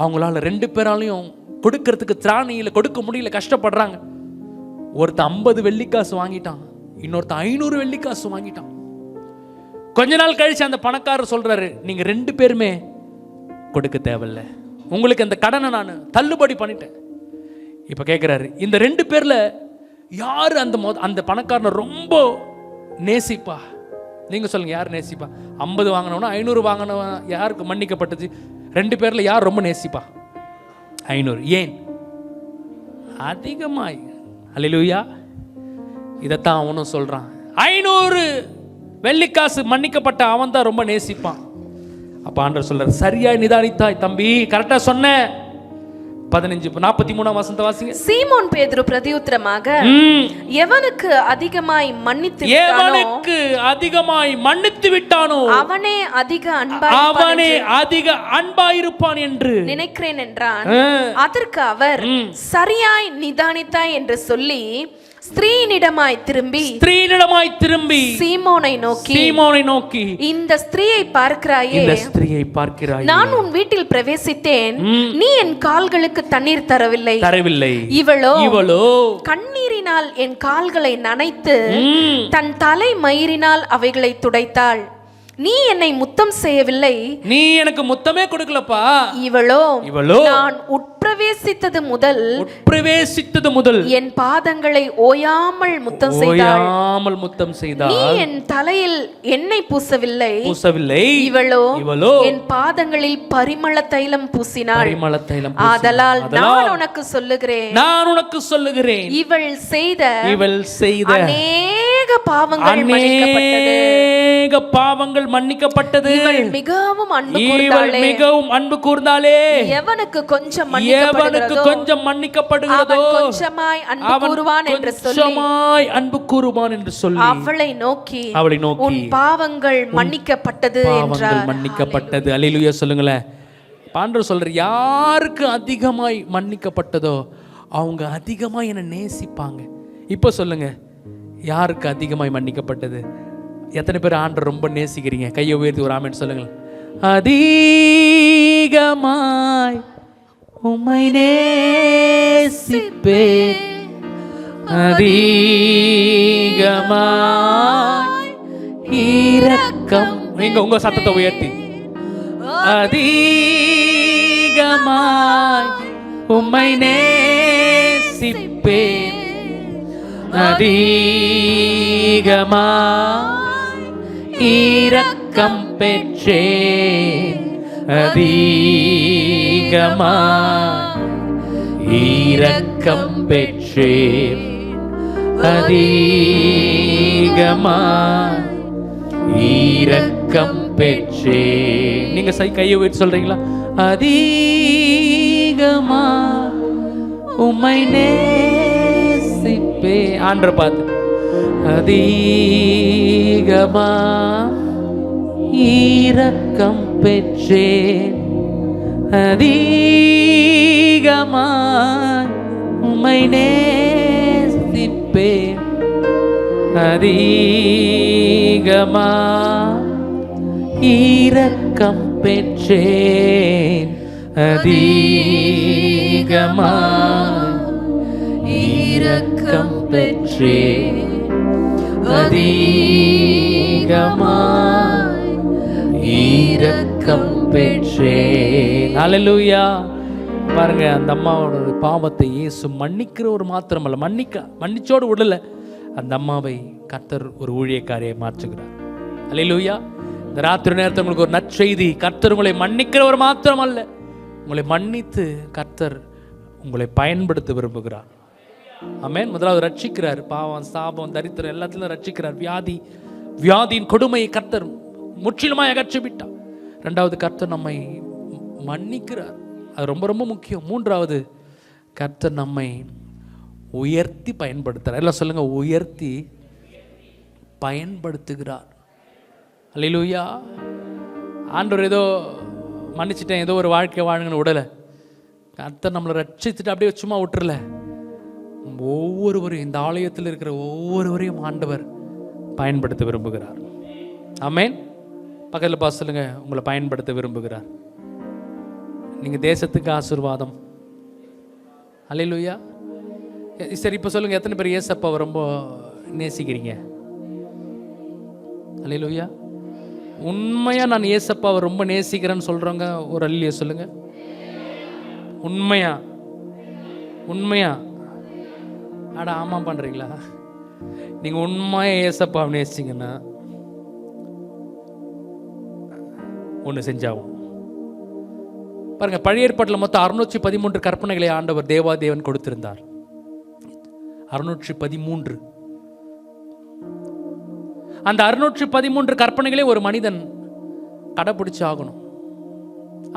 அவங்களால 2 பேராலையும் கொடுக்கறதுக்கு திராணியில் கொடுக்க முடியல, கஷ்டப்படுறாங்க. ஒருத்தன் 50 வெள்ளிக்காசு வாங்கிட்டான், இன்னொருத்தன் 500 வெள்ளிக்காசு வாங்கிட்டான். கொஞ்ச நாள் கழிச்சு அந்த பணக்காரர் சொல்றாரு, நீங்க 2 பேருமே கொடுக்க தேவையில்ல, உங்களுக்கு அந்த கடனை நான் தள்ளுபடி பண்ணிட்டேன். இப்ப கேட்கிறாரு, இந்த 2 பேர்ல யாரு அந்த பணக்காரனை ரொம்ப நேசிப்பா. நீங்கள் சொல்லுங்கள், யார் நேசிப்பா? 50 வாங்கினவனா 500 வாங்கினவன் யாருக்கு மன்னிக்கப்பட்டது? 2 பேரில் யார் ரொம்ப நேசிப்பா? 500. ஏன்? அதிகமாய். அல்லேலூயா. இதைத்தான் அவனும் சொல்கிறான். 500 வெள்ளிக்காசு மன்னிக்கப்பட்ட அவன் தான் ரொம்ப நேசிப்பான். அப்போ ஆண்டவர் சொல்றார், சரியாய் நிதானித்தாய் தம்பி, கரெக்டாக சொன்ன. 43 வசனத்தை வாசிங்க. சீமோன் பேதுரு பிரதியுத்தரமாக, எவனுக்கு அதிகமாய் மன்னித்து விட்டானோ அவனே அதிக அன்பாயிருப்பான் என்று நினைக்கிறேன் என்றான். அதற்கு அவர், சரியாய் நிதானித்தாய் என்று சொல்லி ஸ்திரீனிடமாய் திரும்பி சீமோனை நோக்கி, இந்த ஸ்திரீயை பார்க்கிறாயே, நான் உன் வீட்டில் பிரவேசித்தேன், நீ என் கால்களுக்கு தண்ணீர் தரவில்லை. இவளோ கண்ணீரினால் என் கால்களை நனைத்து தன் தலை மயிரினால் அவைகளை துடைத்தாள். நீ என்னை முத்தம் செய்யவில்லை, நீ எனக்கு முத்தமே கொடுக்கலப்பா. இவளோ நான் உட்பிரவேசித்தது முதல் என் பாதங்களை ஓயாமல் முத்தம் செய்தாள். நீ என் தலையில் எண்ணெய் பூசவில்லை. இவளோ என் பாதங்களில் பரிமள தைலம் பூசினாள். ஆதலால் நான் உனக்கு சொல்லுகிறேன், இவள் செய்த அநேக பாவங்கள் மன்னிக்கப்பட்டது. இவள் மிகவும் அன்பு கூர்ந்தாளே. எவனுக்கு கொஞ்சம் மன்னிக்கப்படுகிறதோ கொஞ்சமாய் அன்பு கூறுவான் என்று சொல்லி அவளை நோக்கி உன் பாவங்கள் மன்னிக்கப்பட்டது என்றார். அல்லேலூயா சொல்லுங்களேன். ஆண்டவர் சொல்ற, யாருக்கு அதிகமாய் மன்னிக்கப்பட்டதோ அவங்க அதிகமாய் என்ன நேசிப்பாங்க. இப்போ சொல்லுங்க, யாருக்கு அதிகமாய் மன்னிக்கப்பட்டது? எத்தனை பேர் ஆண்டவர் ரொம்ப நேசிக்கிறீங்க? கையை உயர்த்தி ஒரு ஆமென் சொல்லுங்கள். அதிகமாய் உம்மை நேசிப்பேன், அதிகமாய் இரக்கம். நீங்க உங்க சத்தத்தை உயர்த்தி, அதிகமாய் உம்மை நேசிப்பேன், அதிகமாய் இரக்கம் பெற்றேன், அதிகமாய் இரக்கம் பெற்றேன், அதிகமாய் இரக்கம் பெற்றேன். நீங்க கையை உயர்த்தி சொல்றீங்களா? அதிகமாய் உம்மை நேசிப்பே. ஆண்டவர் பார்த்து, அதிகமா இரக்கம் பெற்றேன், அதிகமா உம்மை நேசிப்பேன், அதிகமா இரக்கம் பெற்றேன், அதிகமா இரக்கம் பெற்றேன், அதிகமாய் இரக்கம் பெற்றேன். அல்லேலூயா. பாருங்க, அந்த அம்மாவோட பாவத்தை இயேசு மன்னிக்கிறவர் மாத்திரமல்ல, மன்னிச்சோடு விடல, அந்த அம்மாவை கர்த்தர் ஒரு ஊழியக்காரியை மாற்றுகிறார். அல்லேலூயா. இந்த ராத்திரி நேரத்தில் உங்களுக்கு ஒரு நற்செய்தி. கர்த்தர் உங்களை மன்னிக்கிறவர் மாத்திரமல்ல, உங்களை மன்னித்து கர்த்தர் உங்களை பயன்படுத்த விரும்புகிறார். ஆமென். முதலாவது ரட்சிக்கிறார். பாவம், சாபம், தரித்திரம் எல்லாத்திலும் ரட்சிக்கிறார். வியாதியின் கொடுமையை கர்த்தர் முற்றிலுமாய் அகற்றிவிட்டார். ரெண்டாவது, கர்த்தர் நம்மை மன்னிக்கிறார். அது ரொம்ப ரொம்ப முக்கியம். மூன்றாவது, கர்த்தர் நம்மை உயர்த்தி பயன்படுத்துகிறார். எல்லாம் சொல்லுங்க, உயர்த்தி பயன்படுத்துகிறார். அல்லேலூயா. ஆண்டவர் ஏதோ மன்னிச்சிட்டேன், ஏதோ ஒரு வாழ்க்கை வாழுங்கன்னு விடலை. கர்த்தர் நம்மளை ரட்சிச்சுட்டு அப்படியே சும்மா விட்டுறல. ஒவ்வொருவரையும், இந்த ஆலயத்தில் இருக்கிற ஒவ்வொருவரையும் ஆண்டவர் பயன்படுத்த விரும்புகிறார். ஆமென். பக்கத்தில் பார்த்து சொல்லுங்க, உங்களை பயன்படுத்த விரும்புகிறார். நீங்கள் தேசத்துக்கு ஆசீர்வாதம். அல்லேலூயா. சரி, இப்போ சொல்லுங்க, எத்தனை பேர் இயேசப்பாவை ரொம்ப நேசிக்கிறீங்க? அல்லேலூயா. உண்மையா நான் இயேசப்பாவை ரொம்ப நேசிக்கிறேன்னு சொல்றவங்க ஒரு அல்லேலூயா சொல்லுங்க. உண்மையா? அட ஆமாம் பண்ணுறீங்களா? நீங்கள் உண்மையாக ஏசப்பாவை நேசிங்கன்னா ஒன்று செஞ்சாகும். பாருங்க, பழைய ஏற்பாட்டில் மொத்தம் 613 கற்பனைகளை ஆண்டவர் தேவாதேவன் கொடுத்திருந்தார். 613. அந்த 613 கற்பனைகளே ஒரு மனிதன் கடைபிடிச்சு ஆகணும்.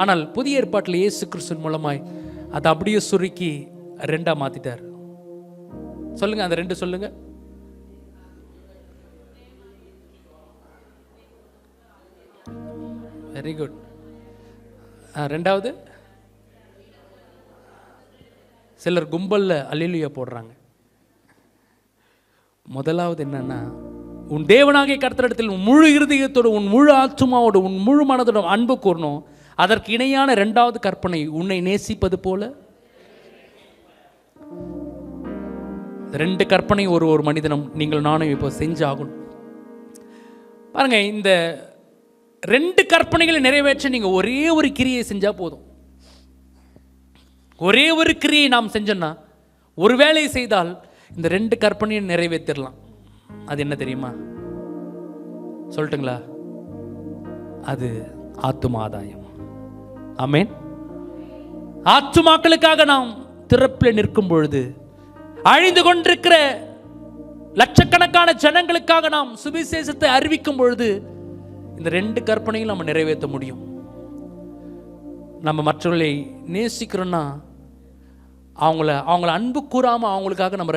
ஆனால் புதிய ஏற்பாட்டில் இயேசு கிறிஸ்துவின் மூலமாய் அதை அப்படியே சுருக்கி 2 மாத்திட்டார். சொல்லுங்க, அந்த 2 சொல்லுங்க. Very good. 2வது, சிலர் கும்பல்ல அல்லேலூயா போடுறாங்க. முதலாவது என்னன்னா, உன் தேவனாகிய கர்த்தரிடத்தில் உன் முழு இருதயத்தோடு, உன் முழு ஆத்துமாவோடு, உன் முழு மனதோடு அன்பு கூறணும். அதற்கு இணையான 2வது கற்பனை, உன்னை நேசிப்பது போல. 2 கற்பனை ஒரு மனிதனும் நீங்கள் நானும் இப்போ செஞ்சாகணும். பாருங்க, இந்த 2 கற்பனைகளை நிறைவேற்ற நீங்க ஒரே ஒரு கிரியை செஞ்சா போதும். ஒரே ஒரு கிரியை நாம் செஞ்சோம்னா, ஒரு வேலையை செய்தால் இந்த 2 கற்பனையை நிறைவேற்றிடலாம். அது என்ன தெரியுமா? சொல்லட்டுங்களா? அது ஆத்தும ஆதாயம். ஆமென். ஆத்துமாக்களுக்காக நாம் திறப்பில் நிற்கும் பொழுது, அழிந்து கொண்டிருக்கிற லட்சக்கணக்கான ஜனங்களுக்காக நாம் சுவிசேஷத்தை அறிவிக்கும் பொழுது, இந்த 2 கற்பனையும் நம்ம நிறைவேற்ற முடியும். நம்ம மற்றவர்களை நேசிக்கிறோன்னா அவங்கள அன்பு கூறாமல் அவங்களுக்காக நம்ம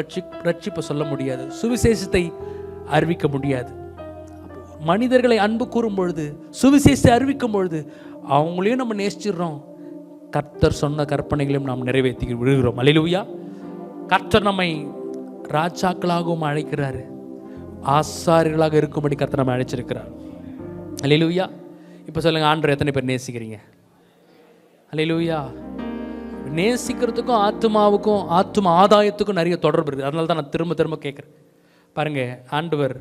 ரட்சிப்பை சொல்ல முடியாது, சுவிசேஷத்தை அறிவிக்க முடியாது. மனிதர்களை அன்பு கூறும் பொழுது, சுவிசேஷத்தை அறிவிக்கும் பொழுது அவங்களையும் நம்ம நேசிச்சிடுறோம். கர்த்தர் சொன்ன கற்பனைகளையும் நாம் நிறைவேற்றி விடுகிறோம். அல்லேலூயா. கர்த்தர் நம்மை ராஜாக்களாகவும் அழைக்கிறாரு, ஆசாரியர்களாக இருக்கும்படி கர்த்தர் நம்மை அழைச்சிருக்கிறார். அல்லேலூயா. இப்போ சொல்லுங்கள், ஆண்டவர் எத்தனை பேர் நேசிக்கிறீங்க? அல்லேலூயா. நேசிக்கிறதுக்கும் ஆத்மாவுக்கும் ஆத்ம ஆதாயத்துக்கும் நிறைய தொடர்பு இருக்குது. அதனால தான் நான் திரும்ப திரும்ப கேட்குறேன். பாருங்கள், ஆண்டவர்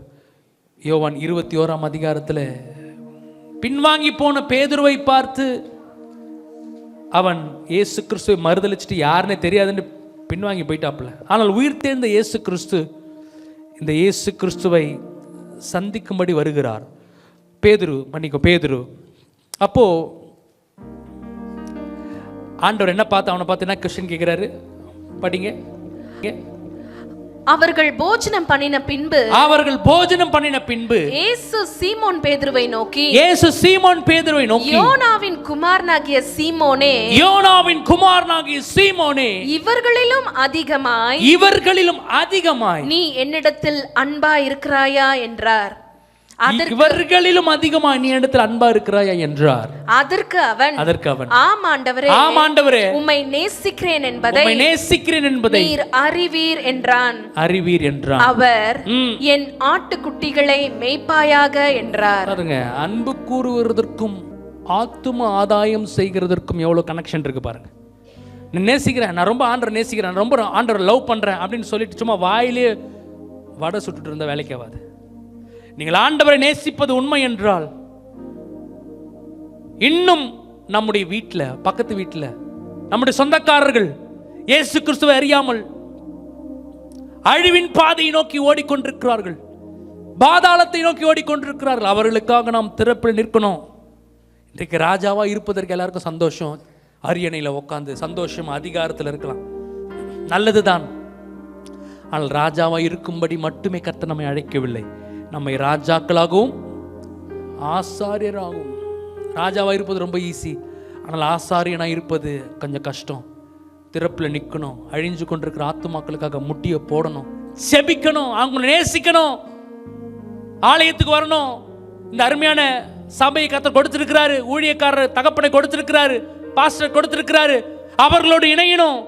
யோவான் 21ஆம் அதிகாரத்தில் பின்வாங்கி போன பேதுருவை பார்த்து, அவன் இயேசு கிறிஸ்துவை மறுதலிச்சுட்டு யாருன்னே தெரியாதுன்னு பின்வாங்கி போயிட்டாப்புல. ஆனால் உயிர்த்தெழுந்த இயேசு கிறிஸ்து இந்த இயேசு கிறிஸ்துவை சந்திக்கும்படி வருகிறார். பேதுரு. அப்போ ஆண்டவர் என்ன பார்த்து, அவனை பார்த்து என்ன கொஸ்டின் கேட்கிறாரு? படிங்க. அவர்கள் போஜனம் பண்ணின பின்பு இயேசு சீமோன் பேதுருவை நோக்கி, யோனாவின் குமாரனாகிய சீமோனே, இவர்களிலும் அதிகமாய் நீ என்னிடத்தில் அன்பா இருக்கிறாயா என்றார். இவர்களிலும் அதிகமாக நீ இடத்தில் அன்பா இருக்கிறாயா என்றார். அதற்கு அவன் ஆம் ஆண்டவரே, உம்மை நேசிக்கிறேன் என்பதை நீர் அறிவீர் என்றான். அவர் என் ஆட்டுக்குட்டிகளை மேய்ப்பாயாக என்றார். பாருங்க, அன்பு கூறுவதற்கும் ஆத்தும ஆதாயம் செய்கிறதற்கும் எவ்வளவு கனெக்ஷன் இருக்கு பாருங்க. நான் நேசிக்கிறேன், நான் ரொம்ப ஆண்டரை நேசிக்கிறேன், ரொம்ப ஆண்டரை லவ் பண்றேன் அப்படின்னு சொல்லிட்டு சும்மா வாயிலே வடை சுட்டுட்டு இருந்த வேலைக்கு ஆகாது. நீங்கள் ஆண்டவரை நேசிப்பது உண்மை என்றால், இன்னும் நம்முடைய வீட்டில், பக்கத்து வீட்டில் நம்முடைய சொந்தக்காரர்கள் இயேசு கிறிஸ்துவை அறியாமல் அழிவின் பாதையை நோக்கி ஓடிக்கொண்டிருக்கிறார்கள், பாதாளத்தை நோக்கி ஓடிக்கொண்டிருக்கிறார்கள். அவர்களுக்காக நாம் திறப்பில் நிற்கணும். இன்றைக்கு ராஜாவா இருப்பதற்கு எல்லாருக்கும் சந்தோஷம். அரியணையில் உட்காந்து சந்தோஷம், அதிகாரத்தில் இருக்கலாம், நல்லதுதான். ஆனால் ராஜாவா இருக்கும்படி மட்டுமே கர்த்தர் நம்மை அழைக்கவில்லை. நம்மை ராஜாக்களாகவும் ஆசாரியராகவும். ராஜாவாக இருப்பது ரொம்ப ஈஸி, ஆனால் ஆசாரியனாக இருப்பது கொஞ்சம் கஷ்டம். திறப்பில் நிற்கணும், அழிஞ்சு கொண்டிருக்கிற ஆத்துமாக்களுக்காக முட்டியை போடணும், செபிக்கணும், அவங்களை நேசிக்கணும், ஆலயத்துக்கு வரணும். இந்த அருமையான சபையை கர்த்தர் கொடுத்திருக்கிறாரு, ஊழியக்காரர் தகப்பனை கொடுத்திருக்கிறாரு, பாஸ்டர் கொடுத்திருக்கிறாரு, அவர்களோடு இணையணும்.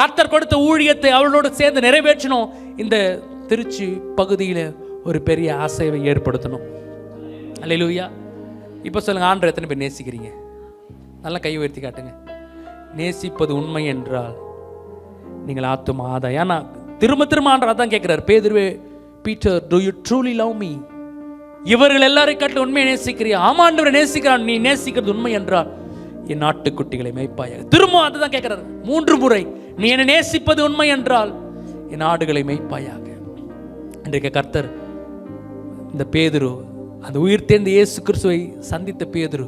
கர்த்தர் கொடுத்த ஊழியத்தை அவர்களோடு சேர்ந்து நிறைவேற்றணும். இந்த திருச்சி பகுதியில் ஒரு பெரிய ஆசையை ஏற்படுத்தணும். அல்லேலூயா. இப்போ சொல்லுங்க, ஆண்டவரை எத்தனை பேர் நேசிக்கிறீங்க? நல்லா கை உயர்த்தி காட்டுங்க. நேசிப்பது உண்மை என்றால் நீங்கள் ஆத்தும ஆதாயம். ஏன்னா திரும்ப ஆண்டவர் அதான் கேட்கிறார், பேதுருவே, Peter, do you truly love me? இவர்கள் எல்லாரையும் காட்டிலும் உண்மையை நேசிக்கிறியா? ஆமா ஆண்டவரை நேசிக்கிறான். நீ நேசிக்கிறது உண்மை என்றால் என் நாட்டுக்குட்டிகளை மேய்ப்பாயாக. திரும்ப அதுதான் கேட்கிறார் 3 முறை. நீ என்னை நேசிப்பது உண்மை என்றால் என் ஆடுகளை மேய்ப்பாயாக. இன்றைக்கு கர்த்தர் இந்த பேதுரு, அந்த உயிர் தேர்ந்த இயேசு கிறிஸ்துவை சந்தித்த பேதுரு,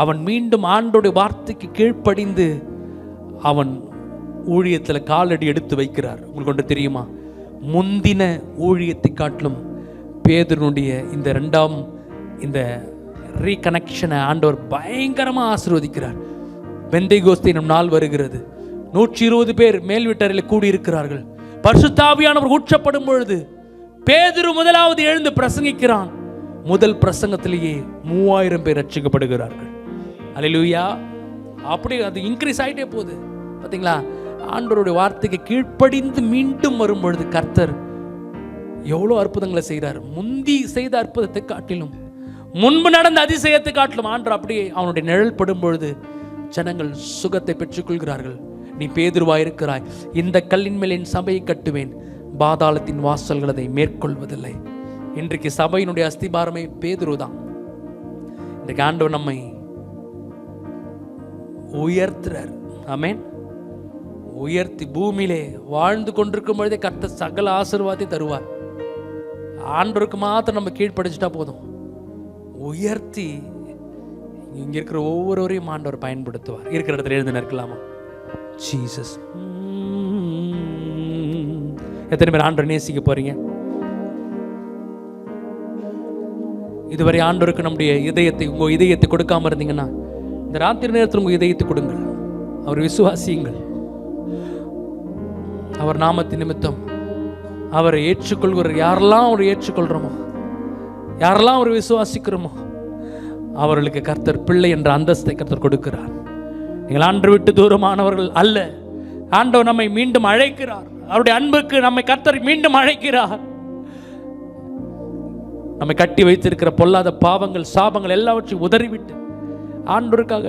அவன் மீண்டும் ஆண்டோடைய வார்த்தைக்கு கீழ்ப்படிந்து அவன் ஊழியத்தில் காலடி எடுத்து வைக்கிறார். உங்களுக்கு ஒன்று தெரியுமா? முந்தின ஊழியத்தை காட்டிலும் பேதுருனுடைய இந்த ரெண்டாம் இந்த ரீகனெக்ஷனை ஆண்டவர் பயங்கரமாக ஆசீர்வதிக்கிறார். பெந்தைகோஸ்தே என்னும் நாள் வருகிறது. 120 பேர் மேல் வீட்டறையில் கூடியிருக்கிறார்கள். பரிசுத்த ஆவியானவர் ஊற்றப்படும் பொழுது பேதுரு முதலாவது எழுந்து பிரசங்கிக்கிறான். முதல் பிரசங்கத்திலேயே 3000 பேர் ரட்சிக்கப்படுகிறார்கள். அல்லேலூயா. அப்படி அது இன்க்ரீஸ் ஆகிட்டே போகுது. பார்த்தீங்களா? ஆண்டவருடைய வார்த்தைக்கு கீழ்ப்படிந்து மீண்டும் வரும்பொழுது கர்த்தர் எவ்வளோ அற்புதங்களை செய்கிறார். முந்தி செய்த அற்புதத்தை காட்டிலும், முன்பு நடந்த அதிசயத்தை காட்டிலும் ஆண்டவர் அப்படியே அவனுடைய நிழல் படும் பொழுது ஜனங்கள் சுகத்தை பெற்றுக்கொள்கிறார்கள். நீ பேதுருவாயிருக்கிறாய், இந்த கல்லின் மேல் என் சபையை கட்டுவேன், பாதாளத்தின் வாசல்கள் அதை மேற்கொள்வதில்லை. இன்றைக்கு சபையினுடைய அஸ்திபாரமே பேதுரு தான். இன்றைக்கு ஆண்டவர் நம்மை உயர்த்துறார். ஆமென். உயர்த்தி பூமியிலே வாழ்ந்து கொண்டிருக்கும் பொழுதே கர்த்தர் சகல ஆசீர்வாதத்தை தருவார். ஆண்டவருக்கு மாத்திரம் நம்ம கீழ்ப்படிச்சுட்டா போதும். உயர்த்தி இங்க இருக்கிற ஒவ்வொருவரையும் ஆண்டவர் பயன்படுத்துவார். இருக்கிற இடத்துல எழுந்து நிற்கலாமா? ஜீசஸ். எத்தனை பேர் ஆண்டவரை நேசிக்க போறீங்க? இதுவரை ஆண்டவருக்கு நம்முடைய இதயத்தை, உங்க இதயத்தை கொடுக்காம இருந்தீங்கன்னா இந்த ராத்திரி நேரத்தில் உங்க இதயத்தை கொடுங்கள். அவர் விசுவாசியுங்கள். அவர் நாமத்தின் நிமித்தம் அவரை ஏற்றுக்கொள்கிற யாரெல்லாம் அவரை ஏற்றுக்கொள்கிறோமோ, யாரெல்லாம் அவர் விசுவாசிக்கிறோமோ அவர்களுக்கு கர்த்தர் பிள்ளை என்ற அந்தஸ்தை கர்த்தர் கொடுக்கிறார். நீங்கள் ஆண்டவர் விட்டு தூரமானவர்கள் அல்ல. ஆண்டவர் நம்மை மீண்டும் அழைக்கிறார். அவருடைய அன்புக்கு நம்மை கர்த்தர் மீண்டும் அழைக்கிறார். நம்மை கட்டி வைத்திருக்கிற பொல்லாத பாவங்கள், சாபங்கள் எல்லாவற்றையும் உதறிவிட்டு ஆண்டவருக்காக,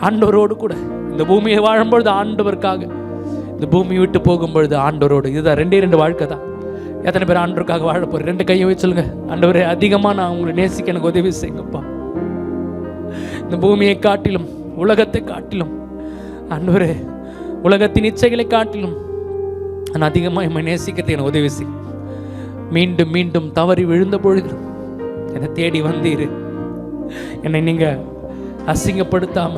ஆண்டவரோடு கூட இந்த பூமியை வாழும்பொழுது ஆண்டவருக்காக, இந்த பூமியை விட்டு போகும்பொழுது ஆண்டவரோடு. இதுதான் 2 வாழ்க்கை தான். எத்தனை பேர் ஆண்டவருக்காக வாழ போறேன்? 2 கையை வச்சு சொல்லுங்க, ஆண்டவரே அதிகமாக நான் உங்களை நேசிக்க எனக்கு உதவி செய்யுங்கப்பா. இந்த பூமியை காட்டிலும், உலகத்தை காட்டிலும், ஆண்டவரே உலகத்தின் இச்சைகளை காட்டிலும் நான் அதிகமாக என்னை நேசிக்கிறதுக்கு எனக்கு உதவி செய். மீண்டும் மீண்டும் தவறி விழுந்த பொழுதும் என்னை தேடி வந்தீரு. என்னை நீங்க அசிங்கப்படுத்தாம,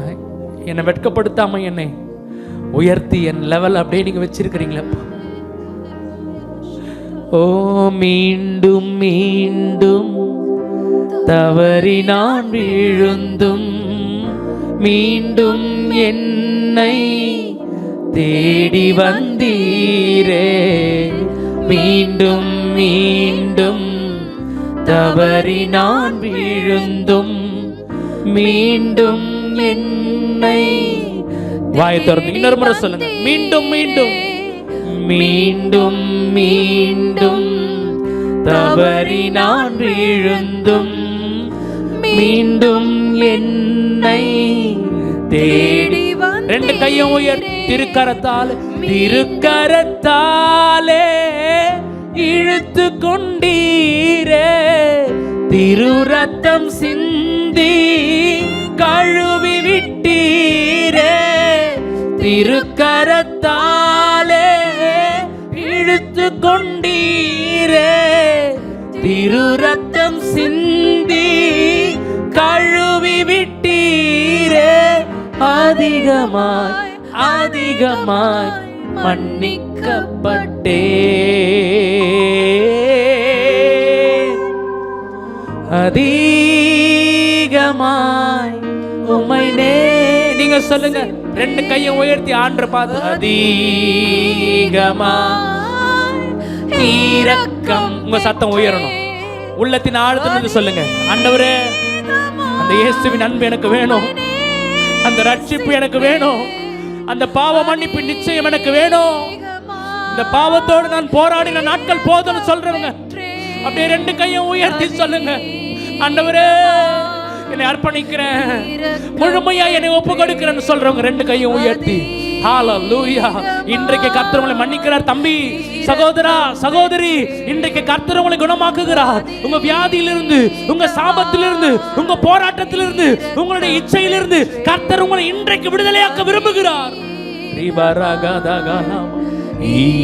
என்னை வெட்கப்படுத்தாம, என்னை உயர்த்தி என் லெவல் அப்படியே நீங்க வச்சிருக்கிறீங்களப்பா. ஓ மீண்டும் மீண்டும் தவறி நான் விழுந்தும் மீண்டும் என்னை தேடி வந்தீரே. மீண்டும் மீண்டும் தவறி நான் விழுந்தும் மீண்டும் என்னை, வாயை திறந்து இன்னொரு முறை சொல்லுங்க, மீண்டும் மீண்டும் மீண்டும் மீண்டும் தவறி நான் விழுந்தும் மீண்டும் என்னை தேடி. 2 கையும் உயர். திருக்கரத்தால், திருக்கரத்தாலே இழுத்து கொண்டீரே, திரு ரத்தம் சிந்தி கழுவி விட்டீரே. திருக்கரத்தாலே இழுத்து கொண்டீரே, திரு ரத்தம் சிந்தி கழுவி விட்டீரே. அதிகமாய் அதிகமாய் மன்னிக்கப்பட்டே, அதிகமாய் உம்மை நீங்க சொல்லுங்க. 2 கையை உயர்த்தி ஆண்டவரை பார்த்து, அதிகமாய் இரக்கம். உங்க சத்தம் உயரணும். உள்ளத்தின் ஆழத்திலிருந்து சொல்லுங்க, ஆண்டவரே அந்த இயேசுவின் அன்பு எனக்கு வேணும், அந்த ரட்சிப்பு எனக்கு வேணும், அந்த பாவ மன்னிப்பு நிச்சயம் எனக்கு வேணும். இந்த பாவத்தோடு நான் போராடின நாட்கள் போதும்னு சொல்றவங்க அப்படியே 2 கையை உயர்த்தி சொல்லுங்க, ஆண்டவரே என்னை அர்ப்பணிக்கிறேன், முழுமையா என்னை ஒப்பு கொடுக்கிறேன்னு சொல்றவங்க 2 கையை உயர்த்தி ஹalleluya. இன்றைக்கு கர்த்தர் உங்களை மன்னிக்கிறார். தம்பி, சகோதரா, சகோதரி, இன்றைக்கு கர்த்தர் உங்களை குணமாக்குகிறார். உங்க வியாதியிலிருந்து, உங்க சாபத்திலிருந்து, உங்க போராட்டத்திலிருந்து, உங்களுடைய இச்சையிலிருந்து கர்த்தர் உங்களை இன்றைக்கு விடுதலையாக்க விரும்புகிறார்.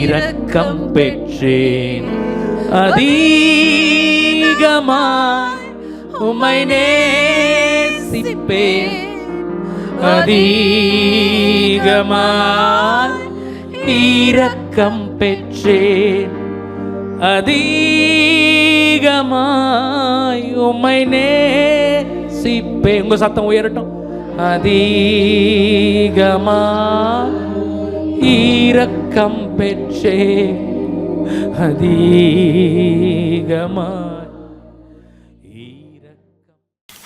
இரக்கம் பெற்றேன், அதிகமாய் உம்மை நேசிப்பேன், அதிகமாய் இரக்கம் பெற்றேன், அதிகமாய் உம்மை நேசிப்பேன். உங்க சத்தம் உயரட்டும். அதிகமாய் இரக்கம் பெற்றேன், அதிகமாய்.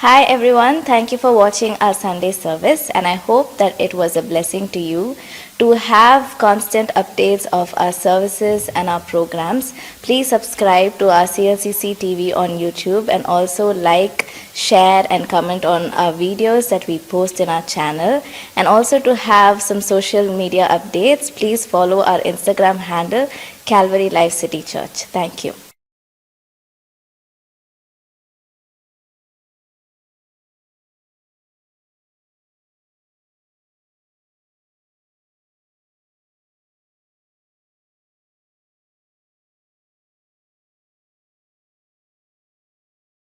Hi everyone, thank you for watching our Sunday service, and I hope that it was a blessing to you. To have constant updates of our services and our programs, please subscribe to our CLCC TV on YouTube, and also like, share and comment on our videos that we post in our channel. And also to have some social media updates, please follow our Instagram handle Calvary Life City Church. Thank you.